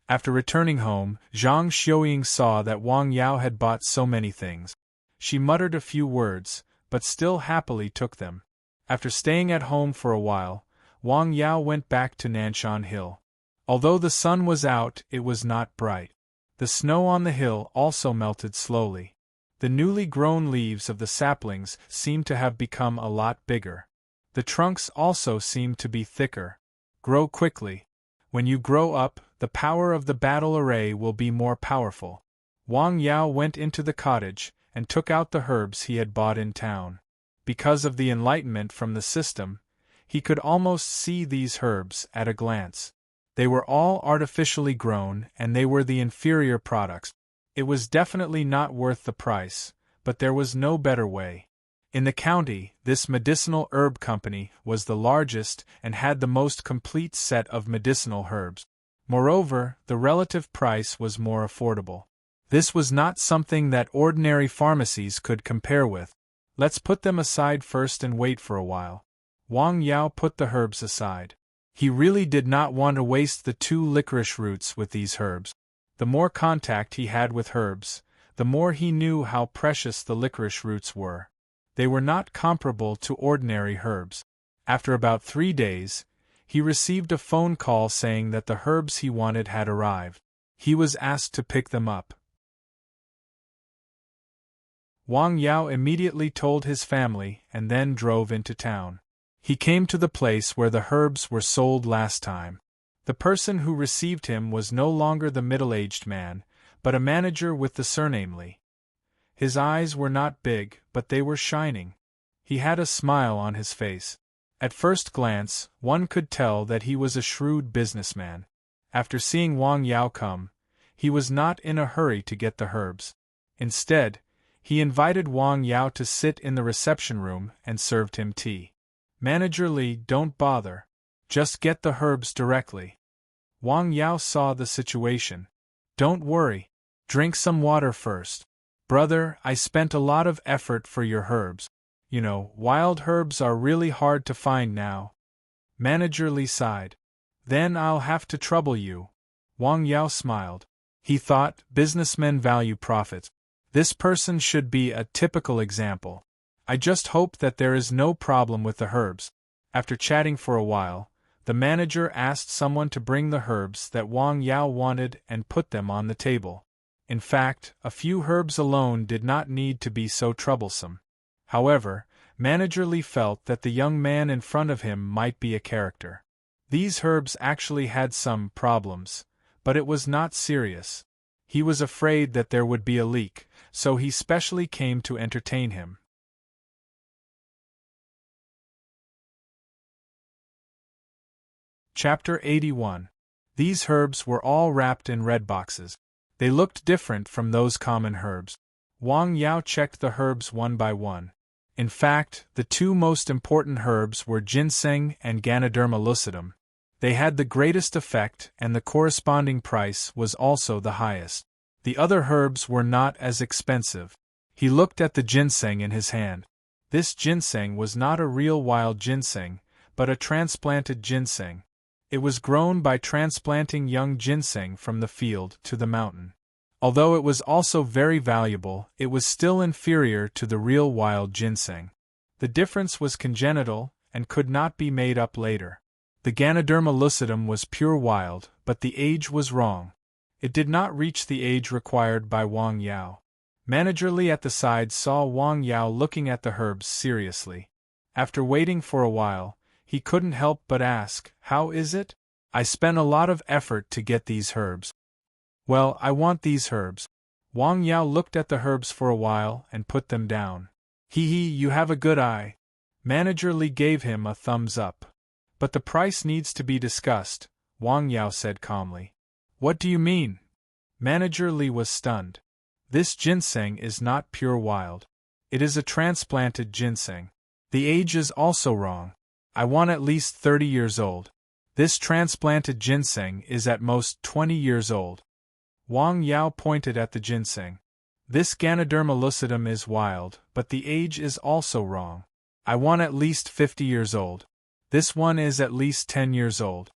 After returning home, Zhang Xiuying saw that Wang Yao had bought so many things. She muttered a few words, but still happily took them. After staying at home for a while, Wang Yao went back to Nanshan Hill. Although the sun was out, it was not bright. The snow on the hill also melted slowly. The newly grown leaves of the saplings seemed to have become a lot bigger. The trunks also seemed to be thicker. Grow quickly. When you grow up, the power of the battle array will be more powerful. Wang Yao went into the cottage and took out the herbs he had bought in town. Because of the enlightenment from the system, he could almost see these herbs at a glance. They were all artificially grown and they were the inferior products. It was definitely not worth the price, but there was no better way. In the county, this medicinal herb company was the largest and had the most complete set of medicinal herbs. Moreover, the relative price was more affordable. This was not something that ordinary pharmacies could compare with. Let's put them aside first and wait for a while. Wang Yao put the herbs aside. He really did not want to waste the 2 licorice roots with these herbs. The more contact he had with herbs, the more he knew how precious the licorice roots were. They were not comparable to ordinary herbs. After about 3 days, he received a phone call saying that the herbs he wanted had arrived. He was asked to pick them up. Wang Yao immediately told his family and then drove into town. He came to the place where the herbs were sold last time. The person who received him was no longer the middle-aged man, but a manager with the surname Li. His eyes were not big, but they were shining. He had a smile on his face. At first glance, one could tell that he was a shrewd businessman. After seeing Wang Yao come, he was not in a hurry to get the herbs. Instead, he invited Wang Yao to sit in the reception room and served him tea. Manager Li, don't bother. Just get the herbs directly. Wang Yao saw the situation. Don't worry. Drink some water first. Brother, I spent a lot of effort for your herbs. You know, wild herbs are really hard to find now. Manager Li sighed. Then I'll have to trouble you. Wang Yao smiled. He thought, businessmen value profits. This person should be a typical example. I just hope that there is no problem with the herbs. After chatting for a while, the manager asked someone to bring the herbs that Wang Yao wanted and put them on the table. In fact, a few herbs alone did not need to be so troublesome. However, Manager Li felt that the young man in front of him might be a character. These herbs actually had some problems, but it was not serious. He was afraid that there would be a leak, so he specially came to entertain him. Chapter 81. These herbs were all wrapped in red boxes. They looked different from those common herbs. Wang Yao checked the herbs one by one. In fact, the two most important herbs were ginseng and Ganoderma lucidum. They had the greatest effect and the corresponding price was also the highest. The other herbs were not as expensive. He looked at the ginseng in his hand. This ginseng was not a real wild ginseng, but a transplanted ginseng. It was grown by transplanting young ginseng from the field to the mountain. Although it was also very valuable, it was still inferior to the real wild ginseng. The difference was congenital and could not be made up later. The Ganoderma lucidum was pure wild, but the age was wrong. It did not reach the age required by Wang Yao. Manager Li at the side saw Wang Yao looking at the herbs seriously. After waiting for a while, he couldn't help but ask, "How is it? I spent a lot of effort to get these herbs." "Well, I want these herbs." Wang Yao looked at the herbs for a while and put them down. "Hee, you have a good eye." Manager Li gave him a thumbs up. "But the price needs to be discussed," Wang Yao said calmly. "What do you mean?" Manager Li was stunned. "This ginseng is not pure wild. It is a transplanted ginseng. The age is also wrong. I want at least 30 years old. This transplanted ginseng is at most 20 years old." Wang Yao pointed at the ginseng. "This Ganoderma lucidum is wild, but the age is also wrong. I want at least 50 years old. This one is at least 10 years old."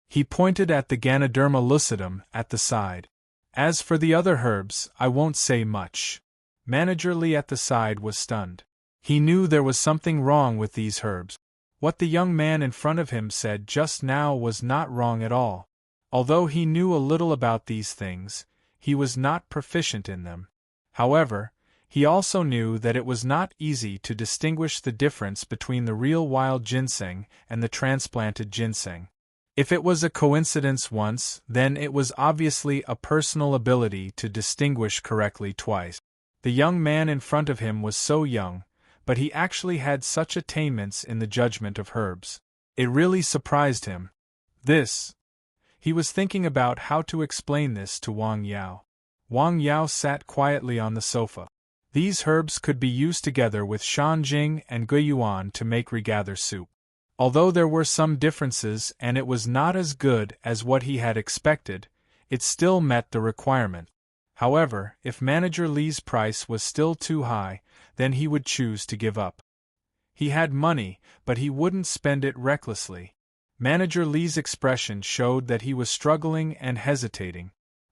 He pointed at the Ganoderma lucidum at the side. "As for the other herbs, I won't say much." Manager Li at the side was stunned. He knew there was something wrong with these herbs. What the young man in front of him said just now was not wrong at all. Although he knew a little about these things, he was not proficient in them. However, he also knew that it was not easy to distinguish the difference between the real wild ginseng and the transplanted ginseng. If it was a coincidence once, then it was obviously a personal ability to distinguish correctly twice. The young man in front of him was so young, but he actually had such attainments in the judgment of herbs. It really surprised him. He was thinking about how to explain this to Wang Yao. Wang Yao sat quietly on the sofa. These herbs could be used together with shanjing and guiyuan to make regather soup. Although there were some differences and it was not as good as what he had expected, it still met the requirement. However, if Manager Li's price was still too high, then he would choose to give up. He had money, but he wouldn't spend it recklessly. Manager Li's expression showed that he was struggling and hesitating.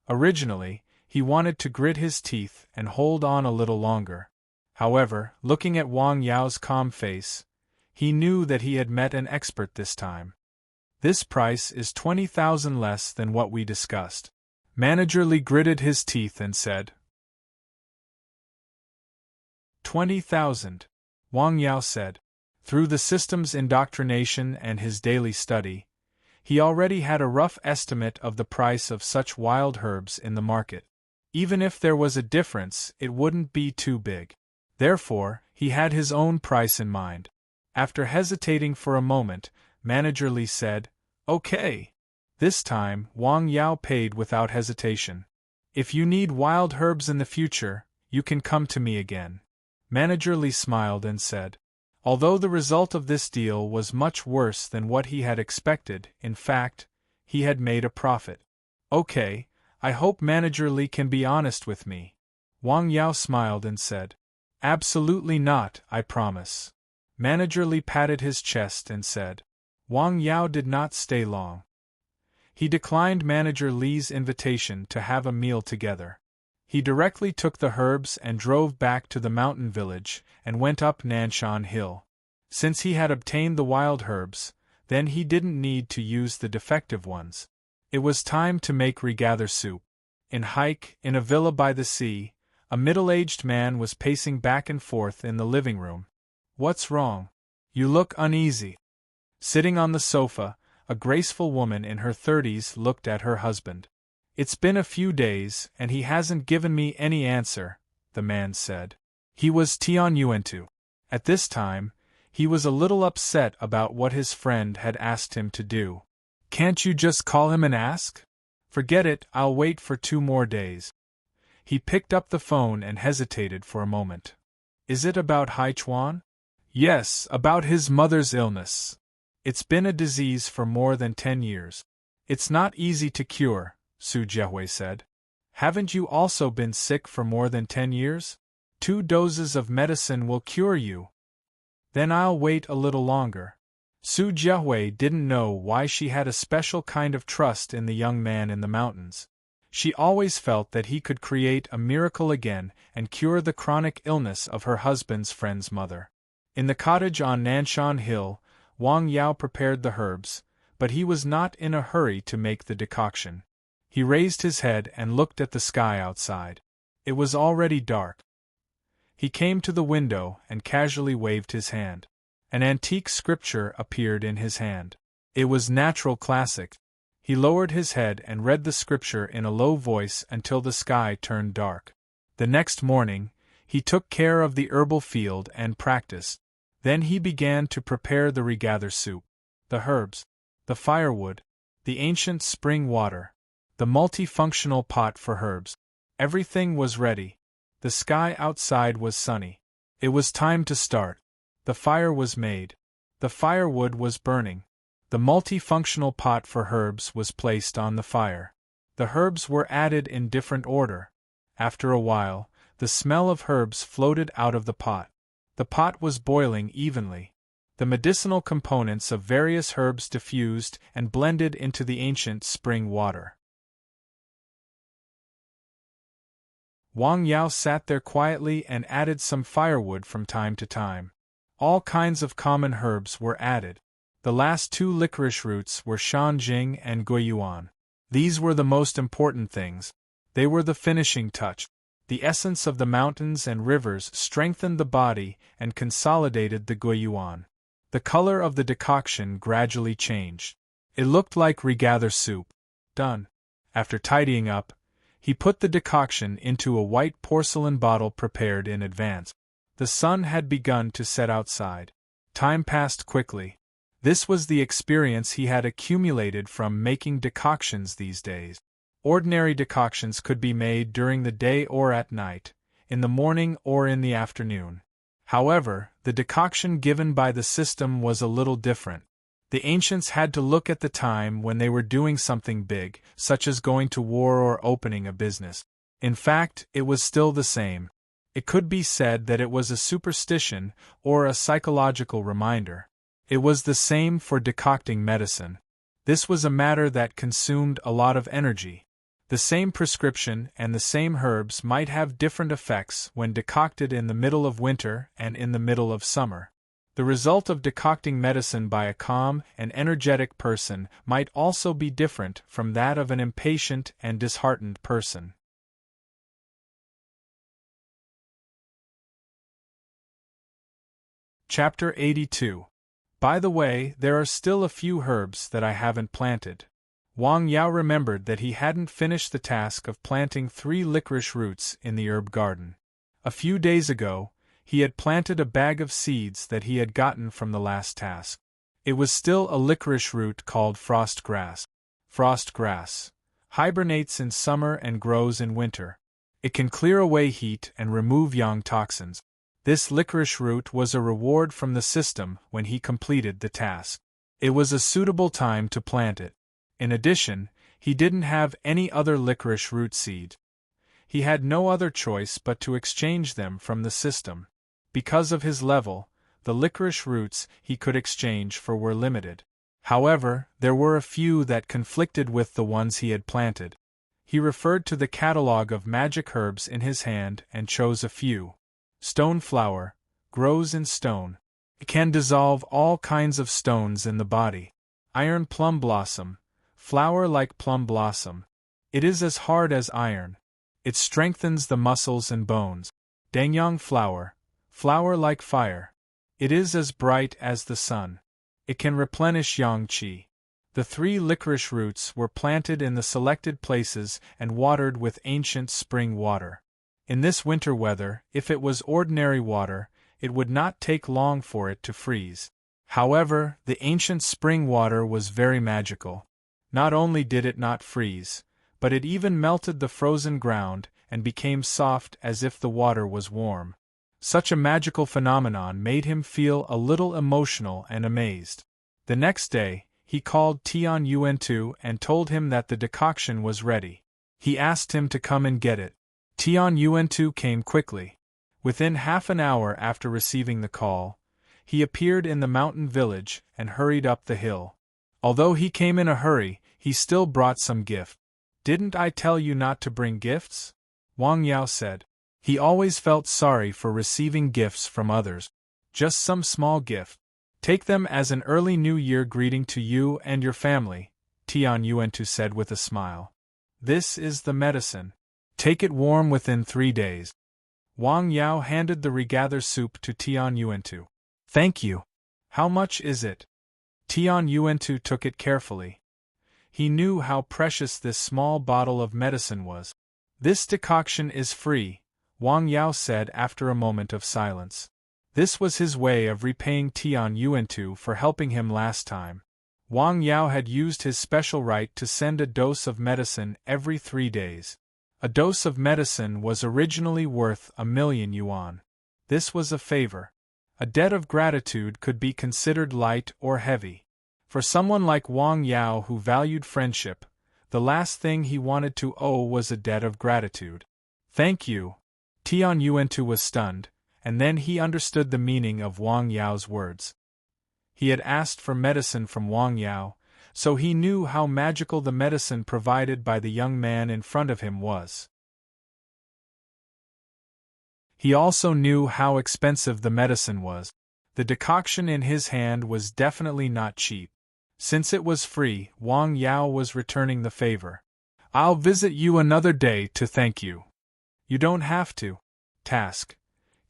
Originally, he wanted to grit his teeth and hold on a little longer. However, looking at Wang Yao's calm face, he knew that he had met an expert this time. "This price is 20,000 less than what we discussed." Manager Li gritted his teeth and said, 20,000. Wang Yao said. Through the system's indoctrination and his daily study, he already had a rough estimate of the price of such wild herbs in the market. Even if there was a difference, it wouldn't be too big. Therefore, he had his own price in mind. After hesitating for a moment, Manager Li said, "Okay." This time, Wang Yao paid without hesitation. "If you need wild herbs in the future, you can come to me again." Manager Li smiled and said, Although the result of this deal was much worse than what he had expected, in fact, he had made a profit. Okay, I hope Manager Li can be honest with me. Wang Yao smiled and said. Absolutely not, I promise. Manager Li patted his chest and said. Wang Yao did not stay long. He declined Manager Li's invitation to have a meal together. He directly took the herbs and drove back to the mountain village and went up Nanshan Hill. Since he had obtained the wild herbs, then he didn't need to use the defective ones. It was time to make regather soup. In a villa by the sea, a middle-aged man was pacing back and forth in the living room. What's wrong? You look uneasy. Sitting on the sofa, a graceful woman in her 30s looked at her husband. It's been a few days and he hasn't given me any answer, the man said. He was Tianyuentu. At this time, he was a little upset about what his friend had asked him to do. Can't you just call him and ask? Forget it, I'll wait for 2 more days. He picked up the phone and hesitated for a moment. Is it about Haichuan? Yes, about his mother's illness. It's been a disease for more than 10 years. It's not easy to cure, Su Jiehui said. Haven't you also been sick for more than 10 years? 2 doses of medicine will cure you. Then I'll wait a little longer. Su Jiehui didn't know why she had a special kind of trust in the young man in the mountains. She always felt that he could create a miracle again and cure the chronic illness of her husband's friend's mother. In the cottage on Nanshan Hill, Wang Yao prepared the herbs, but he was not in a hurry to make the decoction. He raised his head and looked at the sky outside. It was already dark. He came to the window and casually waved his hand. An antique scripture appeared in his hand. It was Natural Classic. He lowered his head and read the scripture in a low voice until the sky turned dark. The next morning, he took care of the herbal field and practiced. Then he began to prepare the regather soup. The herbs, the firewood, the ancient spring water, the multifunctional pot for herbs. Everything was ready. The sky outside was sunny. It was time to start. The fire was made. The firewood was burning. The multifunctional pot for herbs was placed on the fire. The herbs were added in different order. After a while, the smell of herbs floated out of the pot. The pot was boiling evenly. The medicinal components of various herbs diffused and blended into the ancient spring water. Wang Yao sat there quietly and added some firewood from time to time. All kinds of common herbs were added. The last 2 licorice roots were Shanjing and Guiyuan. These were the most important things. They were the finishing touch. The essence of the mountains and rivers strengthened the body and consolidated the Guiyuan. The color of the decoction gradually changed. It looked like regather soup. Done. After tidying up, he put the decoction into a white porcelain bottle prepared in advance. The sun had begun to set outside. Time passed quickly. This was the experience he had accumulated from making decoctions these days. Ordinary decoctions could be made during the day or at night, in the morning or in the afternoon. However, the decoction given by the system was a little different. The ancients had to look at the time when they were doing something big, such as going to war or opening a business. In fact, it was still the same. It could be said that it was a superstition or a psychological reminder. It was the same for decocting medicine. This was a matter that consumed a lot of energy. The same prescription and the same herbs might have different effects when decocted in the middle of winter and in the middle of summer. The result of decocting medicine by a calm and energetic person might also be different from that of an impatient and disheartened person. Chapter 82. By the way, there are still a few herbs that I haven't planted. Wang Yao remembered that he hadn't finished the task of planting 3 licorice roots in the herb garden. A few days ago, he had planted a bag of seeds that he had gotten from the last task. It was still a licorice root called frost grass. Frost grass hibernates in summer and grows in winter. It can clear away heat and remove yang toxins. This licorice root was a reward from the system when he completed the task. It was a suitable time to plant it. In addition, he didn't have any other licorice root seed. He had no other choice but to exchange them from the system. Because of his level, the licorice roots he could exchange for were limited. However, there were a few that conflicted with the ones he had planted. He referred to the catalogue of magic herbs in his hand and chose a few. Stone flower, grows in stone. It can dissolve all kinds of stones in the body. Iron plum blossom, flower like plum blossom. It is as hard as iron. It strengthens the muscles and bones. Dangyang flower, flower like fire. It is as bright as the sun. It can replenish yang qi. The 3 licorice roots were planted in the selected places and watered with ancient spring water. In this winter weather, if it was ordinary water, it would not take long for it to freeze. However, the ancient spring water was very magical. Not only did it not freeze, but it even melted the frozen ground and became soft as if the water was warm. Such a magical phenomenon made him feel a little emotional and amazed. The next day, he called Tian Yuan-tu and told him that the decoction was ready. He asked him to come and get it. Tian Yuan-tu came quickly. Within half an hour after receiving the call, he appeared in the mountain village and hurried up the hill. Although he came in a hurry, he still brought some gift. "Didn't I tell you not to bring gifts?" Wang Yao said. He always felt sorry for receiving gifts from others. "Just some small gift. Take them as an early New Year greeting to you and your family," Tian Yuan-tu said with a smile. "This is the medicine. Take it warm within 3 days." Wang Yao handed the regather soup to Tian Yuan-tu. "Thank you. How much is it?" Tian Yuan-tu took it carefully. He knew how precious this small bottle of medicine was. "This decoction is free," Wang Yao said after a moment of silence. This was his way of repaying Tian Yuan-tu for helping him last time. Wang Yao had used his special right to send a dose of medicine every 3 days. A dose of medicine was originally worth 1,000,000 yuan. This was a favor. A debt of gratitude could be considered light or heavy. For someone like Wang Yao who valued friendship, the last thing he wanted to owe was a debt of gratitude. "Thank you." Tian Yuan-tu was stunned, and then he understood the meaning of Wang Yao's words. He had asked for medicine from Wang Yao, so he knew how magical the medicine provided by the young man in front of him was. He also knew how expensive the medicine was. The decoction in his hand was definitely not cheap. Since it was free, Wang Yao was returning the favor. "I'll visit you another day to thank you." "You don't have to." Task: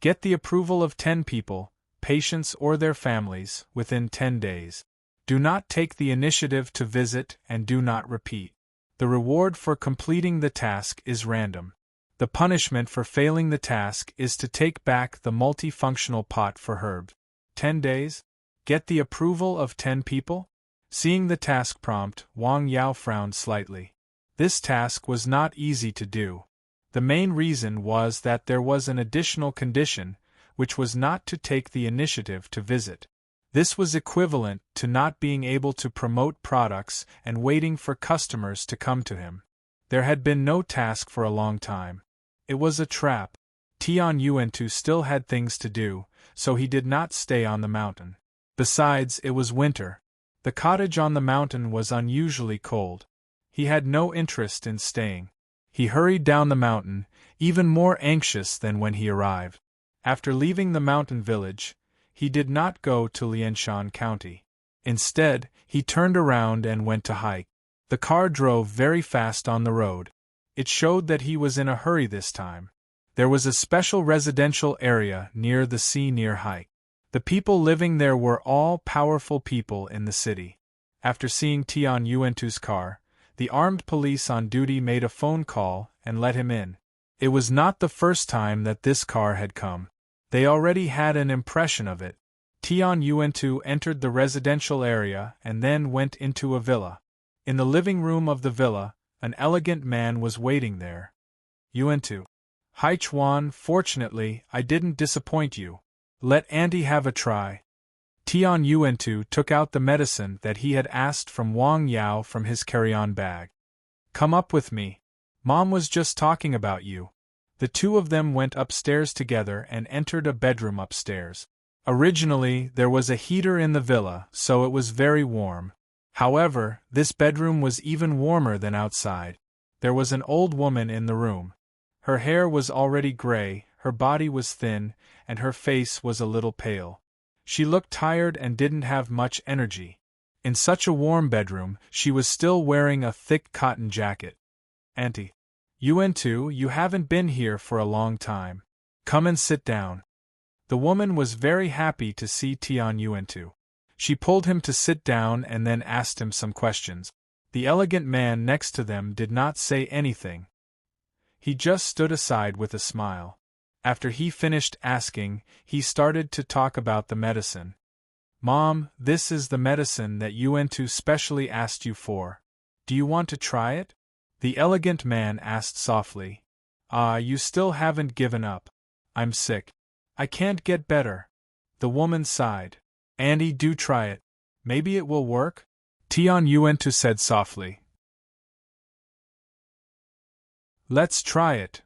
get the approval of 10 people, patients or their families, within 10 days. Do not take the initiative to visit and do not repeat. The reward for completing the task is random. The punishment for failing the task is to take back the multifunctional pot for herbs. 10 days? Get the approval of 10 people? Seeing the task prompt, Wang Yao frowned slightly. This task was not easy to do. The main reason was that there was an additional condition, which was not to take the initiative to visit. This was equivalent to not being able to promote products and waiting for customers to come to him. There had been no task for a long time. It was a trap. Tian Yuan-tu still had things to do, so he did not stay on the mountain. Besides, it was winter. The cottage on the mountain was unusually cold. He had no interest in staying. He hurried down the mountain, even more anxious than when he arrived. After leaving the mountain village, he did not go to Lianshan County. Instead, he turned around and went to hike. The car drove very fast on the road. It showed that he was in a hurry this time. There was a special residential area near the sea near hike. The people living there were all powerful people in the city. After seeing Tian Yuan-tu's car, the armed police on duty made a phone call and let him in. It was not the first time that this car had come. They already had an impression of it. Tian Yuan-tu entered the residential area and then went into a villa. In the living room of the villa, an elegant man was waiting there. "Yuan-tu." Hai Chuan, fortunately, I didn't disappoint you. Let Auntie have a try. Tian Yuantu took out the medicine that he had asked from Wang Yao from his carry-on bag. Come up with me. Mom was just talking about you. The two of them went upstairs together and entered a bedroom upstairs. Originally, there was a heater in the villa, so it was very warm. However, this bedroom was even warmer than outside. There was an old woman in the room. Her hair was already gray, her body was thin, and her face was a little pale. She looked tired and didn't have much energy. In such a warm bedroom, she was still wearing a thick cotton jacket. Auntie Yuantu, you haven't been here for a long time. Come and sit down. The woman was very happy to see Tian Yuantu. She pulled him to sit down and then asked him some questions. The elegant man next to them did not say anything. He just stood aside with a smile. After he finished asking, he started to talk about the medicine. Mom, this is the medicine that Yuantu specially asked you for. Do you want to try it? The elegant man asked softly. You still haven't given up. I'm sick. I can't get better. The woman sighed. Auntie, do try it. Maybe it will work? Tian Yuantu said softly. Let's try it.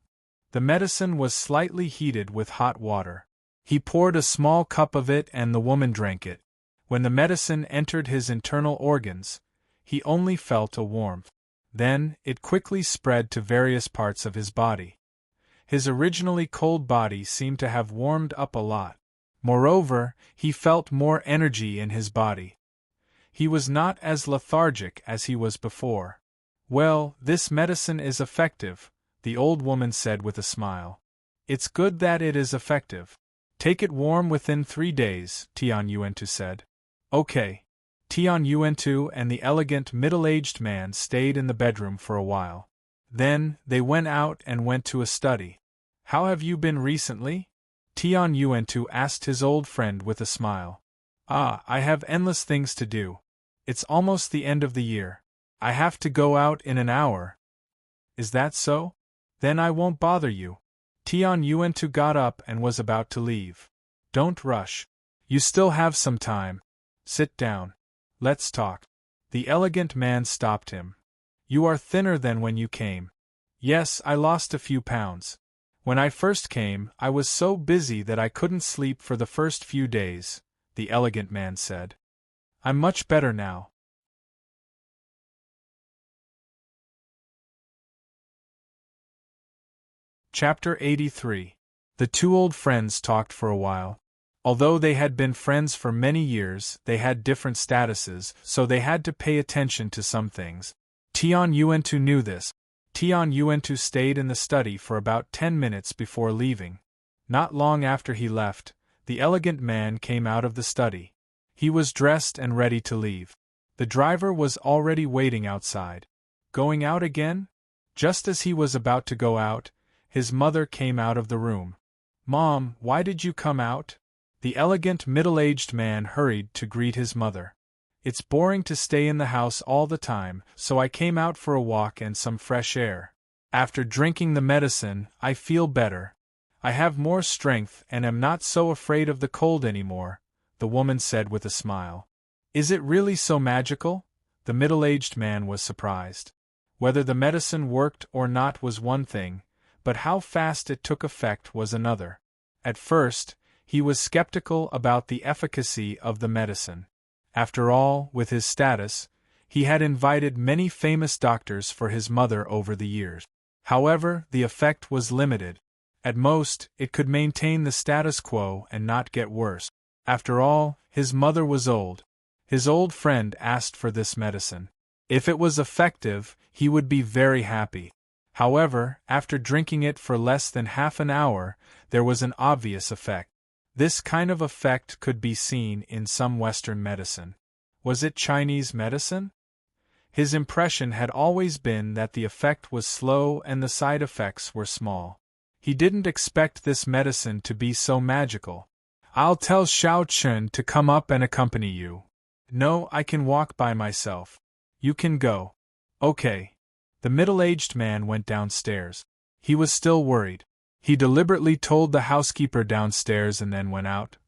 The medicine was slightly heated with hot water. He poured a small cup of it and the woman drank it. When the medicine entered his internal organs, he only felt a warmth. Then, it quickly spread to various parts of his body. His originally cold body seemed to have warmed up a lot. Moreover, he felt more energy in his body. He was not as lethargic as he was before. Well, this medicine is effective, the old woman said with a smile. It's good that it is effective. Take it warm within 3 days, Tian Yuantu said. Okay. Tian Yuantu and the elegant middle-aged man stayed in the bedroom for a while. Then, they went out and went to a study. How have you been recently? Tian Yuantu asked his old friend with a smile. I have endless things to do. It's almost the end of the year. I have to go out in an hour. Is that so? Then I won't bother you. Tian Yuantu got up and was about to leave. Don't rush. You still have some time. Sit down. Let's talk. The elegant man stopped him. You are thinner than when you came. Yes, I lost a few pounds. When I first came, I was so busy that I couldn't sleep for the first few days, the elegant man said. I'm much better now. Chapter 83. The two old friends talked for a while. Although they had been friends for many years, they had different statuses, so they had to pay attention to some things. Tian Yuantu knew this. Tian Yuantu stayed in the study for about 10 minutes before leaving. Not long after he left, the elegant man came out of the study. He was dressed and ready to leave. The driver was already waiting outside. Going out again? Just as he was about to go out, his mother came out of the room. Mom, why did you come out? The elegant middle-aged man hurried to greet his mother. It's boring to stay in the house all the time, so I came out for a walk and some fresh air. After drinking the medicine, I feel better. I have more strength and am not so afraid of the cold anymore, the woman said with a smile. Is it really so magical? The middle-aged man was surprised. Whether the medicine worked or not was one thing, but how fast it took effect was another. At first, he was skeptical about the efficacy of the medicine. After all, with his status, he had invited many famous doctors for his mother over the years. However, the effect was limited. At most, it could maintain the status quo and not get worse. After all, his mother was old. His old friend asked for this medicine. If it was effective, he would be very happy. However, after drinking it for less than half an hour, there was an obvious effect. This kind of effect could be seen in some Western medicine. Was it Chinese medicine? His impression had always been that the effect was slow and the side effects were small. He didn't expect this medicine to be so magical. I'll tell Xiao Chun to come up and accompany you. No, I can walk by myself. You can go. Okay. The middle-aged man went downstairs. He was still worried. He deliberately told the housekeeper downstairs and then went out.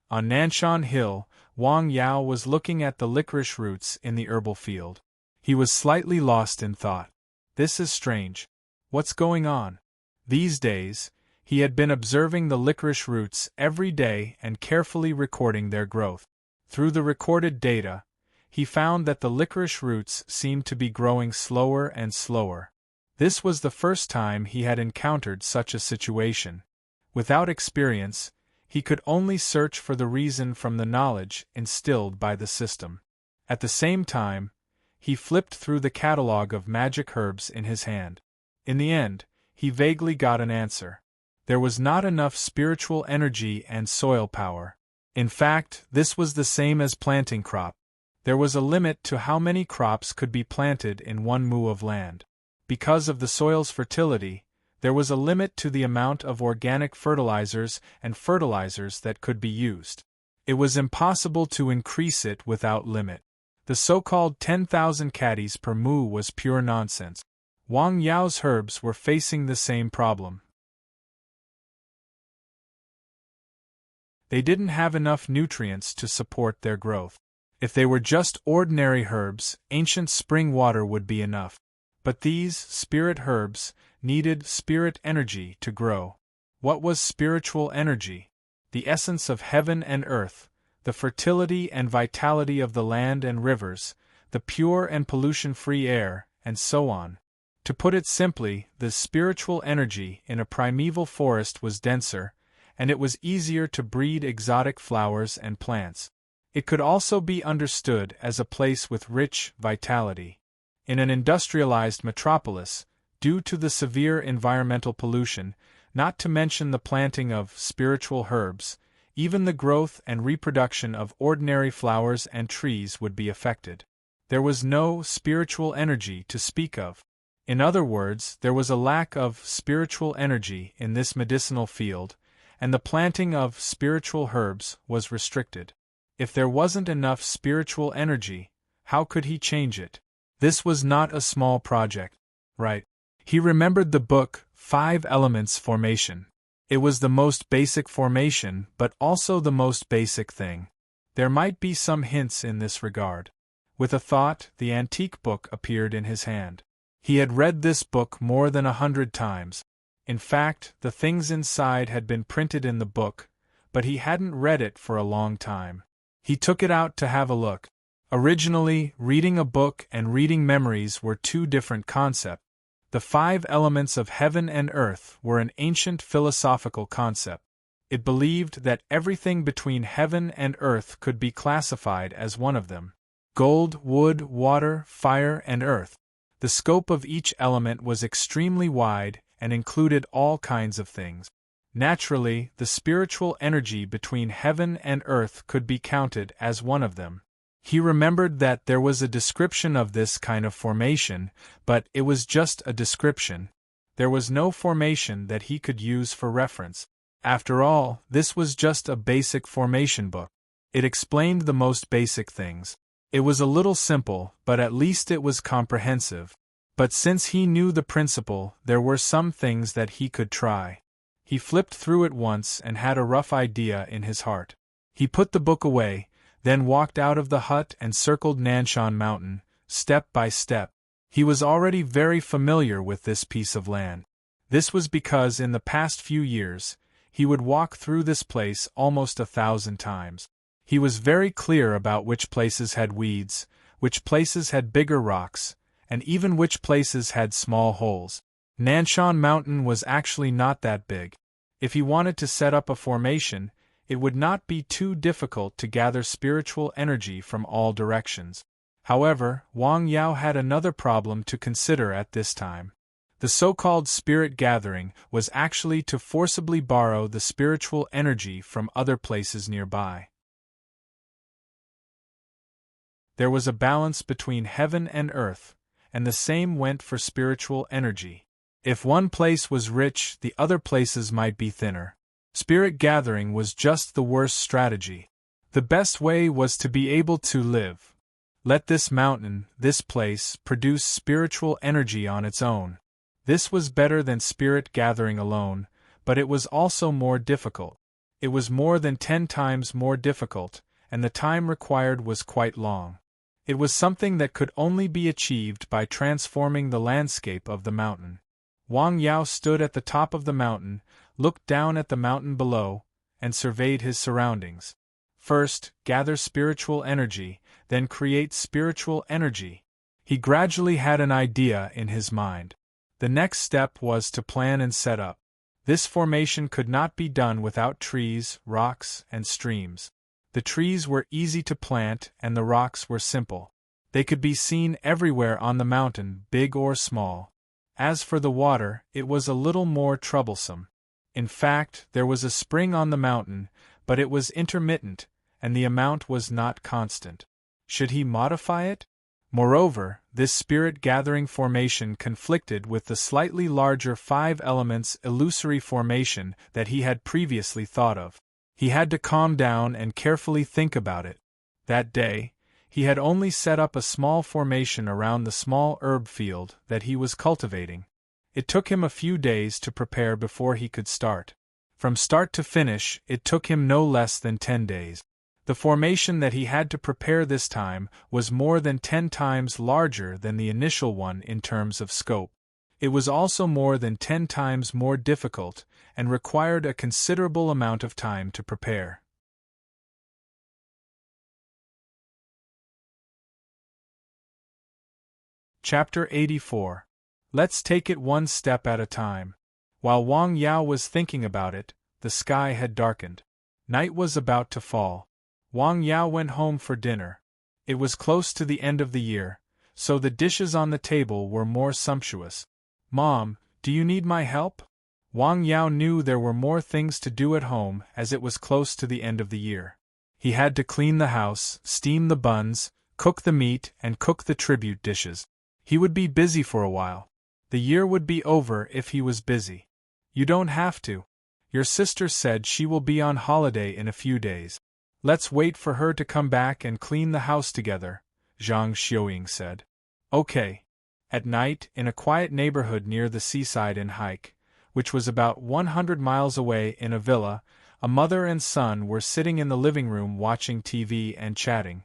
On Nanshan Hill, Wang Yao was looking at the licorice roots in the herbal field. He was slightly lost in thought. This is strange. What's going on? These days, he had been observing the licorice roots every day and carefully recording their growth. Through the recorded data, he found that the licorice roots seemed to be growing slower and slower. This was the first time he had encountered such a situation. Without experience, he could only search for the reason from the knowledge instilled by the system. At the same time, he flipped through the catalogue of magic herbs in his hand. In the end, he vaguely got an answer. There was not enough spiritual energy and soil power. In fact, this was the same as planting crop. There was a limit to how many crops could be planted in one mu of land. Because of the soil's fertility, there was a limit to the amount of organic fertilizers and fertilizers that could be used. It was impossible to increase it without limit. The so-called 10,000 caddies per mu was pure nonsense. Wang Yao's herbs were facing the same problem. They didn't have enough nutrients to support their growth. If they were just ordinary herbs, ancient spring water would be enough. But these spirit herbs needed spirit energy to grow. What was spiritual energy? The essence of heaven and earth, the fertility and vitality of the land and rivers, the pure and pollution-free air, and so on. To put it simply, the spiritual energy in a primeval forest was denser, and it was easier to breed exotic flowers and plants. It could also be understood as a place with rich vitality. In an industrialized metropolis, due to the severe environmental pollution, not to mention the planting of spiritual herbs, even the growth and reproduction of ordinary flowers and trees would be affected. There was no spiritual energy to speak of. In other words, there was a lack of spiritual energy in this medicinal field, and the planting of spiritual herbs was restricted. If there wasn't enough spiritual energy, how could he change it? This was not a small project, right? He remembered the book, 5 Elements Formation. It was the most basic formation, but also the most basic thing. There might be some hints in this regard. With a thought, the antique book appeared in his hand. He had read this book more than 100 times. In fact, the things inside had been printed in the book, but he hadn't read it for a long time. He took it out to have a look. Originally, reading a book and reading memories were two different concepts. The 5 elements of heaven and earth were an ancient philosophical concept. It believed that everything between heaven and earth could be classified as one of them. Gold, wood, water, fire, and earth. The scope of each element was extremely wide and included all kinds of things. Naturally, the spiritual energy between heaven and earth could be counted as one of them. He remembered that there was a description of this kind of formation, but it was just a description. There was no formation that he could use for reference. After all, this was just a basic formation book. It explained the most basic things. It was a little simple, but at least it was comprehensive. But since he knew the principle, there were some things that he could try. He flipped through it once and had a rough idea in his heart. He put the book away, then walked out of the hut and circled Nanshan Mountain, step by step. He was already very familiar with this piece of land. This was because in the past few years, he would walk through this place almost 1,000 times. He was very clear about which places had weeds, which places had bigger rocks, and even which places had small holes. Nanshan Mountain was actually not that big. If he wanted to set up a formation, it would not be too difficult to gather spiritual energy from all directions. However, Wang Yao had another problem to consider at this time. The so-called spirit gathering was actually to forcibly borrow the spiritual energy from other places nearby. There was a balance between heaven and earth, and the same went for spiritual energy. If one place was rich, the other places might be thinner. Spirit gathering was just the worst strategy. The best way was to be able to live. Let this mountain, this place, produce spiritual energy on its own. This was better than spirit gathering alone, but it was also more difficult. It was more than 10 times more difficult, and the time required was quite long. It was something that could only be achieved by transforming the landscape of the mountain. Wang Yao stood at the top of the mountain, looked down at the mountain below, and surveyed his surroundings. First, gather spiritual energy, then create spiritual energy. He gradually had an idea in his mind. The next step was to plan and set up. This formation could not be done without trees, rocks, and streams. The trees were easy to plant and the rocks were simple. They could be seen everywhere on the mountain, big or small. As for the water, it was a little more troublesome. In fact, there was a spring on the mountain, but it was intermittent, and the amount was not constant. Should he modify it? Moreover, this spirit-gathering formation conflicted with the slightly larger 5 elements illusory formation that he had previously thought of. He had to calm down and carefully think about it. That day, he had only set up a small formation around the small herb field that he was cultivating. It took him a few days to prepare before he could start. From start to finish, it took him no less than 10 days. The formation that he had to prepare this time was more than 10 times larger than the initial one in terms of scope. It was also more than 10 times more difficult, and required a considerable amount of time to prepare. Chapter 84. Let's take it one step at a time. While Wang Yao was thinking about it, the sky had darkened. Night was about to fall. Wang Yao went home for dinner. It was close to the end of the year, so the dishes on the table were more sumptuous. "Mom, do you need my help?" Wang Yao knew there were more things to do at home as it was close to the end of the year. He had to clean the house, steam the buns, cook the meat, and cook the tribute dishes. He would be busy for a while. The year would be over if he was busy. "You don't have to. Your sister said she will be on holiday in a few days. Let's wait for her to come back and clean the house together," Zhang Xiuying said. "Okay." At night, in a quiet neighborhood near the seaside in Haik, which was about 100 miles away in a villa, a mother and son were sitting in the living room watching TV and chatting.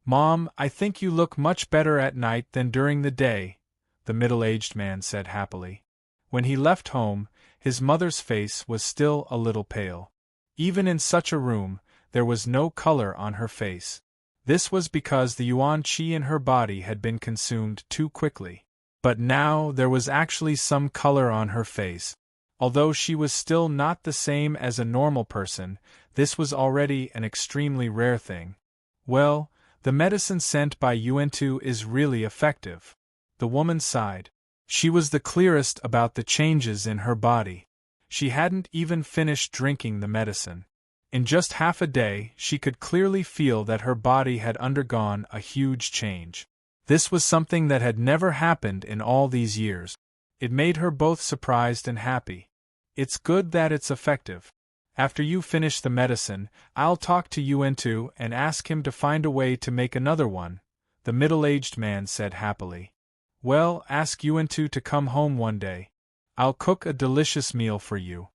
"Mom, I think you look much better at night than during the day," the middle-aged man said happily. When he left home, his mother's face was still a little pale. Even in such a room, there was no color on her face. This was because the yuan qi in her body had been consumed too quickly. But now there was actually some color on her face. Although she was still not the same as a normal person, this was already an extremely rare thing. "Well, the medicine sent by Yuan-tu is really effective," the woman sighed. She was the clearest about the changes in her body. She hadn't even finished drinking the medicine. In just half a day, she could clearly feel that her body had undergone a huge change. This was something that had never happened in all these years. It made her both surprised and happy. "It's good that it's effective. After you finish the medicine, I'll talk to Yuan-tu and ask him to find a way to make another one," the middle-aged man said happily. "Well, ask Yuan-tu to come home one day. I'll cook a delicious meal for you."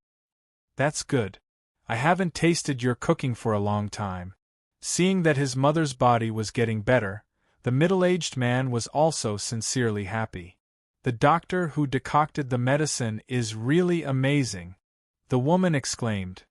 "That's good. I haven't tasted your cooking for a long time." Seeing that his mother's body was getting better, the middle-aged man was also sincerely happy. "The doctor who decocted the medicine is really amazing," the woman exclaimed.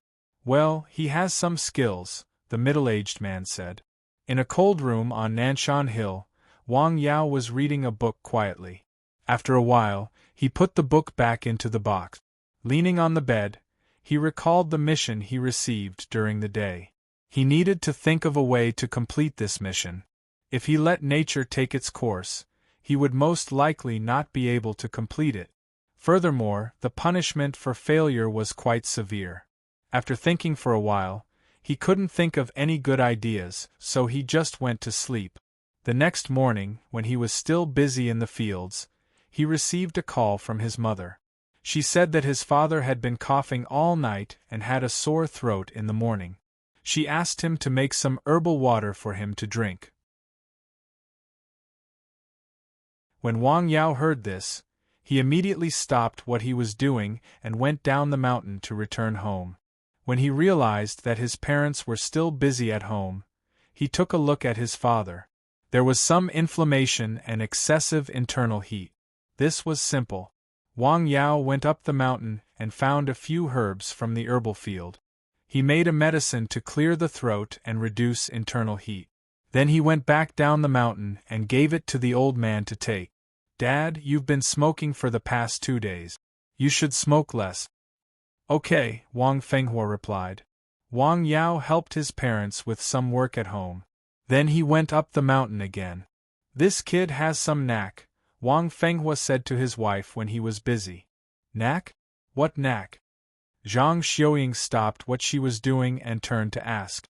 "Well, he has some skills," the middle-aged man said. In a cold room on Nanshan Hill, Wang Yao was reading a book quietly. After a while, he put the book back into the box. Leaning on the bed, he recalled the mission he received during the day. He needed to think of a way to complete this mission. If he let nature take its course, he would most likely not be able to complete it. Furthermore, the punishment for failure was quite severe. After thinking for a while, he couldn't think of any good ideas, so he just went to sleep. The next morning, when he was still busy in the fields, he received a call from his mother. She said that his father had been coughing all night and had a sore throat in the morning. She asked him to make some herbal water for him to drink. When Wang Yao heard this, He immediately stopped what he was doing and went down the mountain to return home. When he realized that his parents were still busy at home, he took a look at his father. There was some inflammation and excessive internal heat. This was simple. Wang Yao went up the mountain and found a few herbs from the herbal field. He made a medicine to clear the throat and reduce internal heat. Then he went back down the mountain and gave it to the old man to take. Dad, you've been smoking for the past 2 days. You should smoke less. Okay, Wang Fenghua replied. Wang Yao helped his parents with some work at home. Then he went up the mountain again. This kid has some knack, Wang Fenghua said to his wife when he was busy. Knack? What knack? Zhang Xiuying stopped what she was doing and turned to ask.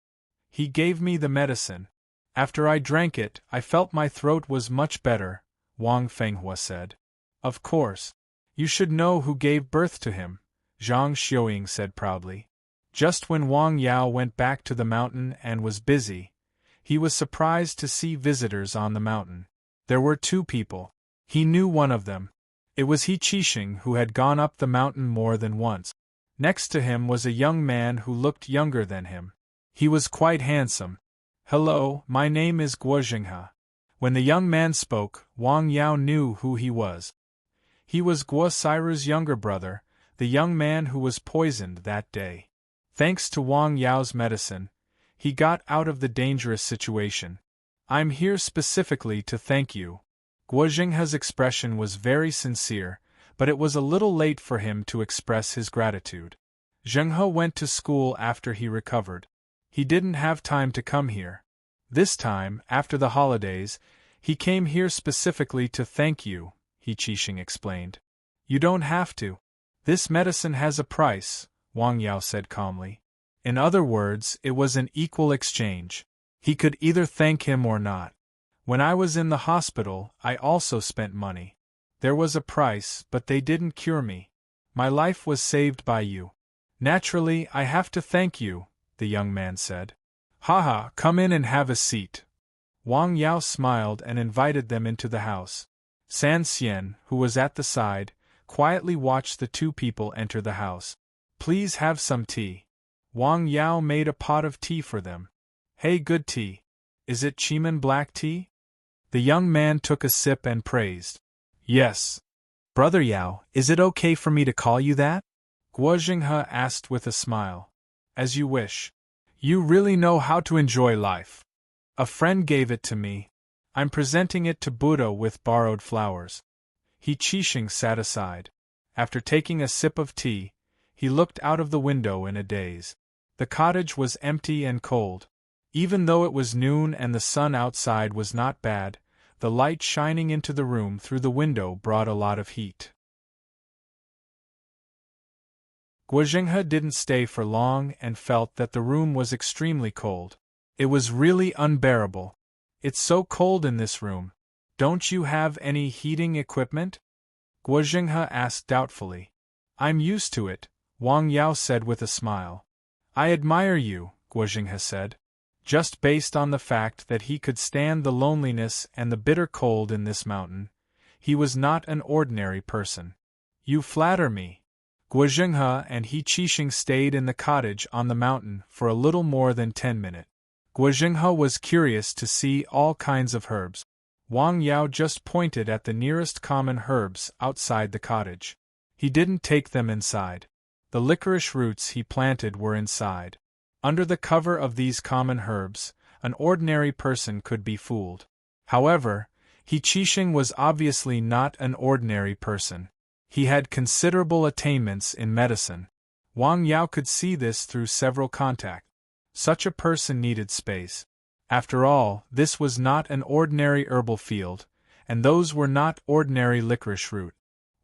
He gave me the medicine. After I drank it, I felt my throat was much better, Wang Fenghua said. Of course. You should know who gave birth to him, Zhang Xiuying said proudly. Just when Wang Yao went back to the mountain and was busy, he was surprised to see visitors on the mountain. There were 2 people. He knew one of them. It was He Qixing, who had gone up the mountain more than once. Next to him was a young man who looked younger than him. He was quite handsome. Hello, my name is Guo Jinghe. When the young man spoke, Wang Yao knew who he was. He was Guo Sairu's younger brother, the young man who was poisoned that day. Thanks to Wang Yao's medicine, he got out of the dangerous situation. I'm here specifically to thank you. Guo Jinghe's expression was very sincere, but it was a little late for him to express his gratitude. Zhenghe went to school after he recovered. He didn't have time to come here. This time, after the holidays, he came here specifically to thank you, He Qixing explained. You don't have to. This medicine has a price, Wang Yao said calmly. In other words, it was an equal exchange. He could either thank him or not. When I was in the hospital, I also spent money. There was a price, but they didn't cure me. My life was saved by you. Naturally, I have to thank you, the young man said. Haha, come in and have a seat. Wang Yao smiled and invited them into the house. San Xian, who was at the side, quietly watched the 2 people enter the house. Please have some tea. Wang Yao made a pot of tea for them. Hey, good tea. Is it Chiman black tea? The young man took a sip and praised. Yes. Brother Yao, is it okay for me to call you that? Guo Jinghe asked with a smile. As you wish. You really know how to enjoy life. A friend gave it to me. I'm presenting it to Buddha with borrowed flowers. He Qixing sat aside. After taking a sip of tea, he looked out of the window in a daze. The cottage was empty and cold. Even though it was noon and the sun outside was not bad, the light shining into the room through the window brought a lot of heat. Guo Jinghe didn't stay for long and felt that the room was extremely cold. It was really unbearable. It's so cold in this room. Don't you have any heating equipment? Guo Jinghe asked doubtfully. I'm used to it, Wang Yao said with a smile. I admire you, Guo Jinghe said. Just based on the fact that he could stand the loneliness and the bitter cold in this mountain, he was not an ordinary person. You flatter me. Guo Jinghe and He Qixing stayed in the cottage on the mountain for a little more than 10 minutes. Guo Jinghe was curious to see all kinds of herbs. Wang Yao just pointed at the nearest common herbs outside the cottage. He didn't take them inside. The licorice roots he planted were inside. Under the cover of these common herbs, an ordinary person could be fooled. However, He Qixing was obviously not an ordinary person. He had considerable attainments in medicine. Wang Yao could see this through several contacts. Such a person needed space. After all, this was not an ordinary herbal field, and those were not ordinary licorice root.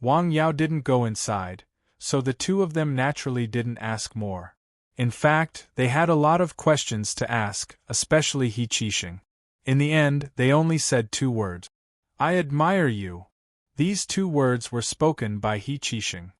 Wang Yao didn't go inside, so the 2 of them naturally didn't ask more. In fact, they had a lot of questions to ask, especially He Qixing. In the end, they only said 2 words. I admire you. These 2 words were spoken by He Qixing.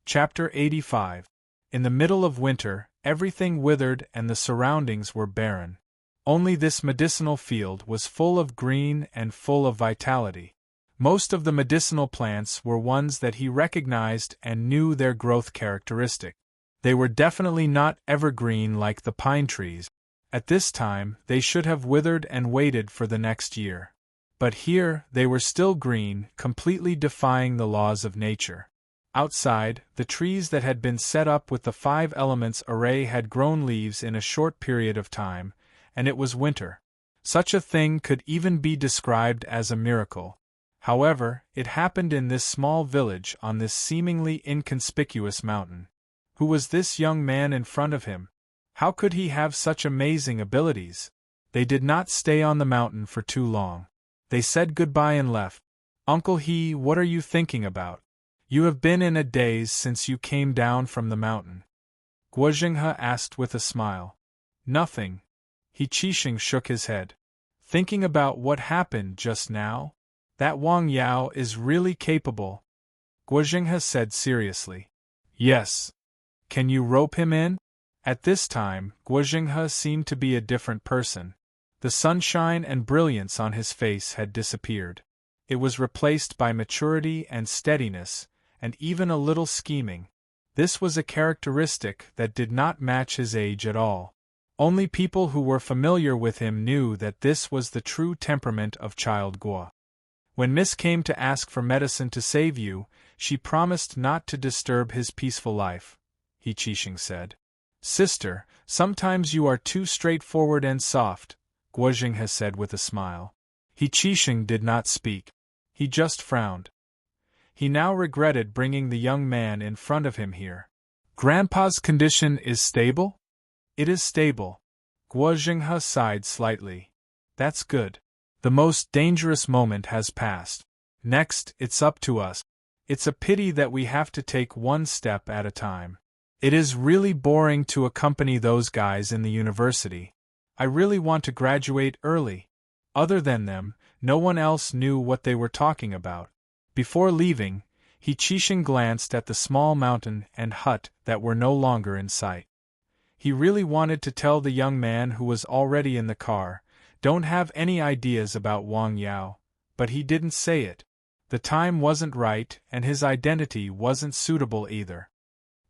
Chapter 85. In the middle of winter, everything withered and the surroundings were barren. Only this medicinal field was full of green and full of vitality. Most of the medicinal plants were ones that he recognized and knew their growth characteristic. They were definitely not evergreen like the pine trees. At this time, they should have withered and waited for the next year. But here, they were still green, completely defying the laws of nature. Outside, the trees that had been set up with the 5 elements array had grown leaves in a short period of time, and it was winter. Such a thing could even be described as a miracle. However, it happened in this small village on this seemingly inconspicuous mountain. Who was this young man in front of him? How could he have such amazing abilities? They did not stay on the mountain for too long. They said goodbye and left. Uncle He, what are you thinking about? You have been in a daze since you came down from the mountain. Guo Jinghe asked with a smile. Nothing. He Qixing shook his head. Thinking about what happened just now? That Wang Yao is really capable. Guo Jinghe said seriously. Yes. Can you rope him in? At this time, Guo Jinghe seemed to be a different person. The sunshine and brilliance on his face had disappeared. It was replaced by maturity and steadiness, and even a little scheming. This was a characteristic that did not match his age at all. Only people who were familiar with him knew that this was the true temperament of Child Guo. When Miss came to ask for medicine to save you, she promised not to disturb his peaceful life, He Qixing said. Sister, sometimes you are too straightforward and soft, Guo Jinghe said with a smile. He Qixing did not speak. He just frowned. He now regretted bringing the young man in front of him here. Grandpa's condition is stable? It is stable. Guo Jinghe sighed slightly. That's good. The most dangerous moment has passed. Next, it's up to us. It's a pity that we have to take one step at a time. It is really boring to accompany those guys in the university. I really want to graduate early. Other than them, no one else knew what they were talking about. Before leaving, He Qixing glanced at the small mountain and hut that were no longer in sight. He really wanted to tell the young man who was already in the car, "Don't have any ideas about Wang Yao," but he didn't say it. The time wasn't right and his identity wasn't suitable either.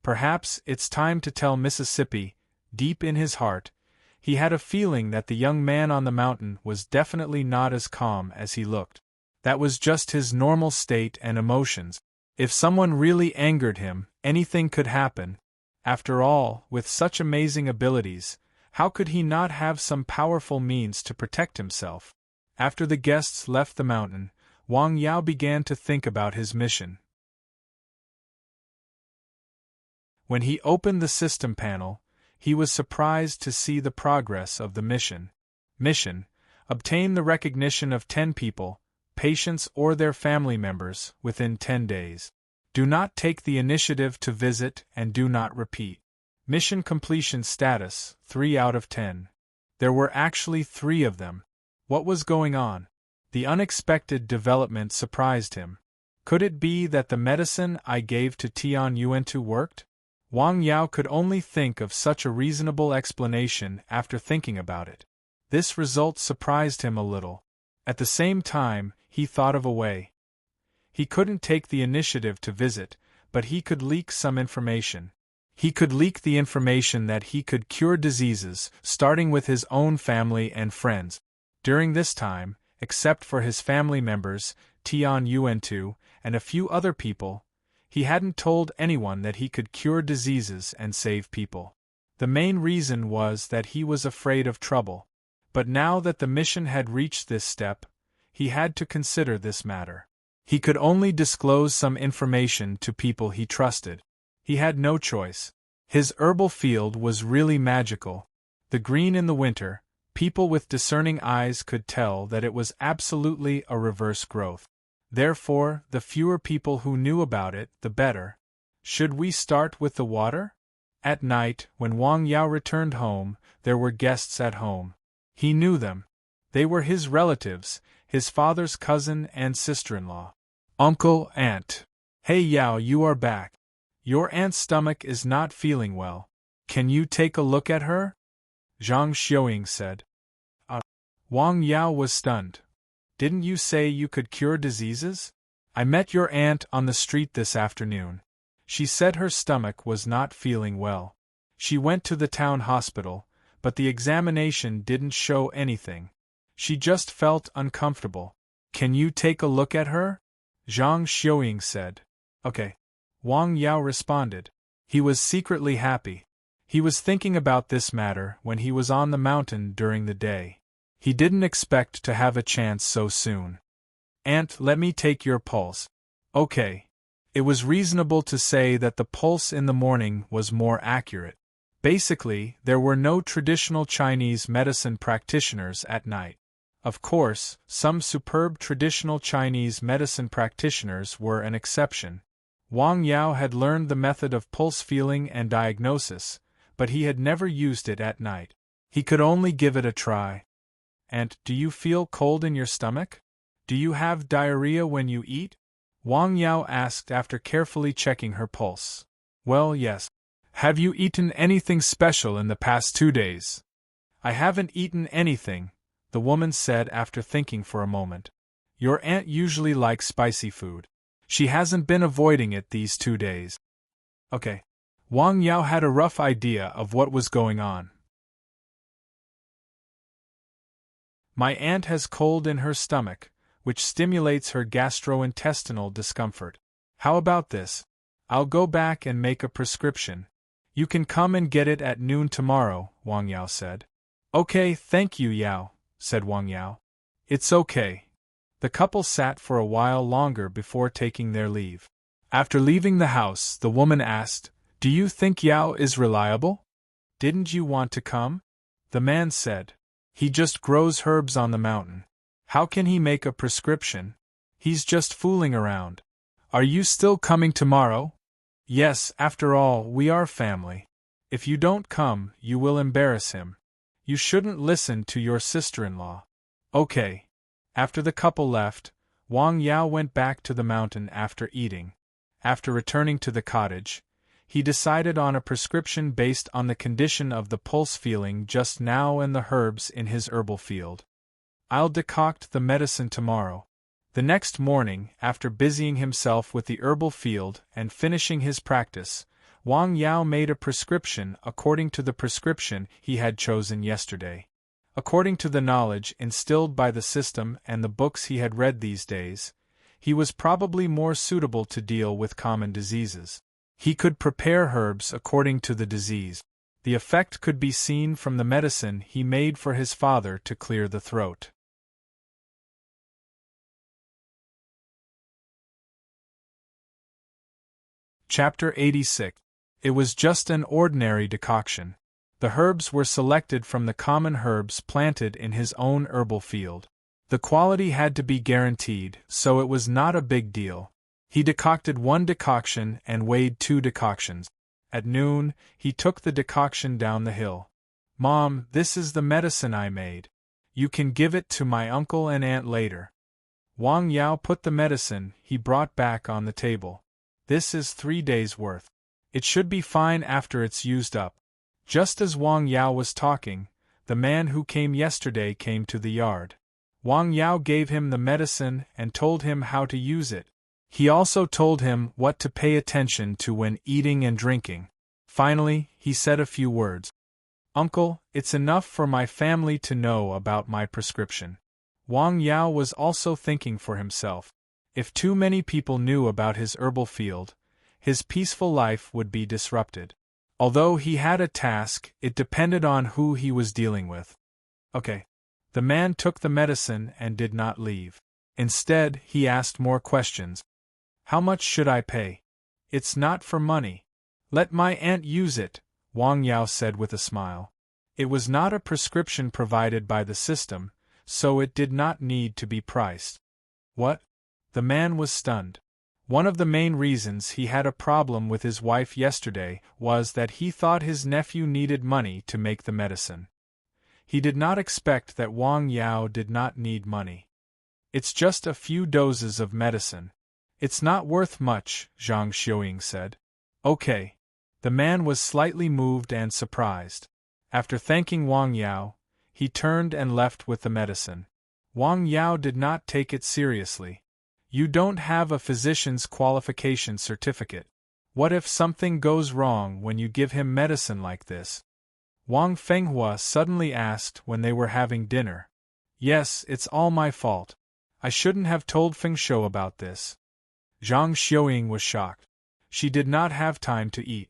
Perhaps it's time to tell Mississippi. Deep in his heart, he had a feeling that the young man on the mountain was definitely not as calm as he looked. That was just his normal state and emotions. If someone really angered him, anything could happen. After all, with such amazing abilities, how could he not have some powerful means to protect himself? After the guests left the mountain, Wang Yao began to think about his mission. When he opened the system panel, he was surprised to see the progress of the mission. Mission: obtain the recognition of 10 people, patients or their family members, within 10 days. Do not take the initiative to visit and do not repeat. Mission completion status, 3 out of 10. There were actually 3 of them. What was going on? The unexpected development surprised him. Could it be that the medicine I gave to Tian Yuantu worked? Wang Yao could only think of such a reasonable explanation after thinking about it. This result surprised him a little. At the same time, he thought of a way. He couldn't take the initiative to visit, but he could leak some information. He could leak the information that he could cure diseases, starting with his own family and friends. During this time, except for his family members, Tian Yuantu, and a few other people, he hadn't told anyone that he could cure diseases and save people. The main reason was that he was afraid of trouble. But now that the mission had reached this step, he had to consider this matter. He could only disclose some information to people he trusted. He had no choice. His herbal field was really magical. The green in the winter, people with discerning eyes could tell that it was absolutely a reverse growth. Therefore, the fewer people who knew about it, the better. Should we start with the water? At night, when Wang Yao returned home, there were guests at home. He knew them. They were his relatives, his father's cousin and sister-in-law. Uncle, aunt. Hey Yao, you are back. Your aunt's stomach is not feeling well. Can you take a look at her? Zhang Xiaoying said. Wang Yao was stunned. Didn't you say you could cure diseases? I met your aunt on the street this afternoon. She said her stomach was not feeling well. She went to the town hospital, but the examination didn't show anything. She just felt uncomfortable. Can you take a look at her? Zhang Xiuying said. Okay. Wang Yao responded. He was secretly happy. He was thinking about this matter when he was on the mountain during the day. He didn't expect to have a chance so soon. Aunt, let me take your pulse. Okay. It was reasonable to say that the pulse in the morning was more accurate. Basically, there were no traditional Chinese medicine practitioners at night. Of course, some superb traditional Chinese medicine practitioners were an exception. Wang Yao had learned the method of pulse feeling and diagnosis, but he had never used it at night. He could only give it a try. And, do you feel cold in your stomach? Do you have diarrhea when you eat? Wang Yao asked after carefully checking her pulse. Well, yes. Have you eaten anything special in the past 2 days? I haven't eaten anything, the woman said after thinking for a moment. Your aunt usually likes spicy food. She hasn't been avoiding it these 2 days. Okay. Wang Yao had a rough idea of what was going on. My aunt has cold in her stomach, which stimulates her gastrointestinal discomfort. How about this? I'll go back and make a prescription. You can come and get it at noon tomorrow, Wang Yao said. Okay, thank you, Yao, said Wang Yao. It's okay. The couple sat for a while longer before taking their leave. After leaving the house, the woman asked, Do you think Yao is reliable? Didn't you want to come? The man said, He just grows herbs on the mountain. How can he make a prescription? He's just fooling around. Are you still coming tomorrow? Yes, after all, we are family. If you don't come, you will embarrass him. You shouldn't listen to your sister-in-law. Okay. After the couple left, Wang Yao went back to the mountain after eating. After returning to the cottage, he decided on a prescription based on the condition of the pulse feeling just now and the herbs in his herbal field. I'll decoct the medicine tomorrow. The next morning, after busying himself with the herbal field and finishing his practice, Wang Yao made a prescription according to the prescription he had chosen yesterday. According to the knowledge instilled by the system and the books he had read these days, he was probably more suitable to deal with common diseases. He could prepare herbs according to the disease. The effect could be seen from the medicine he made for his father to clear the throat. Chapter 86. It was just an ordinary decoction. The herbs were selected from the common herbs planted in his own herbal field. The quality had to be guaranteed, so it was not a big deal. He decocted 1 decoction and weighed 2 decoctions. At noon, he took the decoction down the hill. Mom, this is the medicine I made. You can give it to my uncle and aunt later. Wang Yao put the medicine he brought back on the table. This is 3 days' worth. It should be fine after it's used up. Just as Wang Yao was talking, the man who came yesterday came to the yard. Wang Yao gave him the medicine and told him how to use it. He also told him what to pay attention to when eating and drinking. Finally, he said a few words. Uncle, it's enough for my family to know about my prescription. Wang Yao was also thinking for himself. If too many people knew about his herbal field, his peaceful life would be disrupted. Although he had a task, it depended on who he was dealing with. Okay. The man took the medicine and did not leave. Instead, he asked more questions. How much should I pay? It's not for money. Let my aunt use it, Wang Yao said with a smile. It was not a prescription provided by the system, so it did not need to be priced. What? The man was stunned. One of the main reasons he had a problem with his wife yesterday was that he thought his nephew needed money to make the medicine. He did not expect that Wang Yao did not need money. It's just a few doses of medicine. It's not worth much, Zhang Xiuying said. Okay. The man was slightly moved and surprised. After thanking Wang Yao, he turned and left with the medicine. Wang Yao did not take it seriously. You don't have a physician's qualification certificate. What if something goes wrong when you give him medicine like this? Wang Fenghua suddenly asked when they were having dinner. Yes, it's all my fault. I shouldn't have told Feng Shou about this. Zhang Xiuying was shocked. She did not have time to eat.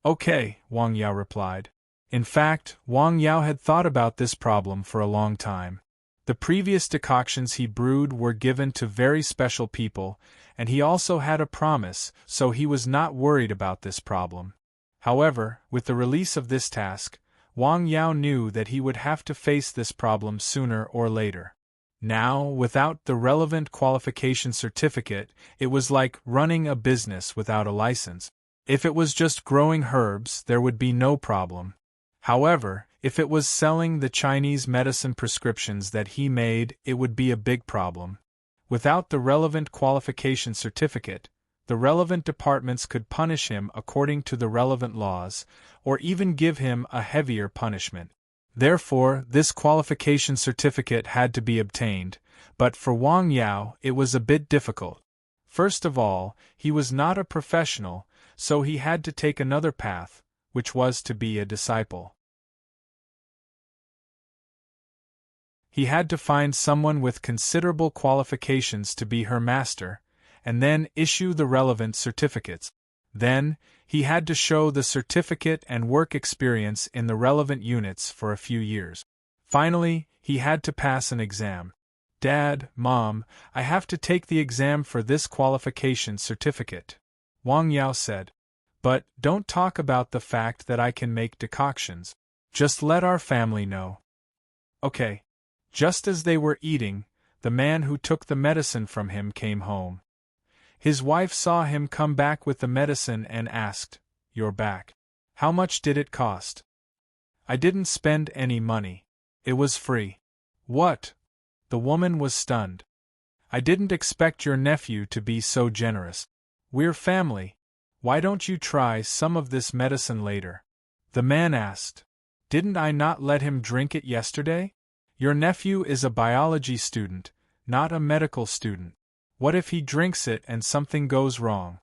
Okay, Wang Yao replied. In fact, Wang Yao had thought about this problem for a long time. The previous decoctions he brewed were given to very special people, and he also had a promise, so he was not worried about this problem. However, with the release of this task, Wang Yao knew that he would have to face this problem sooner or later. Now, without the relevant qualification certificate, it was like running a business without a license. If it was just growing herbs, there would be no problem. However, if it was selling the Chinese medicine prescriptions that he made, it would be a big problem. Without the relevant qualification certificate, the relevant departments could punish him according to the relevant laws, or even give him a heavier punishment. Therefore, this qualification certificate had to be obtained, but for Wang Yao it was a bit difficult. First of all, he was not a professional, so he had to take another path, which was to be a disciple. He had to find someone with considerable qualifications to be her master, and then issue the relevant certificates. Then, he had to show the certificate and work experience in the relevant units for a few years. Finally, he had to pass an exam. Dad, Mom, I have to take the exam for this qualification certificate, Wang Yao said. But don't talk about the fact that I can make decoctions. Just let our family know. Okay. Just as they were eating, the man who took the medicine from him came home. His wife saw him come back with the medicine and asked, "You're back. How much did it cost?" "I didn't spend any money. It was free." "What?" The woman was stunned. "I didn't expect your nephew to be so generous. We're family. Why don't you try some of this medicine later?" The man asked. "Didn't I not let him drink it yesterday? Your nephew is a biology student, not a medical student. What if he drinks it and something goes wrong?"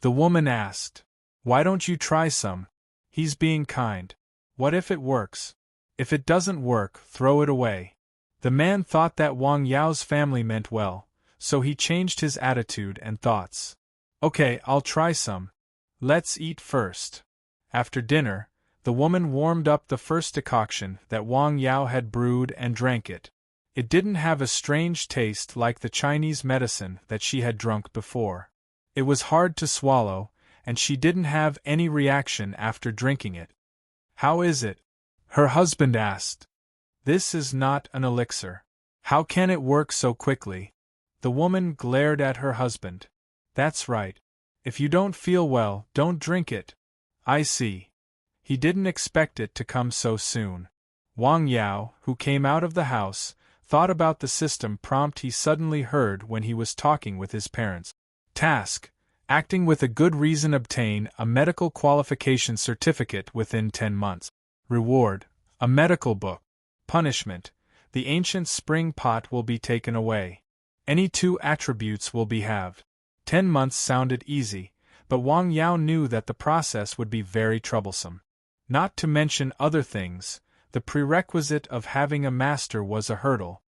The woman asked. "Why don't you try some? He's being kind. What if it works? If it doesn't work, throw it away." The man thought that Wang Yao's family meant well, so he changed his attitude and thoughts. "Okay, I'll try some. Let's eat first." After dinner, the woman warmed up the first decoction that Wang Yao had brewed and drank it. It didn't have a strange taste like the Chinese medicine that she had drunk before. It was hard to swallow, and she didn't have any reaction after drinking it. "How is it?" her husband asked. "This is not an elixir. How can it work so quickly?" The woman glared at her husband. "That's right. If you don't feel well, don't drink it." "I see." He didn't expect it to come so soon. Wang Yao, who came out of the house, thought about the system prompt he suddenly heard when he was talking with his parents. Task: acting with a good reason, obtain a medical qualification certificate within 10 months. Reward: a medical book. Punishment: the ancient spring pot will be taken away. Any 2 attributes will be halved. 10 months sounded easy, but Wang Yao knew that the process would be very troublesome. Not to mention other things, the prerequisite of having a master was a hurdle.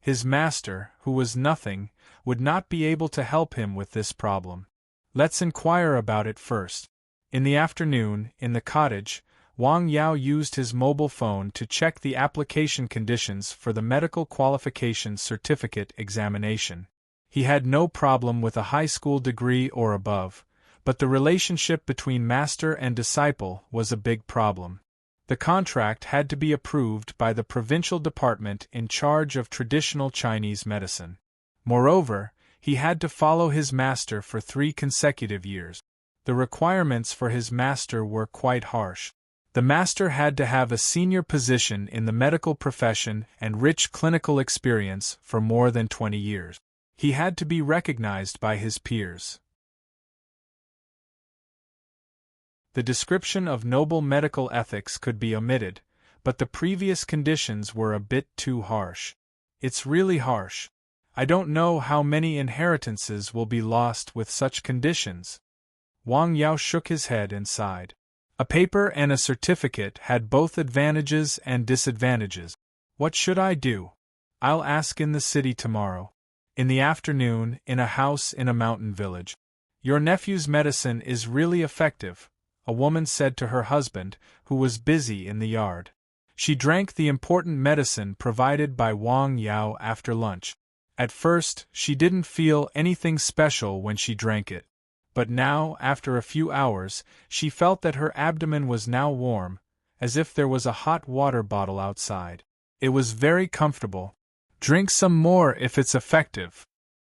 His master, who was nothing, would not be able to help him with this problem. Let's inquire about it first. In the afternoon, in the cottage, Wang Yao used his mobile phone to check the application conditions for the medical qualification certificate examination. He had no problem with a high school degree or above, but the relationship between master and disciple was a big problem. The contract had to be approved by the provincial department in charge of traditional Chinese medicine. Moreover, he had to follow his master for 3 consecutive years. The requirements for his master were quite harsh. The master had to have a senior position in the medical profession and rich clinical experience for more than 20 years. He had to be recognized by his peers. The description of noble medical ethics could be omitted, but the previous conditions were a bit too harsh. It's really harsh. I don't know how many inheritances will be lost with such conditions. Wang Yao shook his head and sighed. A paper and a certificate had both advantages and disadvantages. What should I do? I'll ask in the city tomorrow. In the afternoon, in a house in a mountain village. Your nephew's medicine is really effective, a woman said to her husband, who was busy in the yard. She drank the important medicine provided by Wang Yao after lunch. At first, she didn't feel anything special when she drank it. But now, after a few hours, she felt that her abdomen was now warm, as if there was a hot water bottle outside. It was very comfortable. Drink some more if it's effective.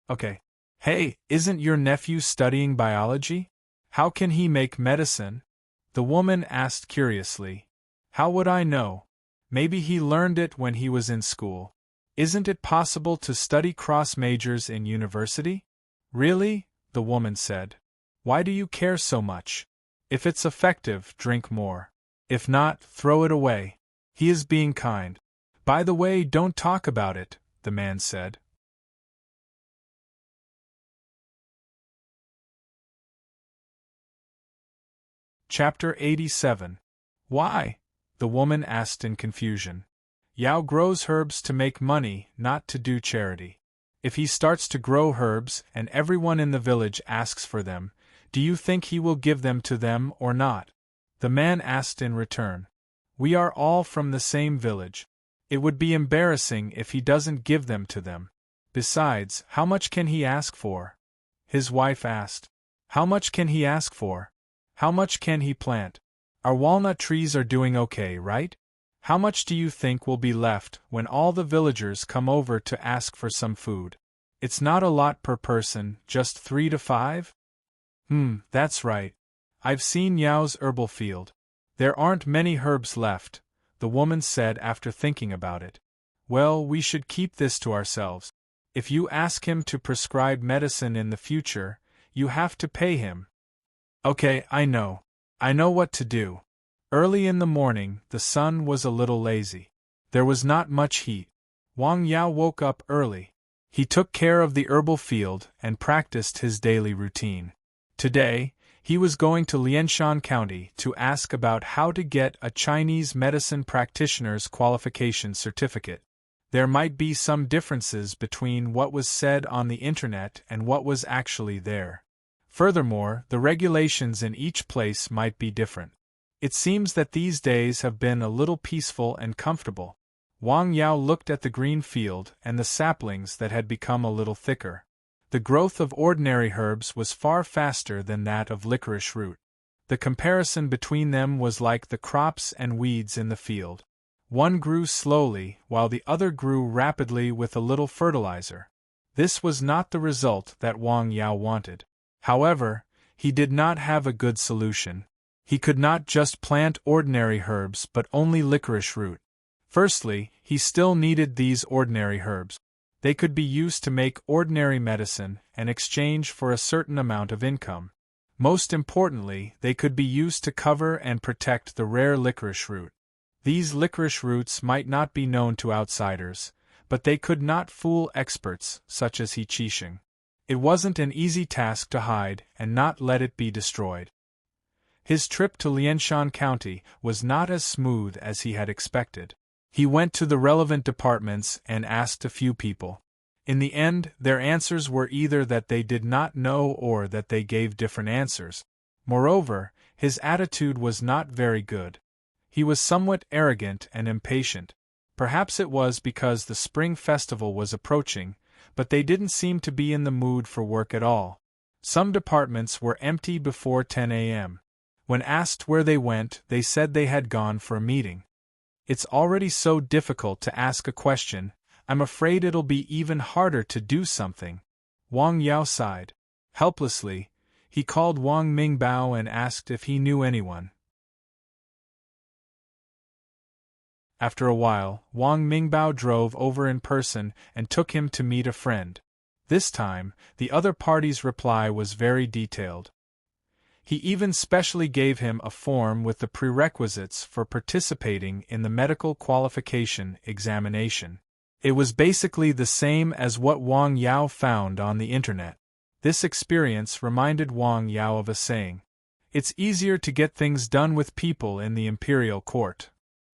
Okay. Hey, isn't your nephew studying biology? How can he make medicine? The woman asked curiously. How would I know? Maybe he learned it when he was in school. Isn't it possible to study cross majors in university? Really? The woman said. Why do you care so much? If it's effective, drink more. If not, throw it away. He is being kind. By the way, don't talk about it, the man said. Chapter 87. Why? The woman asked in confusion. Yao grows herbs to make money, not to do charity. If he starts to grow herbs and everyone in the village asks for them, do you think he will give them to them or not? The man asked in return. We are all from the same village. It would be embarrassing if he doesn't give them to them. Besides, how much can he ask for? His wife asked. How much can he ask for? How much can he plant? Our walnut trees are doing okay, right? How much do you think will be left when all the villagers come over to ask for some food? It's not a lot per person, just 3 to 5? That's right. I've seen Yao's herbal field. There aren't many herbs left, the woman said after thinking about it. Well, we should keep this to ourselves. If you ask him to prescribe medicine in the future, you have to pay him. Okay, I know. I know what to do. Early in the morning, the sun was a little lazy. There was not much heat. Wang Yao woke up early. He took care of the herbal field and practiced his daily routine. Today, he was going to Lianshan County to ask about how to get a Chinese medicine practitioner's qualification certificate. There might be some differences between what was said on the internet and what was actually there. Furthermore, the regulations in each place might be different. It seems that these days have been a little peaceful and comfortable. Wang Yao looked at the green field and the saplings that had become a little thicker. The growth of ordinary herbs was far faster than that of licorice root. The comparison between them was like the crops and weeds in the field. One grew slowly, while the other grew rapidly with a little fertilizer. This was not the result that Wang Yao wanted. However, he did not have a good solution. He could not just plant ordinary herbs but only licorice root. Firstly, he still needed these ordinary herbs. They could be used to make ordinary medicine and exchange for a certain amount of income. Most importantly, they could be used to cover and protect the rare licorice root. These licorice roots might not be known to outsiders, but they could not fool experts such as He Qisheng. It wasn't an easy task to hide and not let it be destroyed. His trip to Lianshan County was not as smooth as he had expected. He went to the relevant departments and asked a few people. In the end, their answers were either that they did not know or that they gave different answers. Moreover, his attitude was not very good. He was somewhat arrogant and impatient. Perhaps it was because the spring festival was approaching, but they didn't seem to be in the mood for work at all. Some departments were empty before 10 a.m. When asked where they went, they said they had gone for a meeting. It's already so difficult to ask a question, I'm afraid it'll be even harder to do something. Wang Yao sighed. Helplessly, he called Wang Mingbao and asked if he knew anyone. After a while, Wang Mingbao drove over in person and took him to meet a friend. This time, the other party's reply was very detailed. He even specially gave him a form with the prerequisites for participating in the medical qualification examination. It was basically the same as what Wang Yao found on the internet. This experience reminded Wang Yao of a saying: "It's easier to get things done with people in the imperial court."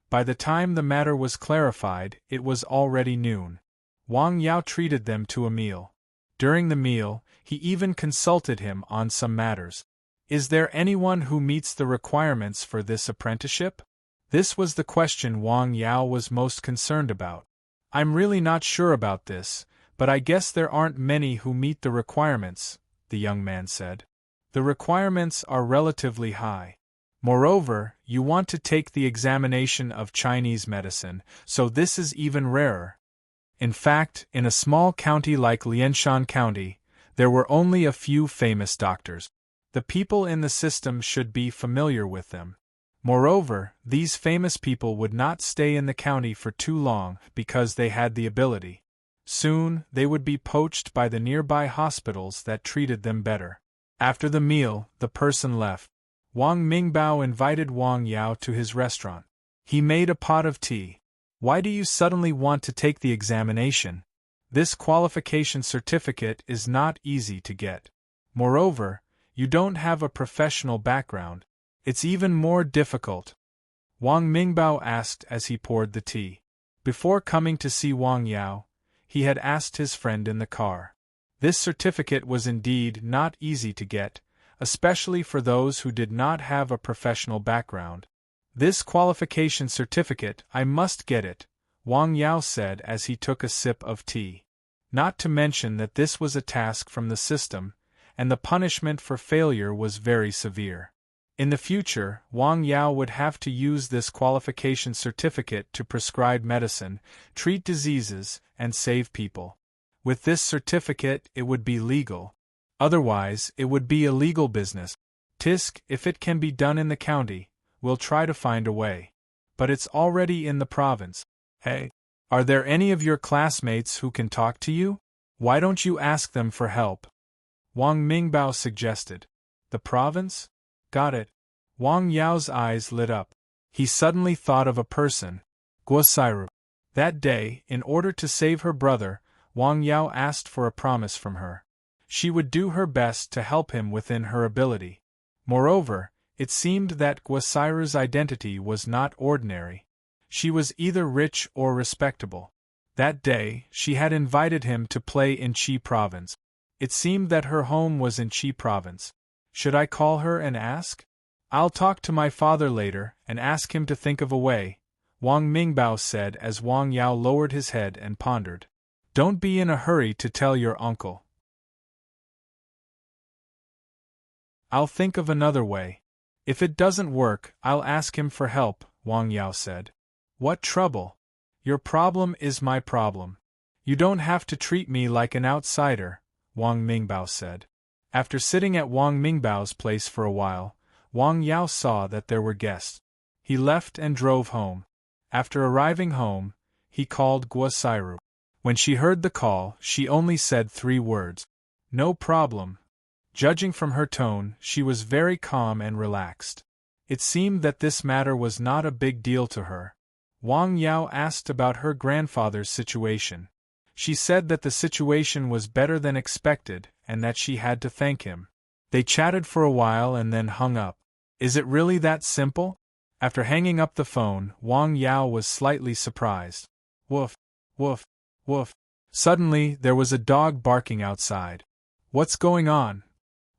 By the time the matter was clarified, it was already noon. Wang Yao treated them to a meal. During the meal, he even consulted him on some matters. "Is there anyone who meets the requirements for this apprenticeship?" This was the question Wang Yao was most concerned about. "I'm really not sure about this, but I guess there aren't many who meet the requirements," the young man said. "The requirements are relatively high. Moreover, you want to take the examination of Chinese medicine, so this is even rarer." In fact, in a small county like Lianshan County, there were only a few famous doctors. The people in the system should be familiar with them. Moreover, these famous people would not stay in the county for too long because they had the ability. Soon, they would be poached by the nearby hospitals that treated them better. After the meal, the person left. Wang Mingbao invited Wang Yao to his restaurant. He made a pot of tea. "Why do you suddenly want to take the examination? This qualification certificate is not easy to get. Moreover, you don't have a professional background. It's even more difficult," Wang Mingbao asked as he poured the tea. Before coming to see Wang Yao, he had asked his friend in the car. This certificate was indeed not easy to get, especially for those who did not have a professional background. "This qualification certificate, I must get it," Wang Yao said as he took a sip of tea. Not to mention that this was a task from the system, and the punishment for failure was very severe. In the future, Wang Yao would have to use this qualification certificate to prescribe medicine, treat diseases, and save people. With this certificate, it would be legal. Otherwise, it would be illegal business. "Tisk, if it can be done in the county, we'll try to find a way. But it's already in the province. Hey, are there any of your classmates who can talk to you? Why don't you ask them for help?" Wang Mingbao suggested. "The province? Got it." Wang Yao's eyes lit up. He suddenly thought of a person, Guosairu. That day, in order to save her brother, Wang Yao asked for a promise from her. She would do her best to help him within her ability. Moreover, it seemed that Guosairu's identity was not ordinary. She was either rich or respectable. That day, she had invited him to play in Qi province. It seemed that her home was in Qi province. Should I call her and ask? "I'll talk to my father later and ask him to think of a way," Wang Mingbao said as Wang Yao lowered his head and pondered. "Don't be in a hurry to tell your uncle." "I'll think of another way. If it doesn't work, I'll ask him for help," Wang Yao said. "What trouble? Your problem is my problem. You don't have to treat me like an outsider," Wang Mingbao said. After sitting at Wang Mingbao's place for a while, Wang Yao saw that there were guests. He left and drove home. After arriving home, he called Guosairu. When she heard the call, she only said 3 words. "No problem." Judging from her tone, she was very calm and relaxed. It seemed that this matter was not a big deal to her. Wang Yao asked about her grandfather's situation. She said that the situation was better than expected and that she had to thank him. They chatted for a while and then hung up. "Is it really that simple?" After hanging up the phone, Wang Yao was slightly surprised. Woof, woof, woof. Suddenly, there was a dog barking outside. "What's going on?"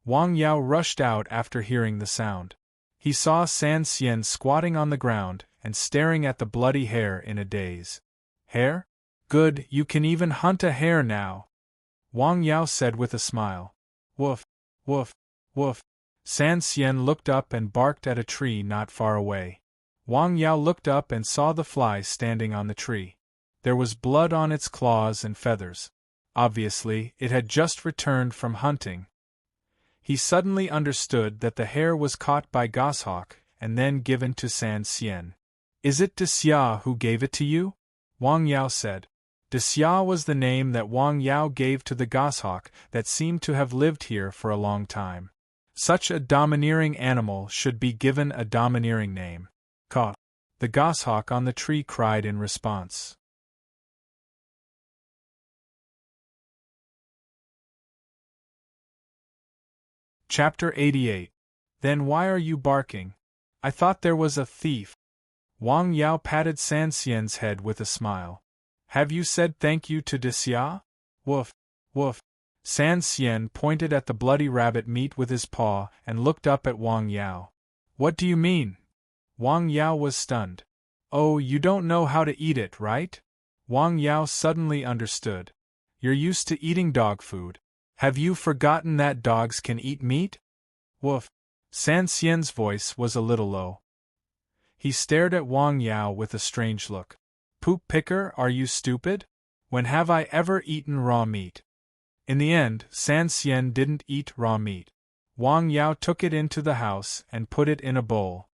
Wang Yao rushed out after hearing the sound. He saw San Xian squatting on the ground and staring at the bloody hare in a daze. "Hare? Good, you can even hunt a hare now," Wang Yao said with a smile. "Woof, woof, woof." San Xian looked up and barked at a tree not far away. Wang Yao looked up and saw the fly standing on the tree. There was blood on its claws and feathers. Obviously, it had just returned from hunting. He suddenly understood that the hare was caught by Goshawk and then given to San Xian. "Is it De Xia who gave it to you?" Wang Yao said. De Xia was the name that Wang Yao gave to the goshawk that seemed to have lived here for a long time. Such a domineering animal should be given a domineering name. Caw. The goshawk on the tree cried in response. Chapter 88. Then why are you barking? I thought there was a thief. Wang Yao patted San Xian's head with a smile. Have you said thank you to Xia? Woof, woof. San Xian pointed at the bloody rabbit meat with his paw and looked up at Wang Yao. What do you mean? Wang Yao was stunned. Oh, you don't know how to eat it, right? Wang Yao suddenly understood. You're used to eating dog food. Have you forgotten that dogs can eat meat? Woof. San Xian's voice was a little low. He stared at Wang Yao with a strange look. Poop picker, are you stupid? When have I ever eaten raw meat? In the end, San Xian didn't eat raw meat. Wang Yao took it into the house and put it in a bowl.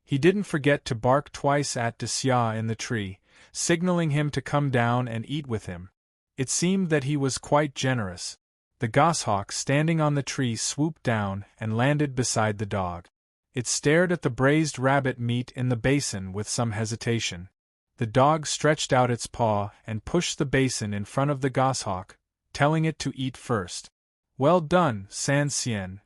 He didn't forget to bark twice at Xia in the tree, signaling him to come down and eat with him. It seemed that he was quite generous. The goshawk standing on the tree swooped down and landed beside the dog. It stared at the braised rabbit meat in the basin with some hesitation. The dog stretched out its paw and pushed the basin in front of the goshawk, telling it to eat first. Well done, San Xian.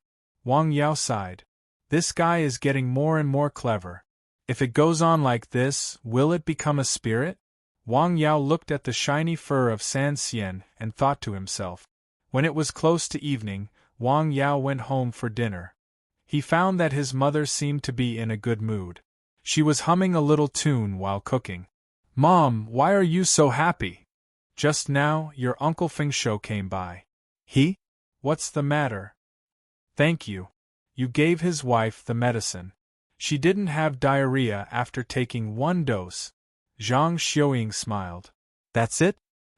Wang Yao sighed. This guy is getting more and more clever. If it goes on like this, will it become a spirit? Wang Yao looked at the shiny fur of San Xian and thought to himself. When it was close to evening, Wang Yao went home for dinner. He found that his mother seemed to be in a good mood. She was humming a little tune while cooking. Mom, why are you so happy? Just now, your Uncle Feng Shou came by. He? What's the matter? Thank you. You gave his wife the medicine. She didn't have diarrhea after taking 1 dose. Zhang Xiuying smiled. That's it?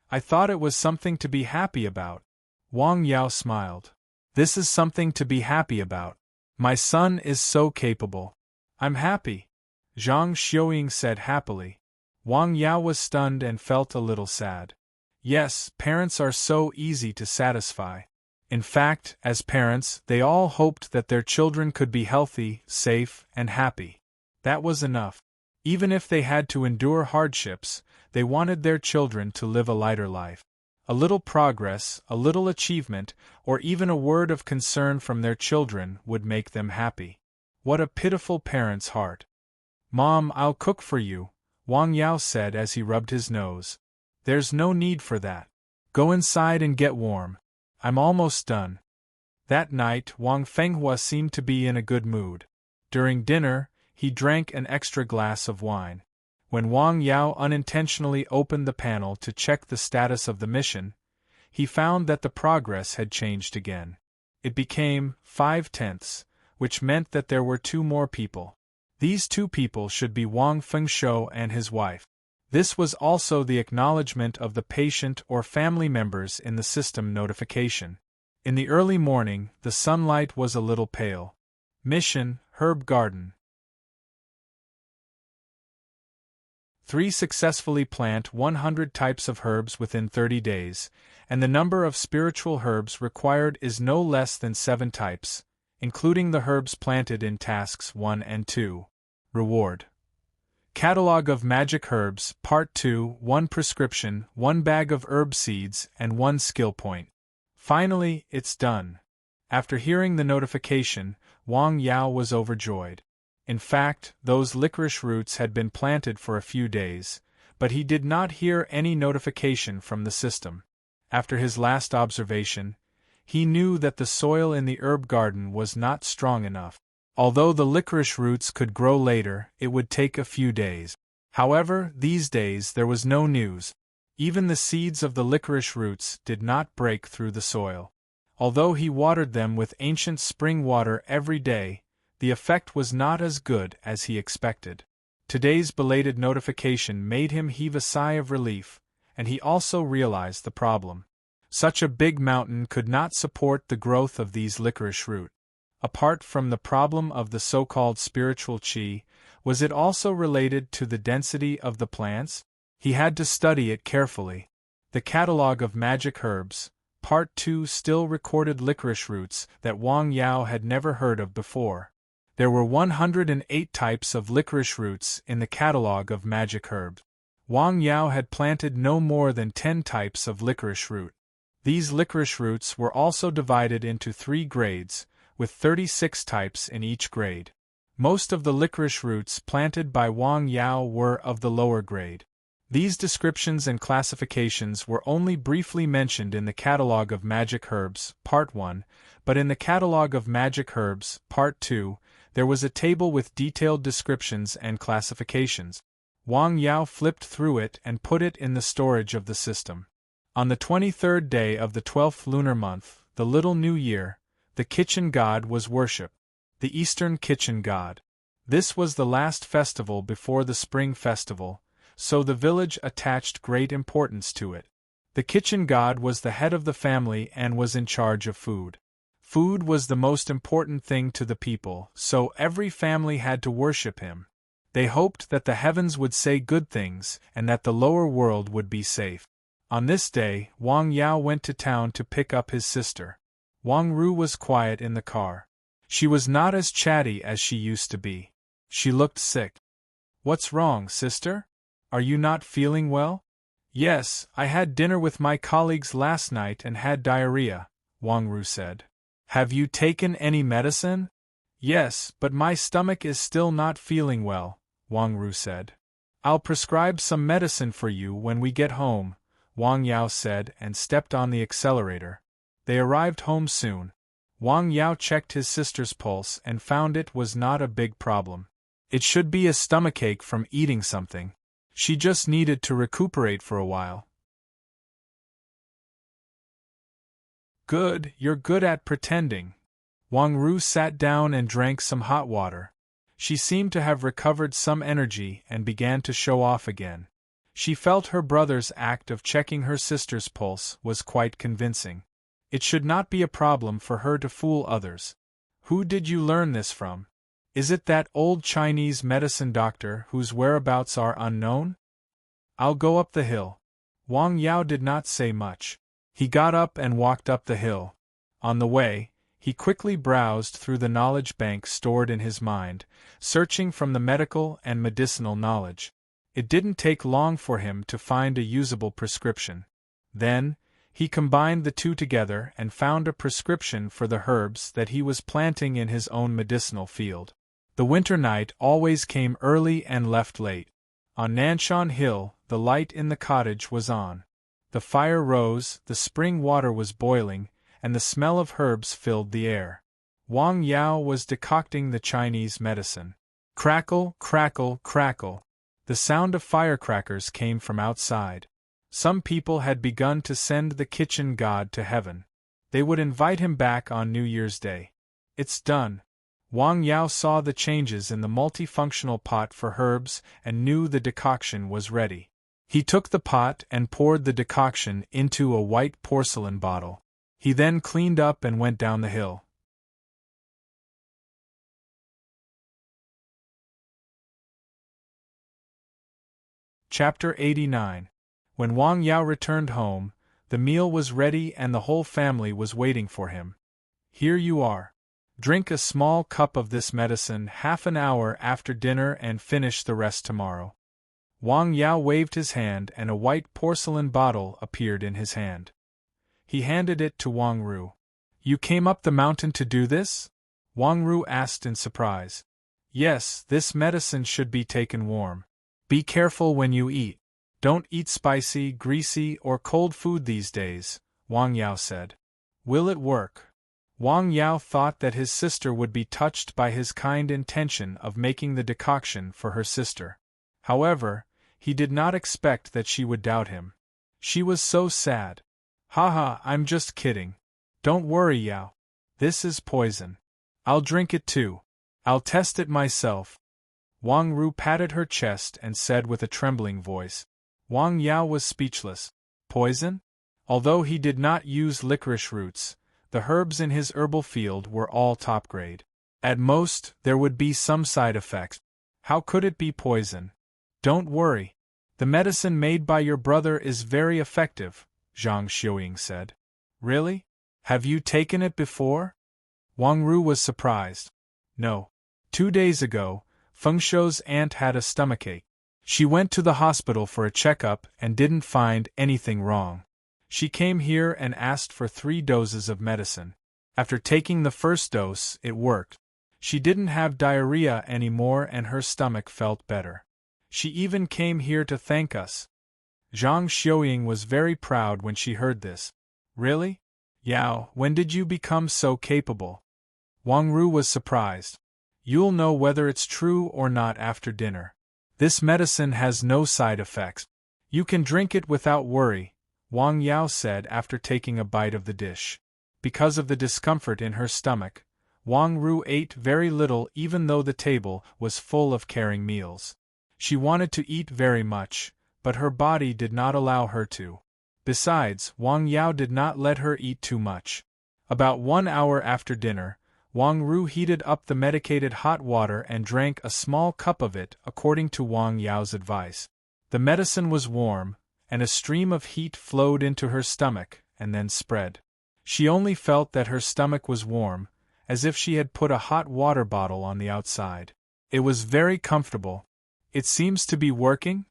I thought it was something to be happy about. Wang Yao smiled. This is something to be happy about. My son is so capable. I'm happy. Zhang Xiuying said happily. Wang Yao was stunned and felt a little sad. Yes, parents are so easy to satisfy. In fact, as parents, they all hoped that their children could be healthy, safe, and happy. That was enough. Even if they had to endure hardships, they wanted their children to live a lighter life. A little progress, a little achievement, or even a word of concern from their children would make them happy. What a pitiful parent's heart. Mom, I'll cook for you, Wang Yao said as he rubbed his nose. There's no need for that. Go inside and get warm. I'm almost done. That night, Wang Fenghua seemed to be in a good mood. During dinner, he drank an extra glass of wine. When Wang Yao unintentionally opened the panel to check the status of the mission, he found that the progress had changed again. It became 5/10, which meant that there were 2 more people. These 2 people should be Wang Fengshou and his wife. This was also the acknowledgement of the patient or family members in the system notification. In the early morning, the sunlight was a little pale. Mission, Herb Garden. 3 successfully plant 100 types of herbs within 30 days, and the number of spiritual herbs required is no less than 7 types, including the herbs planted in tasks 1 and 2. Reward. Catalogue of Magic Herbs, Part 2, 1 prescription, 1 bag of herb seeds, and 1 skill point. Finally, it's done. After hearing the notification, Wang Yao was overjoyed. In fact, those licorice roots had been planted for a few days, but he did not hear any notification from the system. After his last observation, he knew that the soil in the herb garden was not strong enough. Although the licorice roots could grow later, it would take a few days. However, these days there was no news. Even the seeds of the licorice roots did not break through the soil. Although he watered them with ancient spring water every day, the effect was not as good as he expected. Today's belated notification made him heave a sigh of relief, and he also realized the problem. Such a big mountain could not support the growth of these licorice root. Apart from the problem of the so-called spiritual qi, was it also related to the density of the plants? He had to study it carefully. The Catalogue of Magic Herbs, Part 2 still recorded licorice roots that Wang Yao had never heard of before. There were 108 types of licorice roots in the catalogue of magic herbs. Wang Yao had planted no more than 10 types of licorice root. These licorice roots were also divided into 3 grades, with 36 types in each grade. Most of the licorice roots planted by Wang Yao were of the lower grade. These descriptions and classifications were only briefly mentioned in the Catalogue of Magic Herbs, Part 1, but in the Catalogue of Magic Herbs, Part 2, there was a table with detailed descriptions and classifications. Wang Yao flipped through it and put it in the storage of the system. On the 23rd day of the 12th lunar month, the Little New Year, the kitchen god was worshipped, the Eastern kitchen god. This was the last festival before the Spring Festival, so the village attached great importance to it. The kitchen god was the head of the family and was in charge of food. Food was the most important thing to the people, so every family had to worship him. They hoped that the heavens would say good things and that the lower world would be safe. On this day, Wang Yao went to town to pick up his sister. Wang Ru was quiet in the car. She was not as chatty as she used to be. She looked sick. "What's wrong, sister? Are you not feeling well?" "Yes, I had dinner with my colleagues last night and had diarrhea," Wang Ru said. "Have you taken any medicine?" "Yes, but my stomach is still not feeling well," Wang Ru said. "I'll prescribe some medicine for you when we get home," Wang Yao said and stepped on the accelerator. They arrived home soon. Wang Yao checked his sister's pulse and found it was not a big problem. It should be a stomachache from eating something. She just needed to recuperate for a while. "Good, you're good at pretending." Wang Ru sat down and drank some hot water. She seemed to have recovered some energy and began to show off again. She felt her brother's act of checking her sister's pulse was quite convincing. It should not be a problem for her to fool others. "Who did you learn this from? Is it that old Chinese medicine doctor whose whereabouts are unknown?" "I'll go up the hill." Wang Yao did not say much. He got up and walked up the hill. On the way, he quickly browsed through the knowledge bank stored in his mind, searching from the medical and medicinal knowledge. It didn't take long for him to find a usable prescription. Then, he combined the two together and found a prescription for the herbs that he was planting in his own medicinal field. The winter night always came early and left late. On Nanshan Hill, the light in the cottage was on. The fire rose, the spring water was boiling, and the smell of herbs filled the air. Wang Yao was decocting the Chinese medicine. Crackle, crackle, crackle. The sound of firecrackers came from outside. Some people had begun to send the kitchen god to heaven. They would invite him back on New Year's Day. "It's done." Wang Yao saw the changes in the multifunctional pot for herbs and knew the decoction was ready. He took the pot and poured the decoction into a white porcelain bottle. He then cleaned up and went down the hill. Chapter 89. When Wang Yao returned home, the meal was ready and the whole family was waiting for him. "Here you are. Drink a small cup of this medicine half an hour after dinner and finish the rest tomorrow." Wang Yao waved his hand and a white porcelain bottle appeared in his hand. He handed it to Wang Ru. "You came up the mountain to do this?" Wang Ru asked in surprise. "Yes, this medicine should be taken warm. Be careful when you eat. Don't eat spicy, greasy, or cold food these days," Wang Yao said. "Will it work?" Wang Yao thought that his sister would be touched by his kind intention of making the decoction for her sister. However, he did not expect that she would doubt him. She was so sad. "Haha, I'm just kidding. Don't worry, Yao. This is poison. I'll drink it too. I'll test it myself." Wang Ru patted her chest and said with a trembling voice. Wang Yao was speechless. Poison? Although he did not use licorice roots, the herbs in his herbal field were all top grade. At most, there would be some side effects. How could it be poison? "Don't worry. The medicine made by your brother is very effective," Zhang Xiuying said. Really? Have you taken it before? Wang Ru was surprised. No. 2 days ago, Feng Shou's aunt had a stomachache. She went to the hospital for a checkup and didn't find anything wrong. She came here and asked for 3 doses of medicine. After taking the first dose, it worked. She didn't have diarrhea anymore and her stomach felt better. She even came here to thank us. Zhang Xiuying was very proud when she heard this. Really? Yao, when did you become so capable? Wang Ru was surprised. You'll know whether it's true or not after dinner. This medicine has no side effects. You can drink it without worry, Wang Yao said after taking a bite of the dish. Because of the discomfort in her stomach, Wang Ru ate very little even though the table was full of carrying meals. She wanted to eat very much, but her body did not allow her to. Besides, Wang Yao did not let her eat too much. About 1 hour after dinner, Wang Ru heated up the medicated hot water and drank a small cup of it according to Wang Yao's advice. The medicine was warm, and a stream of heat flowed into her stomach and then spread. She only felt that her stomach was warm, as if she had put a hot water bottle on the outside. It was very comfortable. It seems to be working?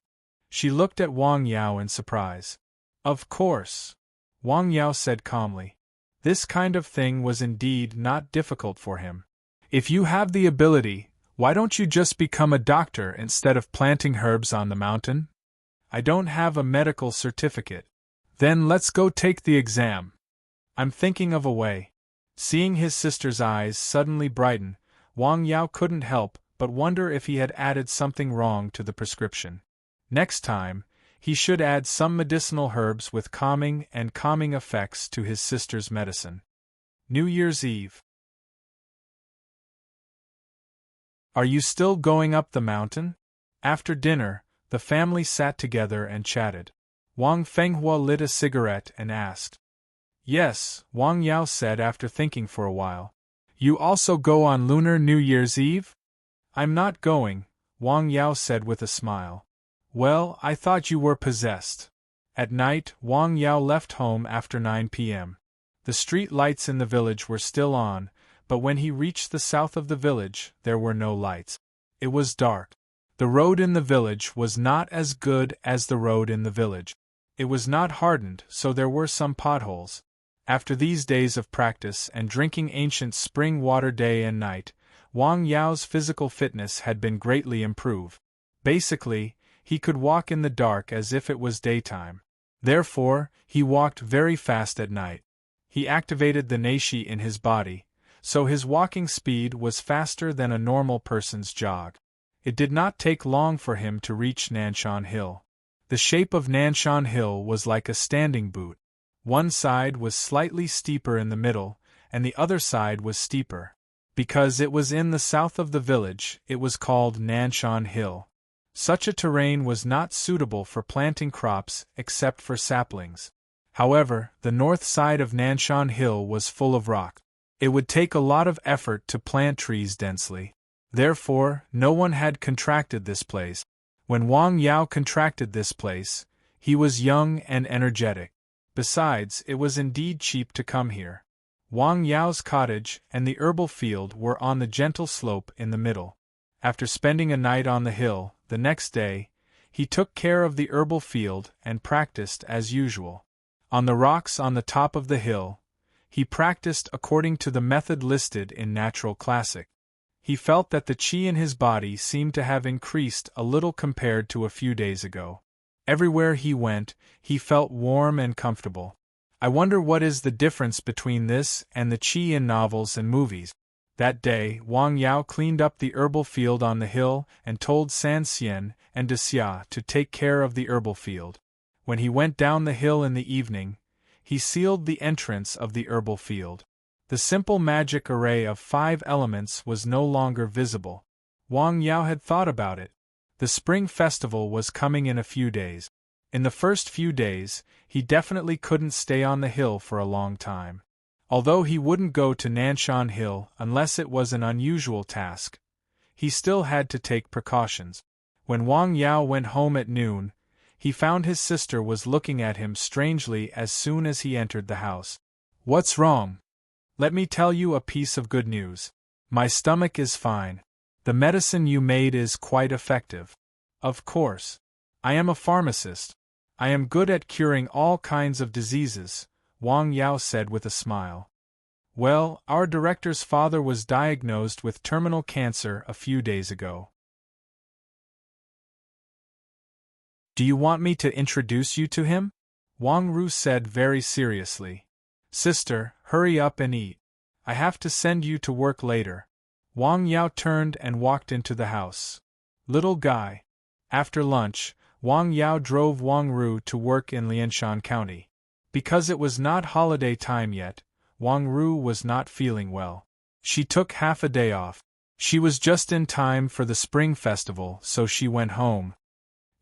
She looked at Wang Yao in surprise. Of course, Wang Yao said calmly. This kind of thing was indeed not difficult for him. If you have the ability, why don't you just become a doctor instead of planting herbs on the mountain? I don't have a medical certificate. Then let's go take the exam. I'm thinking of a way. Seeing his sister's eyes suddenly brighten, Wang Yao couldn't help but wonder if he had added something wrong to the prescription. Next time, he should add some medicinal herbs with calming effects to his sister's medicine. New Year's Eve. Are you still going up the mountain? After dinner, the family sat together and chatted. Wang Fenghua lit a cigarette and asked. Yes, Wang Yao said after thinking for a while. You also go on Lunar New Year's Eve? I'm not going, Wang Yao said with a smile. Well, I thought you were possessed. At night, Wang Yao left home after 9 p.m. The street lights in the village were still on, but when he reached the south of the village, there were no lights. It was dark. The road in the village was not as good as the road in the village. It was not hardened, so there were some potholes. After these days of practice and drinking ancient spring water day and night, Wang Yao's physical fitness had been greatly improved. Basically, he could walk in the dark as if it was daytime. Therefore, he walked very fast at night. He activated the Neishi in his body, so his walking speed was faster than a normal person's jog. It did not take long for him to reach Nanshan Hill. The shape of Nanshan Hill was like a standing boot. One side was slightly steeper in the middle, and the other side was steeper. Because it was in the south of the village, it was called Nanshan Hill. Such a terrain was not suitable for planting crops except for saplings. However, the north side of Nanshan Hill was full of rock. It would take a lot of effort to plant trees densely. Therefore, no one had contracted this place. When Wang Yao contracted this place, he was young and energetic. Besides, it was indeed cheap to come here. Wang Yao's cottage and the herbal field were on the gentle slope in the middle. After spending a night on the hill, the next day, he took care of the herbal field and practiced as usual. On the rocks on the top of the hill, he practiced according to the method listed in Natural Classic. He felt that the qi in his body seemed to have increased a little compared to a few days ago. Everywhere he went, he felt warm and comfortable. I wonder what is the difference between this and the qi in novels and movies. That day, Wang Yao cleaned up the herbal field on the hill and told San Xian and De Xia to take care of the herbal field. When he went down the hill in the evening, he sealed the entrance of the herbal field. The simple magic array of 5 elements was no longer visible. Wang Yao had thought about it. The spring festival was coming in a few days. In the first few days, he definitely couldn't stay on the hill for a long time. Although he wouldn't go to Nanshan Hill unless it was an unusual task, he still had to take precautions. When Wang Yao went home at noon, he found his sister was looking at him strangely as soon as he entered the house. What's wrong? Let me tell you a piece of good news. My stomach is fine. The medicine you made is quite effective. Of course. I am a pharmacist. I am good at curing all kinds of diseases, Wang Yao said with a smile. Well, our director's father was diagnosed with terminal cancer a few days ago. Do you want me to introduce you to him? Wang Ru said very seriously. Sister, hurry up and eat. I have to send you to work later. Wang Yao turned and walked into the house. Little guy. After lunch, Wang Yao drove Wang Ru to work in Lianshan County. Because it was not holiday time yet, Wang Ru was not feeling well. She took half a day off. She was just in time for the spring festival, so she went home.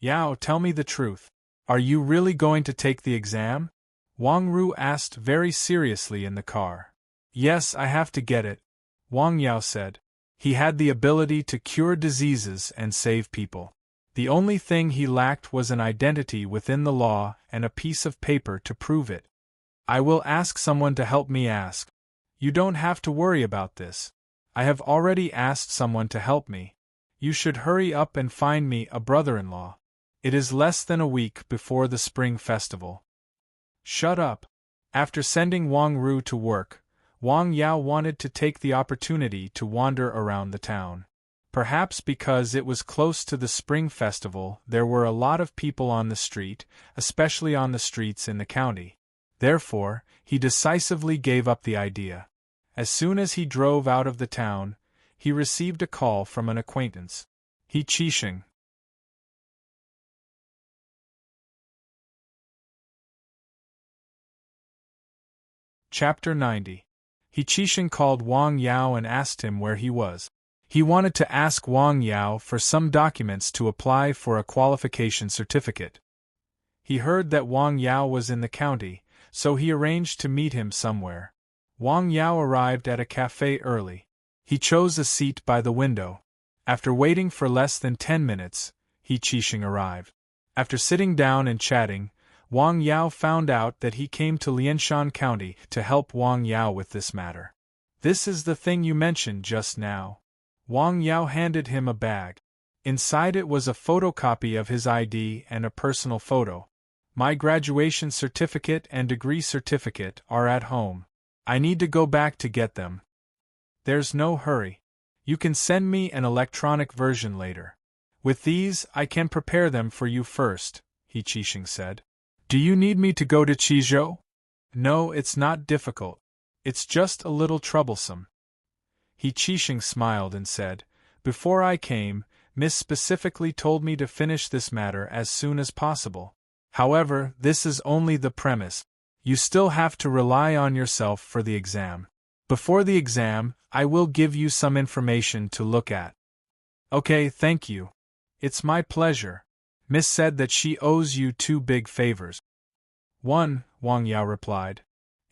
Yao, tell me the truth. Are you really going to take the exam? Wang Ru asked very seriously in the car. Yes, I have to get it, Wang Yao said. He had the ability to cure diseases and save people. The only thing he lacked was an identity within the law and a piece of paper to prove it. I will ask someone to help me ask. You don't have to worry about this. I have already asked someone to help me. You should hurry up and find me a brother-in-law. It is less than a week before the spring festival. Shut up. After sending Wang Ru to work, Wang Yao wanted to take the opportunity to wander around the town. Perhaps because it was close to the spring festival, there were a lot of people on the street, especially on the streets in the county. Therefore, he decisively gave up the idea. As soon as he drove out of the town, he received a call from an acquaintance. He Qixing. Chapter 90. He Qixing called Wang Yao and asked him where he was. He wanted to ask Wang Yao for some documents to apply for a qualification certificate. He heard that Wang Yao was in the county, so he arranged to meet him somewhere. Wang Yao arrived at a cafe early. He chose a seat by the window. After waiting for less than 10 minutes, He Qixing arrived. After sitting down and chatting, Wang Yao found out that he came to Lianshan County to help Wang Yao with this matter. This is the thing you mentioned just now. Wang Yao handed him a bag. Inside it was a photocopy of his ID and a personal photo. My graduation certificate and degree certificate are at home. I need to go back to get them. There's no hurry. You can send me an electronic version later. With these, I can prepare them for you first, He Qixing said. Do you need me to go to Qizhou? No, it's not difficult. It's just a little troublesome. He Qixing smiled and said, Before I came, Miss specifically told me to finish this matter as soon as possible. However, this is only the premise. You still have to rely on yourself for the exam. Before the exam, I will give you some information to look at. Okay, thank you. It's my pleasure. Miss said that she owes you 2 big favors. 1, Wang Yao replied.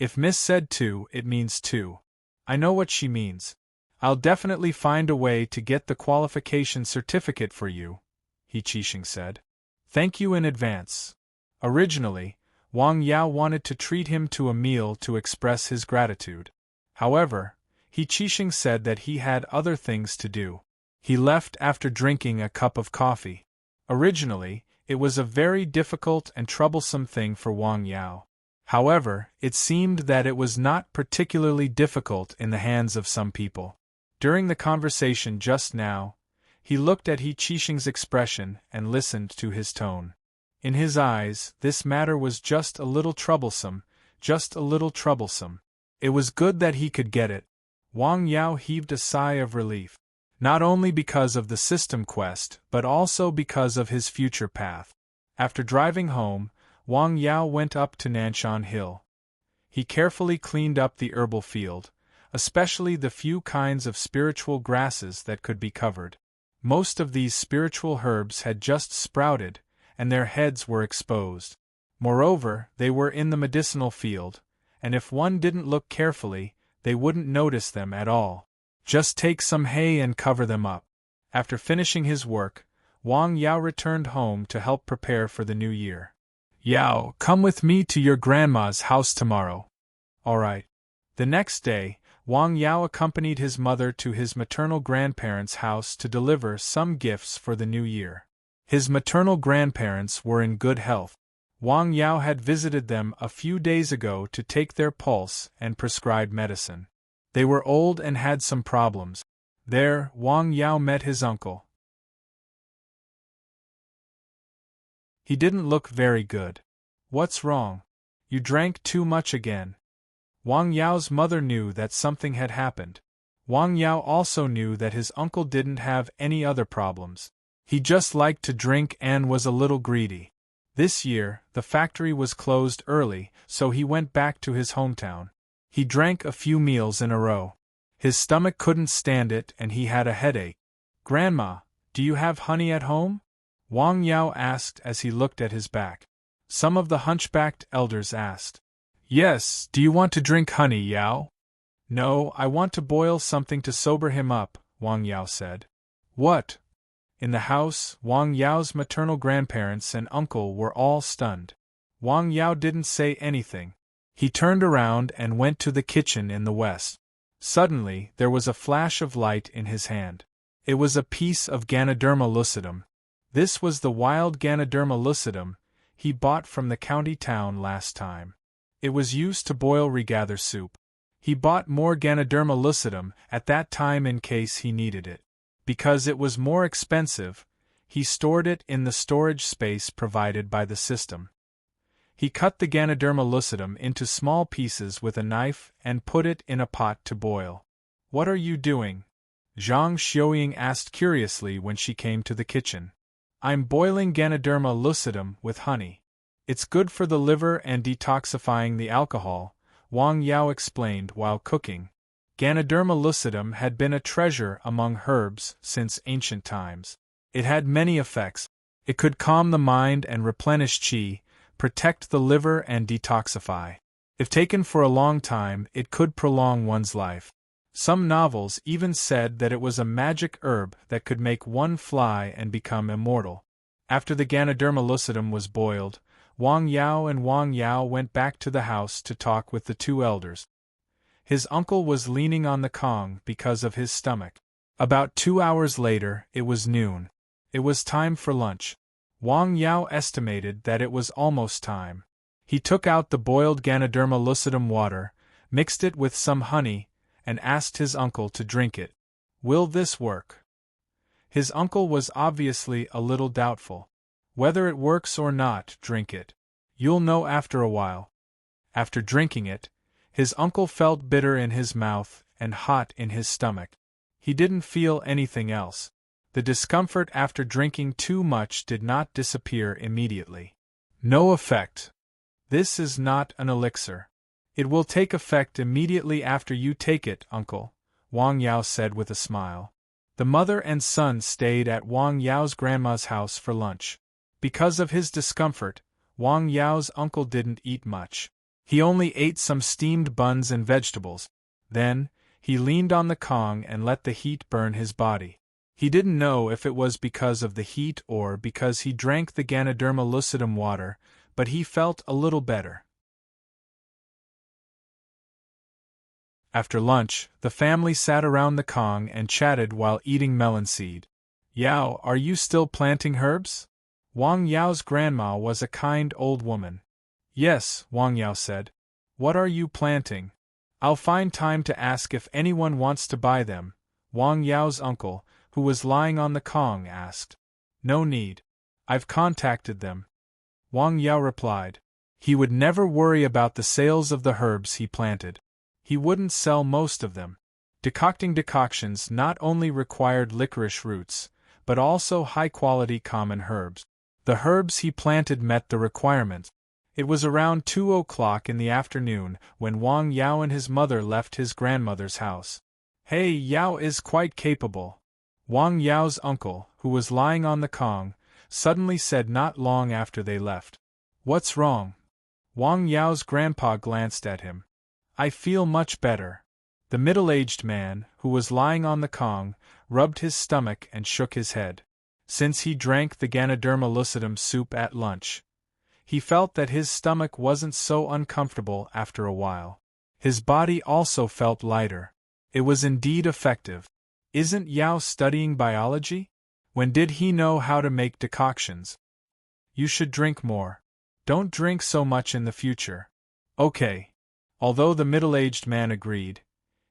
If Miss said 2, it means 2. I know what she means. I'll definitely find a way to get the qualification certificate for you, He Qixing said. Thank you in advance. Originally, Wang Yao wanted to treat him to a meal to express his gratitude. However, He Qixing said that he had other things to do. He left after drinking a cup of coffee. Originally, it was a very difficult and troublesome thing for Wang Yao. However, it seemed that it was not particularly difficult in the hands of some people. During the conversation just now, he looked at He Qixing's expression and listened to his tone. In his eyes, this matter was just a little troublesome, just a little troublesome. It was good that he could get it. Wang Yao heaved a sigh of relief. Not only because of the system quest, but also because of his future path. After driving home, Wang Yao went up to Nanshan Hill. He carefully cleaned up the herbal field, especially the few kinds of spiritual grasses that could be covered. Most of these spiritual herbs had just sprouted, and their heads were exposed. Moreover, they were in the medicinal field, and if one didn't look carefully, they wouldn't notice them at all. Just take some hay and cover them up. After finishing his work, Wang Yao returned home to help prepare for the new year. Yao, come with me to your grandma's house tomorrow. All right. The next day, Wang Yao accompanied his mother to his maternal grandparents' house to deliver some gifts for the new year. His maternal grandparents were in good health. Wang Yao had visited them a few days ago to take their pulse and prescribe medicine. They were old and had some problems. There, Wang Yao met his uncle. He didn't look very good. What's wrong? You drank too much again. Wang Yao's mother knew that something had happened. Wang Yao also knew that his uncle didn't have any other problems. He just liked to drink and was a little greedy. This year, the factory was closed early, so he went back to his hometown. He drank a few meals in a row. His stomach couldn't stand it and he had a headache. "Grandma, do you have honey at home?" Wang Yao asked as he looked at his back. Some of the hunchbacked elders asked. "Yes, do you want to drink honey, Yao?" "No, I want to boil something to sober him up," Wang Yao said. "What?" In the house, Wang Yao's maternal grandparents and uncle were all stunned. Wang Yao didn't say anything. He turned around and went to the kitchen in the west. Suddenly, there was a flash of light in his hand. It was a piece of Ganoderma lucidum. This was the wild Ganoderma lucidum he bought from the county town last time. It was used to boil regather soup. He bought more Ganoderma lucidum at that time in case he needed it. Because it was more expensive, he stored it in the storage space provided by the system. He cut the Ganoderma lucidum into small pieces with a knife and put it in a pot to boil. "What are you doing?" Zhang Xiuying asked curiously when she came to the kitchen. "I'm boiling Ganoderma lucidum with honey. It's good for the liver and detoxifying the alcohol," Wang Yao explained while cooking. Ganoderma lucidum had been a treasure among herbs since ancient times. It had many effects. It could calm the mind and replenish qi, protect the liver and detoxify. If taken for a long time, it could prolong one's life. Some novels even said that it was a magic herb that could make one fly and become immortal. After the Ganoderma lucidum was boiled, Wang Yao and Wang Yao went back to the house to talk with the two elders. His uncle was leaning on the Kong because of his stomach. About 2 hours later, it was noon. It was time for lunch. Wang Yao estimated that it was almost time. He took out the boiled Ganoderma lucidum water, mixed it with some honey, and asked his uncle to drink it. "Will this work?" His uncle was obviously a little doubtful. "Whether it works or not, drink it. You'll know after a while." After drinking it, his uncle felt bitter in his mouth and hot in his stomach. He didn't feel anything else. The discomfort after drinking too much did not disappear immediately. "No effect. This is not an elixir. It will take effect immediately after you take it, uncle," Wang Yao said with a smile. The mother and son stayed at Wang Yao's grandma's house for lunch. Because of his discomfort, Wang Yao's uncle didn't eat much. He only ate some steamed buns and vegetables. Then, he leaned on the Kong and let the heat burn his body. He didn't know if it was because of the heat or because he drank the Ganoderma lucidum water, but he felt a little better. After lunch, the family sat around the Kong and chatted while eating melon seed. "Yao, are you still planting herbs?" Wang Yao's grandma was a kind old woman. "Yes," Wang Yao said. "What are you planting?" "I'll find time to ask if anyone wants to buy them," Wang Yao's uncle, who was lying on the Kong, asked. "No need. I've contacted them," Wang Yao replied. He would never worry about the sales of the herbs he planted. He wouldn't sell most of them. Decocting decoctions not only required licorice roots, but also high-quality common herbs. The herbs he planted met the requirements. It was around 2 o'clock in the afternoon when Wang Yao and his mother left his grandmother's house. "Hey, Yao is quite capable," Wang Yao's uncle, who was lying on the Kong, suddenly said not long after they left. "What's wrong?" Wang Yao's grandpa glanced at him. "I feel much better." The middle-aged man, who was lying on the Kong, rubbed his stomach and shook his head. Since he drank the Ganoderma lucidum soup at lunch, he felt that his stomach wasn't so uncomfortable after a while. His body also felt lighter. It was indeed effective. Isn't Yao studying biology? When did he know how to make decoctions? You should drink more. Don't drink so much in the future. Okay. Although the middle-aged man agreed,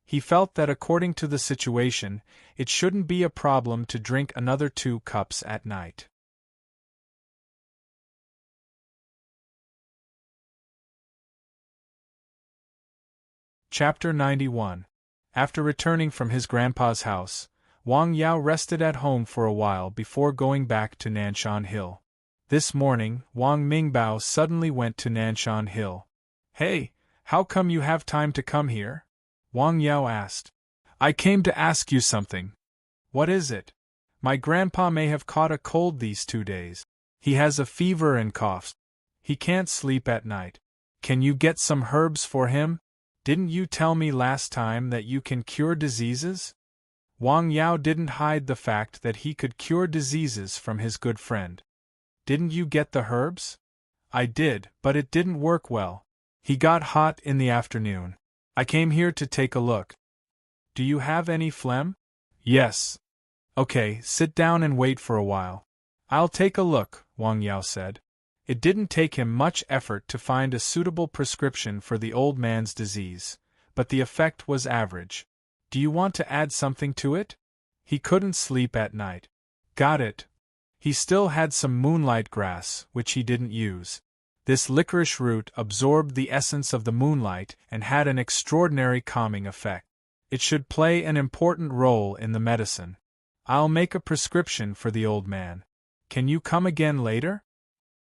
he felt that according to the situation, it shouldn't be a problem to drink another 2 cups at night. Chapter 91. After returning from his grandpa's house, Wang Yao rested at home for a while before going back to Nanshan Hill. This morning, Wang Mingbao suddenly went to Nanshan Hill. Hey, how come you have time to come here? Wang Yao asked. I came to ask you something. What is it? My grandpa may have caught a cold these 2 days. He has a fever and coughs. He can't sleep at night. Can you get some herbs for him? Didn't you tell me last time that you can cure diseases? Wang Yao didn't hide the fact that he could cure diseases from his good friend. Didn't you get the herbs? I did, but it didn't work well. He got hot in the afternoon. I came here to take a look. Do you have any phlegm? Yes. Okay, sit down and wait for a while. I'll take a look, Wang Yao said. It didn't take him much effort to find a suitable prescription for the old man's disease, but the effect was average. Do you want to add something to it? He couldn't sleep at night. Got it. He still had some moonlight grass, which he didn't use. This licorice root absorbed the essence of the moonlight and had an extraordinary calming effect. It should play an important role in the medicine. I'll make a prescription for the old man. Can you come again later?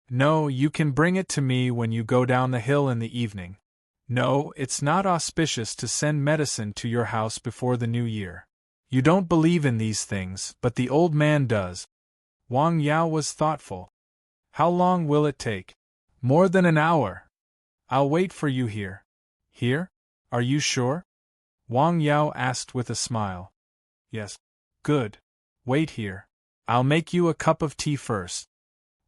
No, you can bring it to me when you go down the hill in the evening. No, it's not auspicious to send medicine to your house before the new year. You don't believe in these things, but the old man does. Wang Yao was thoughtful. How long will it take? More than an hour. I'll wait for you here. Here? Are you sure? Wang Yao asked with a smile. Yes. Good. Wait here. I'll make you a cup of tea first.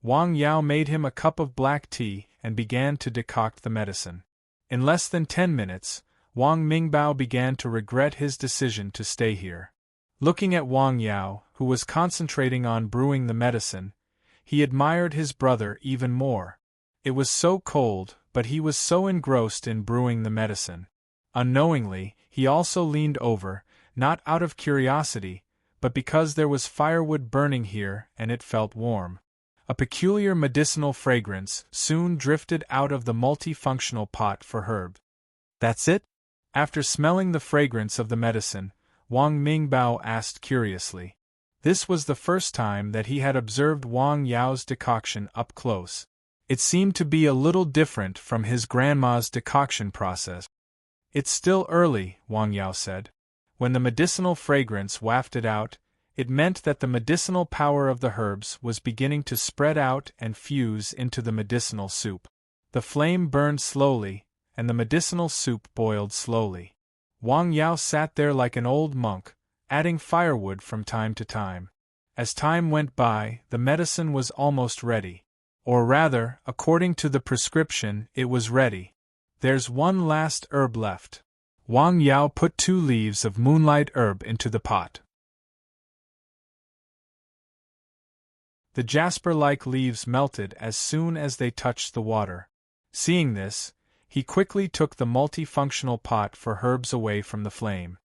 Wang Yao made him a cup of black tea and began to decoct the medicine. In less than 10 minutes, Wang Mingbao began to regret his decision to stay here. Looking at Wang Yao, who was concentrating on brewing the medicine, he admired his brother even more. It was so cold, but he was so engrossed in brewing the medicine. Unknowingly, he also leaned over, not out of curiosity, but because there was firewood burning here and it felt warm. A peculiar medicinal fragrance soon drifted out of the multifunctional pot for herbs. That's it? After smelling the fragrance of the medicine, Wang Mingbao asked curiously. This was the first time that he had observed Wang Yao's decoction up close. It seemed to be a little different from his grandma's decoction process. It's still early, Wang Yao said. When the medicinal fragrance wafted out, it meant that the medicinal power of the herbs was beginning to spread out and fuse into the medicinal soup. The flame burned slowly, and the medicinal soup boiled slowly. Wang Yao sat there like an old monk, adding firewood from time to time. As time went by, the medicine was almost ready. Or rather, according to the prescription, it was ready. There's one last herb left. Wang Yao put 2 leaves of moonlight herb into the pot. The jasper-like leaves melted as soon as they touched the water. Seeing this, he quickly took the multifunctional pot for herbs away from the flame.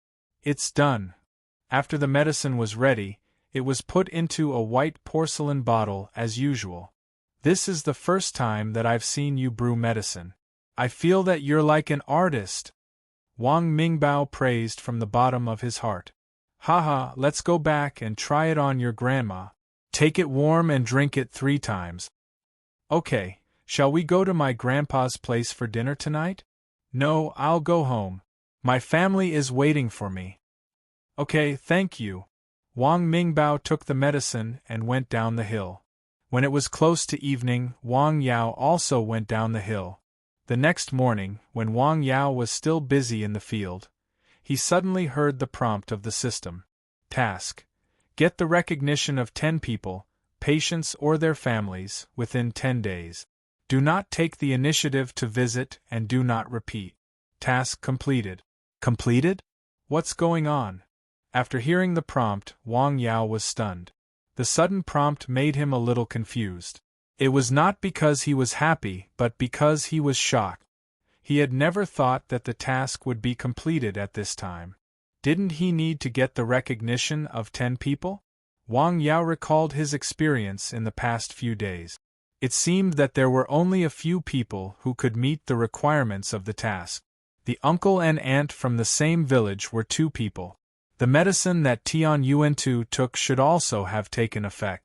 It's done. After the medicine was ready, it was put into a white porcelain bottle as usual. This is the first time that I've seen you brew medicine. I feel that you're like an artist. Wang Mingbao praised from the bottom of his heart. Haha, let's go back and try it on your grandma. Take it warm and drink it 3 times. Okay, shall we go to my grandpa's place for dinner tonight? No, I'll go home. My family is waiting for me. Okay, thank you. Wang Mingbao took the medicine and went down the hill. When it was close to evening, Wang Yao also went down the hill. The next morning, when Wang Yao was still busy in the field, he suddenly heard the prompt of the system. Task: get the recognition of 10 people, patients or their families, within 10 days. Do not take the initiative to visit and do not repeat. Task completed. Completed? What's going on? After hearing the prompt, Wang Yao was stunned. The sudden prompt made him a little confused. It was not because he was happy, but because he was shocked. He had never thought that the task would be completed at this time. Didn't he need to get the recognition of 10 people? Wang Yao recalled his experience in the past few days. It seemed that there were only a few people who could meet the requirements of the task. The uncle and aunt from the same village were 2 people. The medicine that Tian Yuantu took should also have taken effect.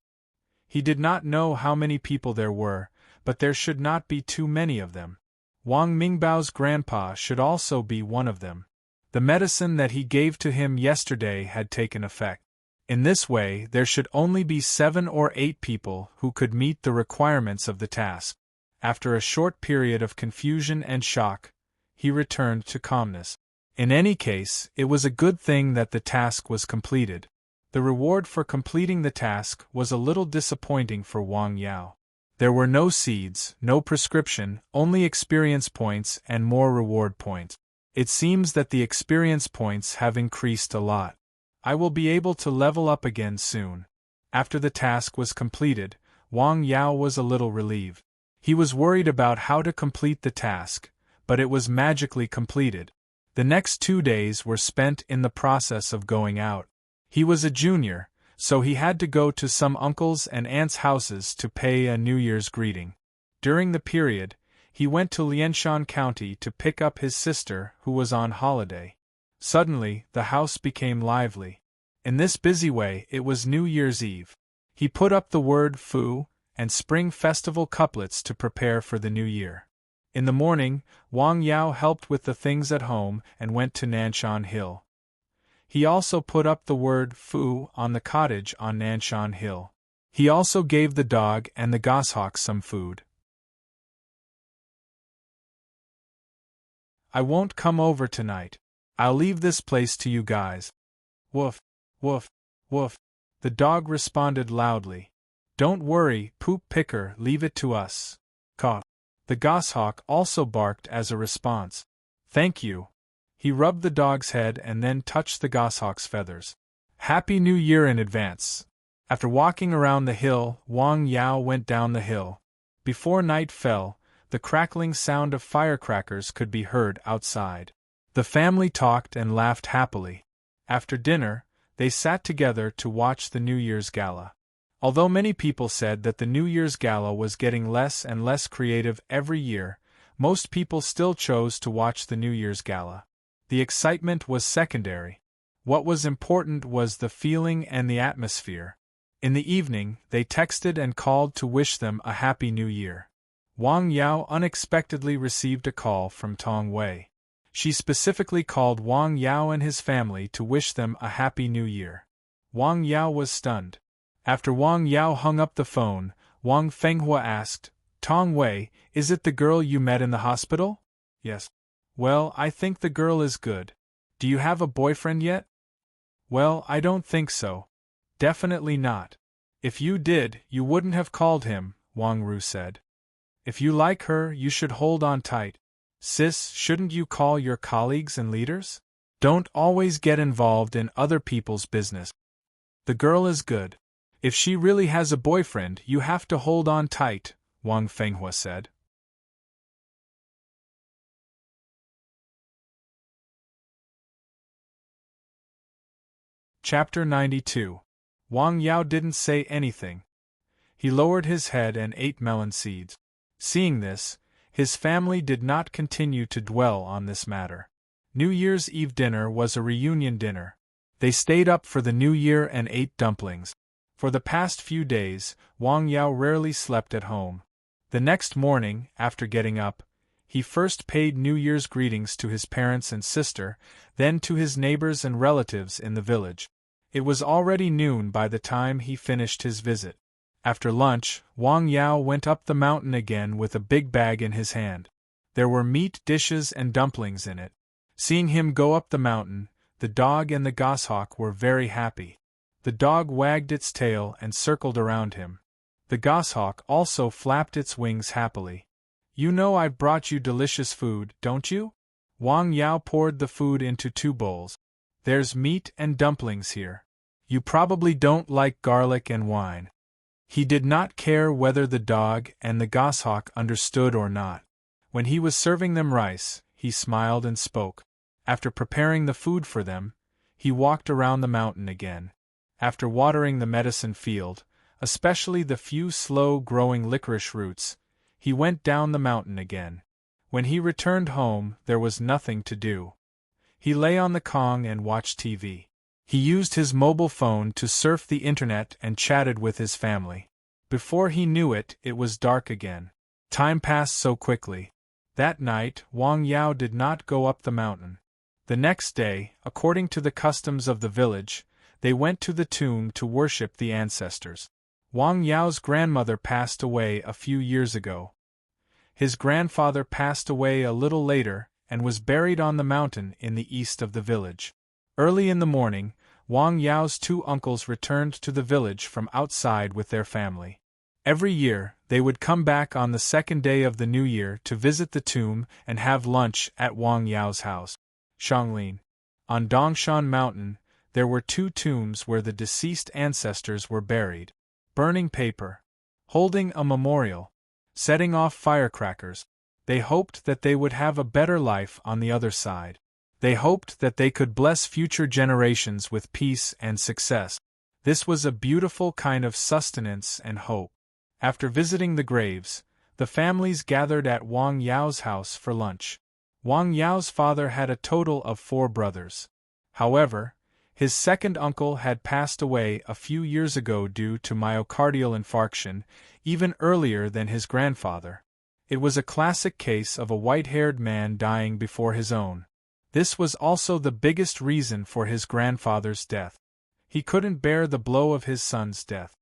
He did not know how many people there were, but there should not be too many of them. Wang Mingbao's grandpa should also be one of them. The medicine that he gave to him yesterday had taken effect. In this way, there should only be 7 or 8 people who could meet the requirements of the task. After a short period of confusion and shock, he returned to calmness. In any case, it was a good thing that the task was completed. The reward for completing the task was a little disappointing for Wang Yao. There were no seeds, no prescription, only experience points and more reward points. It seems that the experience points have increased a lot. I will be able to level up again soon. After the task was completed, Wang Yao was a little relieved. He was worried about how to complete the task, but it was magically completed. The next 2 days were spent in the process of going out. He was a junior, so he had to go to some uncles and aunts' houses to pay a New Year's greeting. During the period, he went to Lianshan County to pick up his sister, who was on holiday. Suddenly, the house became lively. In this busy way, it was New Year's Eve. He put up the word Fu and Spring Festival couplets to prepare for the new year. In the morning, Wang Yao helped with the things at home and went to Nanshan Hill. He also put up the word Fu on the cottage on Nanshan Hill. He also gave the dog and the goshawk some food. I won't come over tonight. I'll leave this place to you guys. Woof, woof, woof. The dog responded loudly. Don't worry, Poop Picker, leave it to us. Caw. The goshawk also barked as a response. Thank you. He rubbed the dog's head and then touched the goshawk's feathers. Happy New Year in advance. After walking around the hill, Wang Yao went down the hill. Before night fell, the crackling sound of firecrackers could be heard outside. The family talked and laughed happily. After dinner, they sat together to watch the New Year's Gala. Although many people said that the New Year's Gala was getting less and less creative every year, most people still chose to watch the New Year's Gala. The excitement was secondary. What was important was the feeling and the atmosphere. In the evening, they texted and called to wish them a Happy New Year. Wang Yao unexpectedly received a call from Tong Wei. She specifically called Wang Yao and his family to wish them a Happy New Year. Wang Yao was stunned. After Wang Yao hung up the phone, Wang Fenghua asked, Tong Wei, is it the girl you met in the hospital? Yes. Well, I think the girl is good. Do you have a boyfriend yet? Well, I don't think so. Definitely not. If you did, you wouldn't have called him, Wang Ru said. If you like her, you should hold on tight. Sis, shouldn't you call your colleagues and leaders? Don't always get involved in other people's business. The girl is good. If she really has a boyfriend, you have to hold on tight, Wang Fenghua said. Chapter 92. Wang Yao didn't say anything. He lowered his head and ate melon seeds. Seeing this, his family did not continue to dwell on this matter. New Year's Eve dinner was a reunion dinner. They stayed up for the New Year and ate dumplings. For the past few days, Wang Yao rarely slept at home. The next morning, after getting up, he first paid New Year's greetings to his parents and sister, then to his neighbors and relatives in the village. It was already noon by the time he finished his visit. After lunch, Wang Yao went up the mountain again with a big bag in his hand. There were meat dishes and dumplings in it. Seeing him go up the mountain, the dog and the goshawk were very happy. The dog wagged its tail and circled around him. The goshawk also flapped its wings happily. You know I've brought you delicious food, don't you? Wang Yao poured the food into 2 bowls. There's meat and dumplings here. You probably don't like garlic and wine. He did not care whether the dog and the goshawk understood or not. When he was serving them rice, he smiled and spoke. After preparing the food for them, he walked around the mountain again. After watering the medicine field, especially the few slow-growing licorice roots, he went down the mountain again. When he returned home, there was nothing to do. He lay on the Kong and watched TV. He used his mobile phone to surf the internet and chatted with his family. Before he knew it, it was dark again. Time passed so quickly. That night, Wang Yao did not go up the mountain. The next day, according to the customs of the village, they went to the tomb to worship the ancestors. Wang Yao's grandmother passed away a few years ago. His grandfather passed away a little later and was buried on the mountain in the east of the village. Early in the morning, Wang Yao's 2 uncles returned to the village from outside with their family. Every year, they would come back on the 2nd day of the new year to visit the tomb and have lunch at Wang Yao's house. Shanglin. On Dongshan Mountain, there were 2 tombs where the deceased ancestors were buried. Burning paper, holding a memorial, setting off firecrackers. They hoped that they would have a better life on the other side. They hoped that they could bless future generations with peace and success. This was a beautiful kind of sustenance and hope. After visiting the graves, the families gathered at Wang Yao's house for lunch. Wang Yao's father had a total of 4 brothers. However, his second uncle had passed away a few years ago due to myocardial infarction, even earlier than his grandfather. It was a classic case of a white-haired man dying before his own. This was also the biggest reason for his grandfather's death. He couldn't bear the blow of his son's death.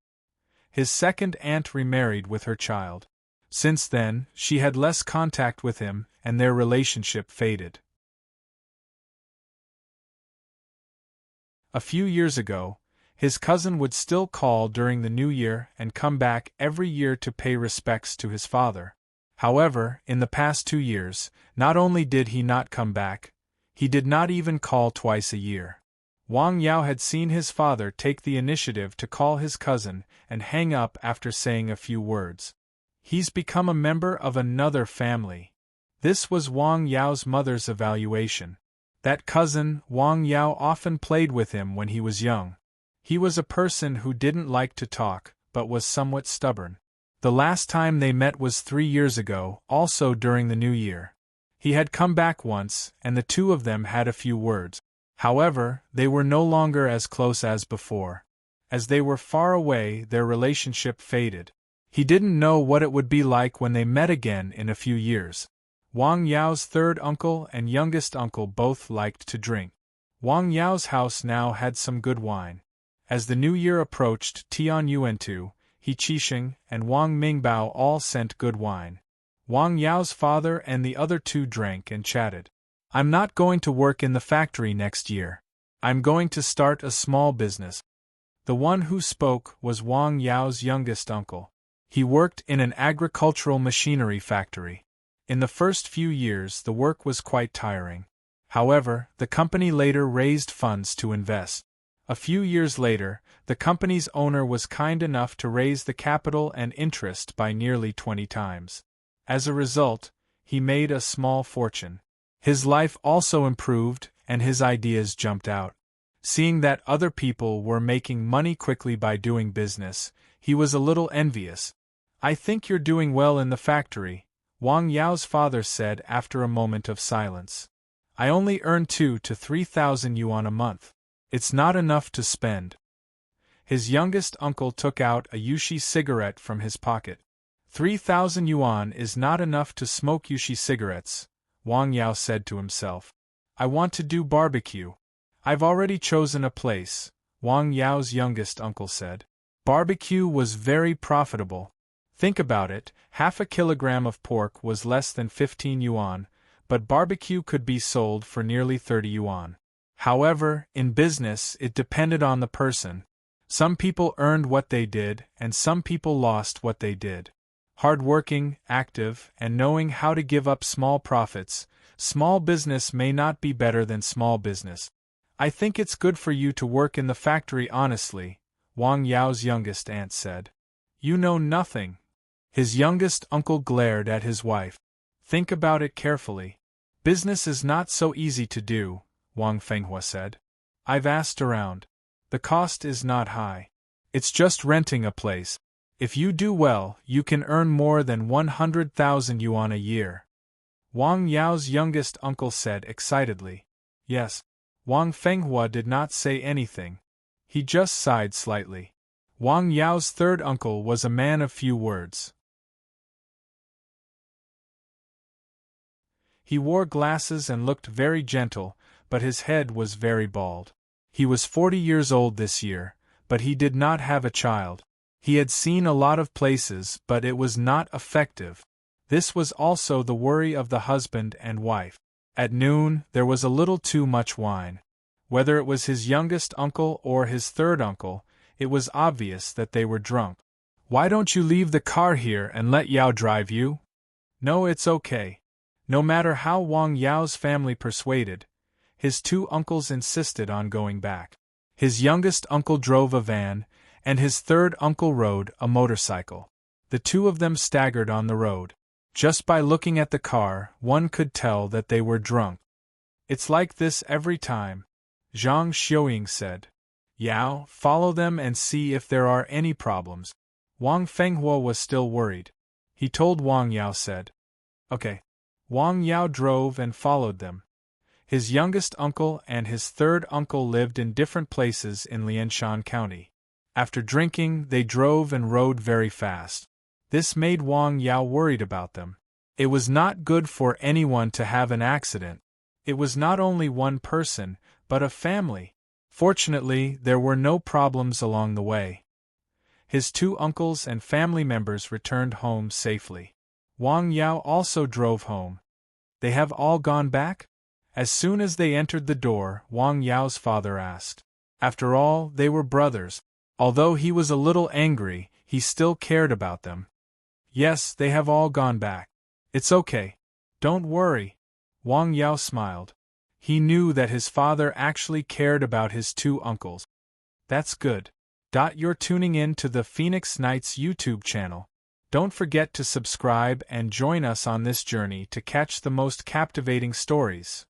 His second aunt remarried with her child. Since then, she had less contact with him, and their relationship faded. A few years ago, his cousin would still call during the new year and come back every year to pay respects to his father. However, in the past 2 years, not only did he not come back, he did not even call twice a year. Wang Yao had seen his father take the initiative to call his cousin and hang up after saying a few words. He's become a member of another family. This was Wang Yao's mother's evaluation. That cousin, Wang Yao, often played with him when he was young. He was a person who didn't like to talk, but was somewhat stubborn. The last time they met was 3 years ago, also during the new year. He had come back once, and the 2 of them had a few words. However, they were no longer as close as before. As they were far away, their relationship faded. He didn't know what it would be like when they met again in a few years. Wang Yao's third uncle and youngest uncle both liked to drink. Wang Yao's house now had some good wine. As the new year approached, Tian Yuantu, He Qixing, and Wang Mingbao all sent good wine. Wang Yao's father and the other 2 drank and chatted. I'm not going to work in the factory next year. I'm going to start a small business. The one who spoke was Wang Yao's youngest uncle. He worked in an agricultural machinery factory. In the first few years, the work was quite tiring. However, the company later raised funds to invest. A few years later, the company's owner was kind enough to raise the capital and interest by nearly 20 times. As a result, he made a small fortune. His life also improved, and his ideas jumped out. Seeing that other people were making money quickly by doing business, he was a little envious. I think you're doing well in the factory, Wang Yao's father said after a moment of silence. I only earn 2,000 to 3,000 yuan a month. It's not enough to spend. His youngest uncle took out a Yushi cigarette from his pocket. 3,000 yuan is not enough to smoke Yushi cigarettes, Wang Yao said to himself. I want to do barbecue. I've already chosen a place, Wang Yao's youngest uncle said. Barbecue was very profitable. Think about it, half a kilogram of pork was less than 15 yuan, but barbecue could be sold for nearly 30 yuan. However, in business it depended on the person. Some people earned what they did, and some people lost what they did. Hardworking, active, and knowing how to give up small profits, small business may not be better than small business. I think it's good for you to work in the factory honestly, Wang Yao's youngest aunt said. You know nothing. His youngest uncle glared at his wife. Think about it carefully. Business is not so easy to do, Wang Fenghua said. I've asked around. The cost is not high. It's just renting a place. If you do well, you can earn more than 100,000 yuan a year. Wang Yao's youngest uncle said excitedly. Yes. Wang Fenghua did not say anything. He just sighed slightly. Wang Yao's third uncle was a man of few words. He wore glasses and looked very gentle, but his head was very bald. He was 40 years old this year, but he did not have a child. He had seen a lot of places, but it was not effective. This was also the worry of the husband and wife. At noon, there was a little too much wine. Whether it was his youngest uncle or his third uncle, it was obvious that they were drunk. Why don't you leave the car here and let Yao drive you? No, it's okay. No matter how Wang Yao's family persuaded, his two uncles insisted on going back. His youngest uncle drove a van, and his third uncle rode a motorcycle. The two of them staggered on the road. Just by looking at the car, one could tell that they were drunk. It's like this every time, Zhang Xiuying said. Yao, follow them and see if there are any problems. Wang Fenghua was still worried. He told Wang Yao said. Okay. Wang Yao drove and followed them. His youngest uncle and his third uncle lived in different places in Lianshan County. After drinking, they drove and rode very fast. This made Wang Yao worried about them. It was not good for anyone to have an accident. It was not only one person, but a family. Fortunately, there were no problems along the way. His two uncles and family members returned home safely. Wang Yao also drove home. They have all gone back? As soon as they entered the door, Wang Yao's father asked. After all, they were brothers. Although he was a little angry, he still cared about them. Yes, they have all gone back. It's okay. Don't worry. Wang Yao smiled. He knew that his father actually cared about his two uncles. That's good. You're tuning in to the Phoenix Nights YouTube channel. Don't forget to subscribe and join us on this journey to catch the most captivating stories.